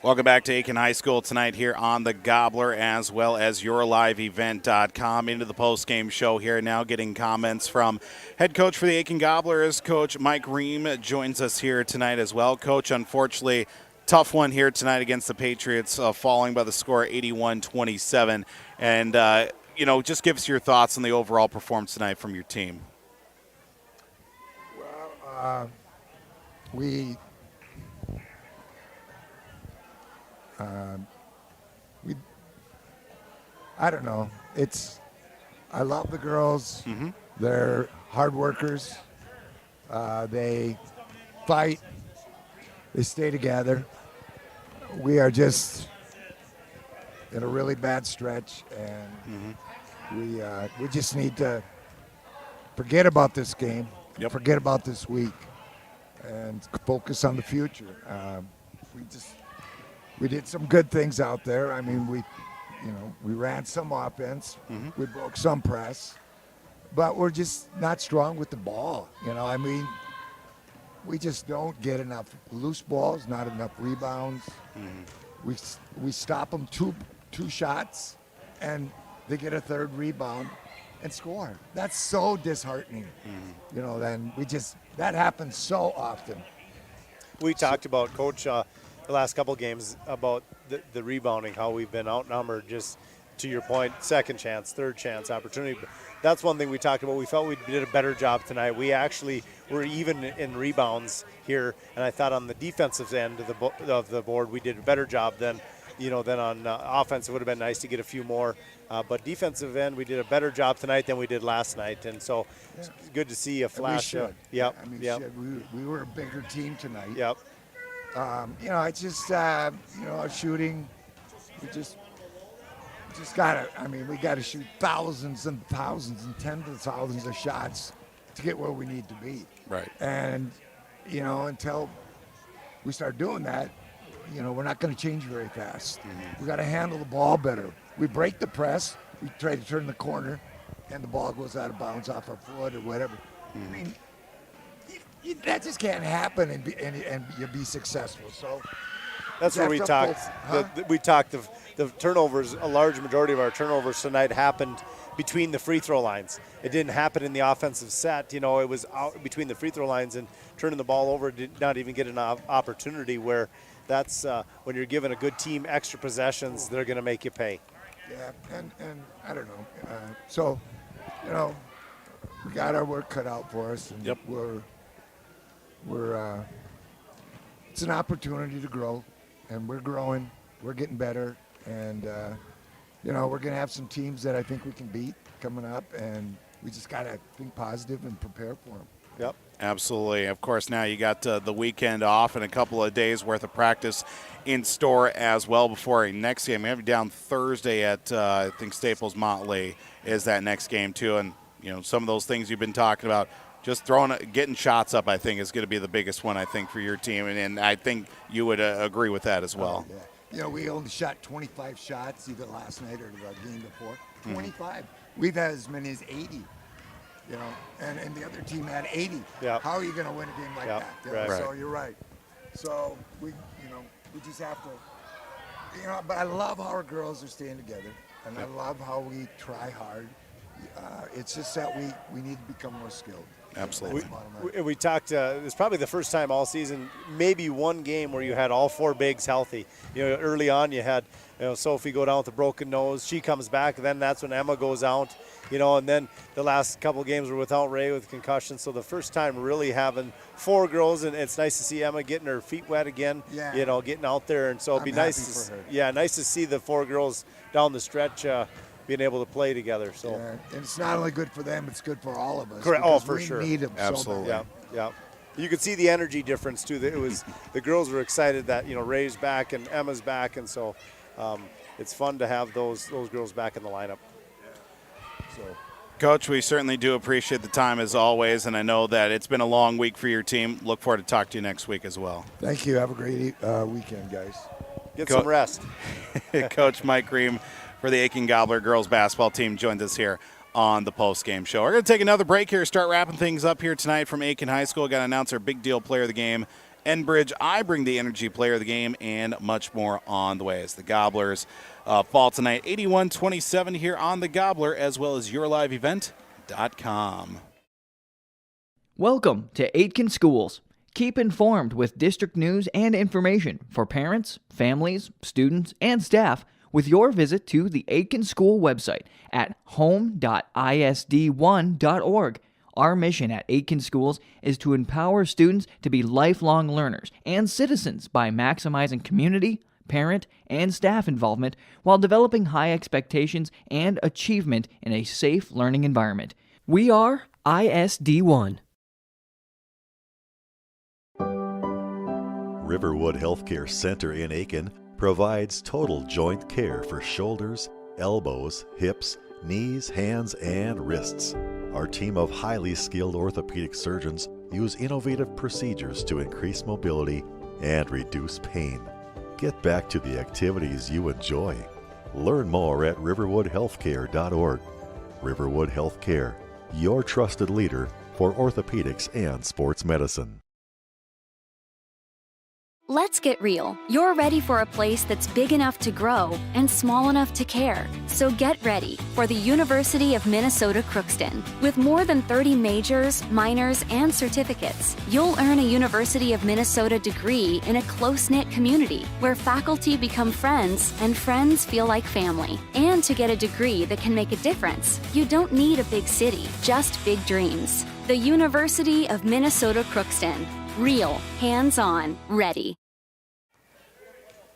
Welcome back to Aitkin High School tonight here on the Gobbler, as well as yourliveevent.com. Into the post-game show here now, getting comments from head coach for the Aitkin Gobblers, Coach Mike Ream, joins us here tonight as well. Coach, unfortunately, tough one here tonight against the Patriots, falling by the score 81-27. And, just give us your thoughts on the overall performance tonight from your team. Well, I don't know. I love the girls. Mm-hmm. They're hard workers. They fight. They stay together. We are just in a really bad stretch, and we just need to forget about this game, forget about this week, and focus on the future. We did some good things out there. I mean, we ran some offense. Mm-hmm. We broke some press, but we're just not strong with the ball. We just don't get enough loose balls, not enough rebounds. Mm-hmm. We stop them two shots, and they get a third rebound and score. That's so disheartening. Mm-hmm. Then that happens so often. We talked about, Coach, the last couple games about the rebounding, how we've been outnumbered, just to your point, second chance, third chance opportunity. But that's one thing we talked about. We felt we did a better job tonight. We actually were even in rebounds here, and I thought on the defensive end of the board we did a better job than on offense. It would have been nice to get a few more. But defensive end, we did a better job tonight than we did last night, and so it's good to see a flash. We were a bigger team tonight. Yep. It's just, our shooting, we gotta shoot thousands and thousands and tens of thousands of shots to get where we need to be. Right. And, until we start doing that, we're not going to change very fast. Mm-hmm. We got to handle the ball better. We break the press, we try to turn the corner, and the ball goes out of bounds off our foot or whatever. Mm-hmm. I mean, that just can't happen and you'll be successful. So that's where we talked. We talked of the turnovers. A large majority of our turnovers tonight happened between the free throw lines. It didn't happen in the offensive set. It was out between the free throw lines, and turning the ball over did not even get an opportunity. Where that's when you're giving a good team extra possessions, they're going to make you pay. Yeah, and I don't know. We got our work cut out for us, and we're it's an opportunity to grow, and we're growing. We're getting better, and we're going to have some teams that I think we can beat coming up, and we just got to think positive and prepare for them. Yep. Absolutely. Of course, now you got the weekend off and a couple of days worth of practice in store as well before our next game. We have you down Thursday at, I think, Staples Motley is that next game too. And, some of those things you've been talking about, just getting shots up, I think, is going to be the biggest one, I think, for your team. And I think you would agree with that as well. Oh, yeah. We only shot 25 shots either last night or the game before. 25. We've had as many as 80. And the other team had 80. Yep. How are you going to win a game like that? Right. So you're right. So we just have to, but I love how our girls are staying together, and I love how we try hard. It's just that we need to become more skilled. Absolutely. We talked, it's probably the first time all season, maybe one game where you had all four bigs healthy. Early on you had Sophie go down with a broken nose. She comes back, then that's when Emma goes out. And then the last couple games were without Ray with concussion. So the first time really having four girls, and it's nice to see Emma getting her feet wet again, getting out there. And so it'd be nice to see the four girls down the stretch being able to play together. So and it's not only good for them, it's good for all of us. Correct. Oh, for we sure. Need them. Absolutely. So yeah. you could see the energy difference too. It was the girls were excited that Ray's back and Emma's back, and so it's fun to have those girls back in the lineup. So. Coach, we certainly do appreciate the time as always, and I know that it's been a long week for your team. Look forward to talk to you next week as well. Thank you. Have a great weekend, guys. Get some rest. Coach Mike Ream for the Aitkin Gobbler girls basketball team joined us here on the post-game show. We're going to take another break here, start wrapping things up here tonight from Aitkin High School. Got to announce our big deal player of the game, Enbridge. I bring the energy player of the game, and much more on the way as the Gobblers fall tonight 81-27 here on the Gobbler, as well as yourliveevent.com. Welcome to Aitkin Schools. Keep informed with district news and information for parents, families, students, and staff with your visit to the Aitkin School website at home.isd1.org. Our mission at Aitkin Schools is to empower students to be lifelong learners and citizens by maximizing community, parent, and staff involvement while developing high expectations and achievement in a safe learning environment. We are ISD1. Riverwood Healthcare Center in Aitkin provides total joint care for shoulders, elbows, hips, knees, hands, and wrists. Our team of highly skilled orthopedic surgeons use innovative procedures to increase mobility and reduce pain. Get back to the activities you enjoy. Learn more at riverwoodhealthcare.org. Riverwood Healthcare, your trusted leader for orthopedics and sports medicine. Let's get real. You're ready for a place that's big enough to grow and small enough to care. So get ready for the University of Minnesota Crookston. With more than 30 majors, minors, and certificates, you'll earn a University of Minnesota degree in a close-knit community where faculty become friends and friends feel like family. And to get a degree that can make a difference, you don't need a big city, just big dreams. The University of Minnesota Crookston. Real, hands-on, ready.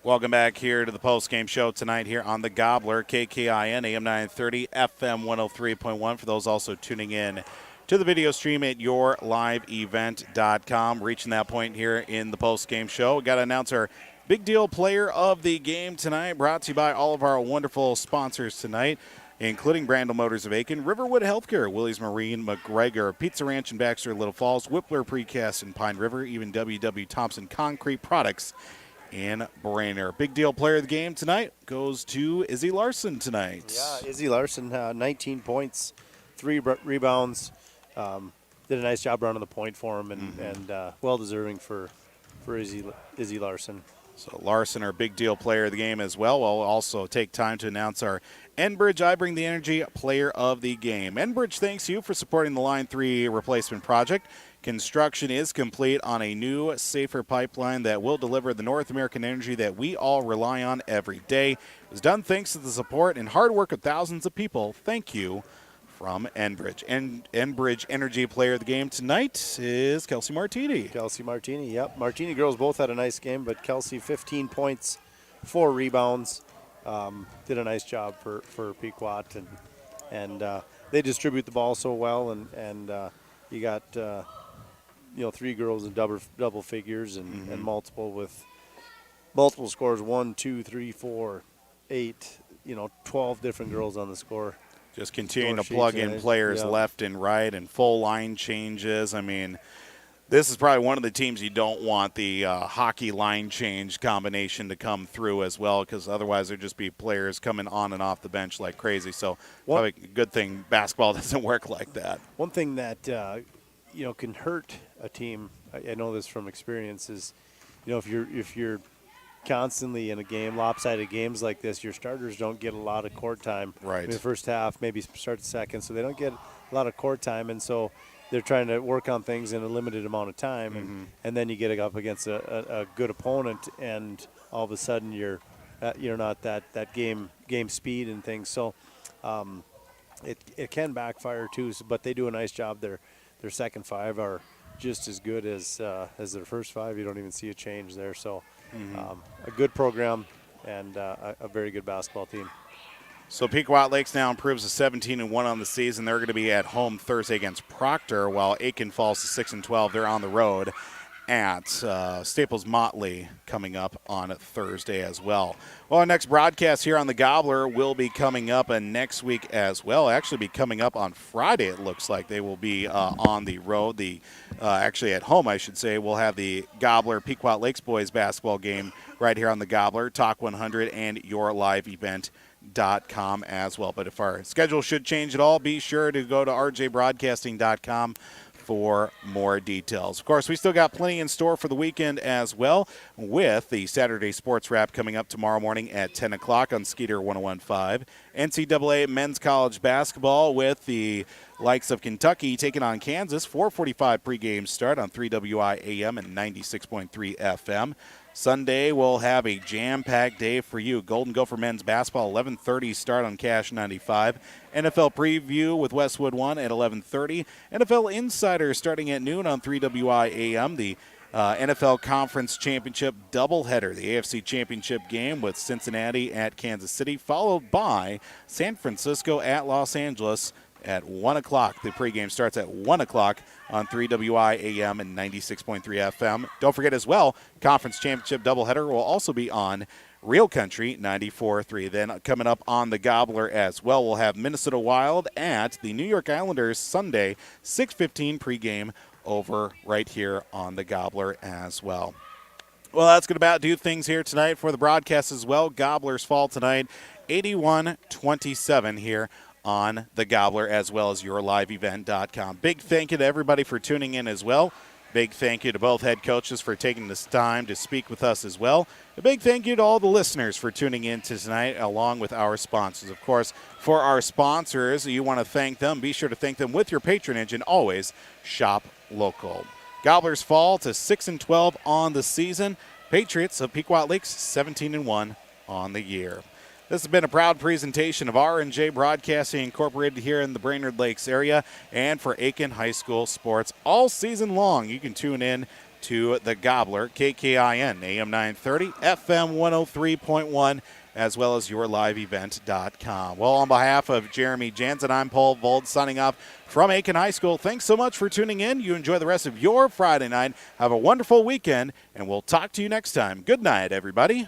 Welcome back here to the post-game show tonight here on the Gobbler, KKIN, AM 930, FM 103.1. For those also tuning in to the video stream at yourliveevent.com. Reaching that point here in the post-game show. We've got to announce our big deal player of the game tonight, brought to you by all of our wonderful sponsors tonight, including Brandel Motors of Aitkin, Riverwood Healthcare, Willys Marine, McGregor, Pizza Ranch in Baxter, Little Falls, Whippler Precast in Pine River, even W.W. Thompson Concrete Products in Brainerd. Big deal player of the game tonight goes to Izzy Larson tonight. Yeah, Izzy Larson, 19 points, 3 rebounds. Did a nice job running the point for him, and well-deserving for Izzy Larson. So Larson, our big deal player of the game as well. We'll also take time to announce our Enbridge I Bring the Energy player of the game. Enbridge thanks you for supporting the Line 3 replacement project. Construction is complete on a new, safer pipeline that will deliver the North American energy that we all rely on every day. It was done thanks to the support and hard work of thousands of people. Thank you from Enbridge. And Enbridge Energy player of the game tonight is Kelsey Martini. Kelsey Martini, yep. Martini girls both had a nice game, but Kelsey 15 points, 4 rebounds. Did a nice job for Pequot, and they distribute the ball so well, and you got 3 girls in double figures and multiple scores, 1, 2, 3, 4, 8, 12 different girls on the score. Just continuing to plug in players left and right and full line changes. I mean, this is probably one of the teams you don't want the hockey line change combination to come through as well, because otherwise there'd just be players coming on and off the bench like crazy. So probably a good thing basketball doesn't work like that. One thing that can hurt a team, I know this from experience, is if you're constantly in a game, lopsided games like this, your starters don't get a lot of court time in the first half, maybe start the second, so they don't get a lot of court time, and so they're trying to work on things in a limited amount of time, and then you get up against a good opponent, and all of a sudden you're not that game speed and things, so it can backfire too, but they do a nice job. Their second 5 are just as good as their first 5. You don't even see a change there, so a good program and a very good basketball team. So Pequot Lakes now improves to 17-1 on the season. They're going to be at home Thursday against Proctor, while Aitkin falls to 6-12. They're on the road at Staples Motley coming up on Thursday as well. Well, our next broadcast here on the Gobbler will be coming up next week as well. Actually be coming up on Friday, it looks like. They will be on the road. Actually at home, I should say. We'll have the Gobbler Pequot Lakes boys basketball game right here on the Gobbler, Talk 100, and your live event.com as well. But if our schedule should change at all, be sure to go to rjbroadcasting.com for more details. Of course, we still got plenty in store for the weekend as well, with the Saturday Sports Wrap coming up tomorrow morning at 10 o'clock on Skeeter 101.5. NCAA men's college basketball with the likes of Kentucky taking on Kansas. 4:45 pregame start on 3WI AM and 96.3 FM. Sunday, we'll have a jam-packed day for you. Golden Gopher men's basketball, 11:30 start on Cash 95. NFL preview with Westwood 1 at 11:30. NFL Insider starting at noon on 3WI AM. The NFL Conference Championship doubleheader, the AFC Championship game with Cincinnati at Kansas City, followed by San Francisco at Los Angeles at 1 o'clock. The pregame starts at 1 o'clock on 3WI AM and 96.3 FM. Don't forget as well, Conference Championship doubleheader will also be on Real Country 94.3. Then coming up on the Gobbler as well, we'll have Minnesota Wild at the New York Islanders Sunday, 6:15 pregame over right here on the Gobbler as well. Well, that's going to about do things here tonight for the broadcast as well. Gobblers fall tonight 81-27 here on the Gobbler, as well as yourliveevent.com. Big thank you to everybody for tuning in as well. Big thank you to both head coaches for taking this time to speak with us as well. A big thank you to all the listeners for tuning in to tonight, along with our sponsors. Of course, for our sponsors, you want to thank them. Be sure to thank them with your patronage and always shop local. Gobblers fall to 6-12 on the season. Patriots of Pequot Lakes 17-1 on the year. This has been a proud presentation of R&J Broadcasting Incorporated here in the Brainerd Lakes area and for Aitkin High School sports all season long. You can tune in to the Gobbler, KKIN, AM 930, FM 103.1, as well as yourliveevent.com. Well, on behalf of Jeremy Jansen, I'm Paul Vold signing off from Aitkin High School. Thanks so much for tuning in. You enjoy the rest of your Friday night. Have a wonderful weekend, and we'll talk to you next time. Good night, everybody.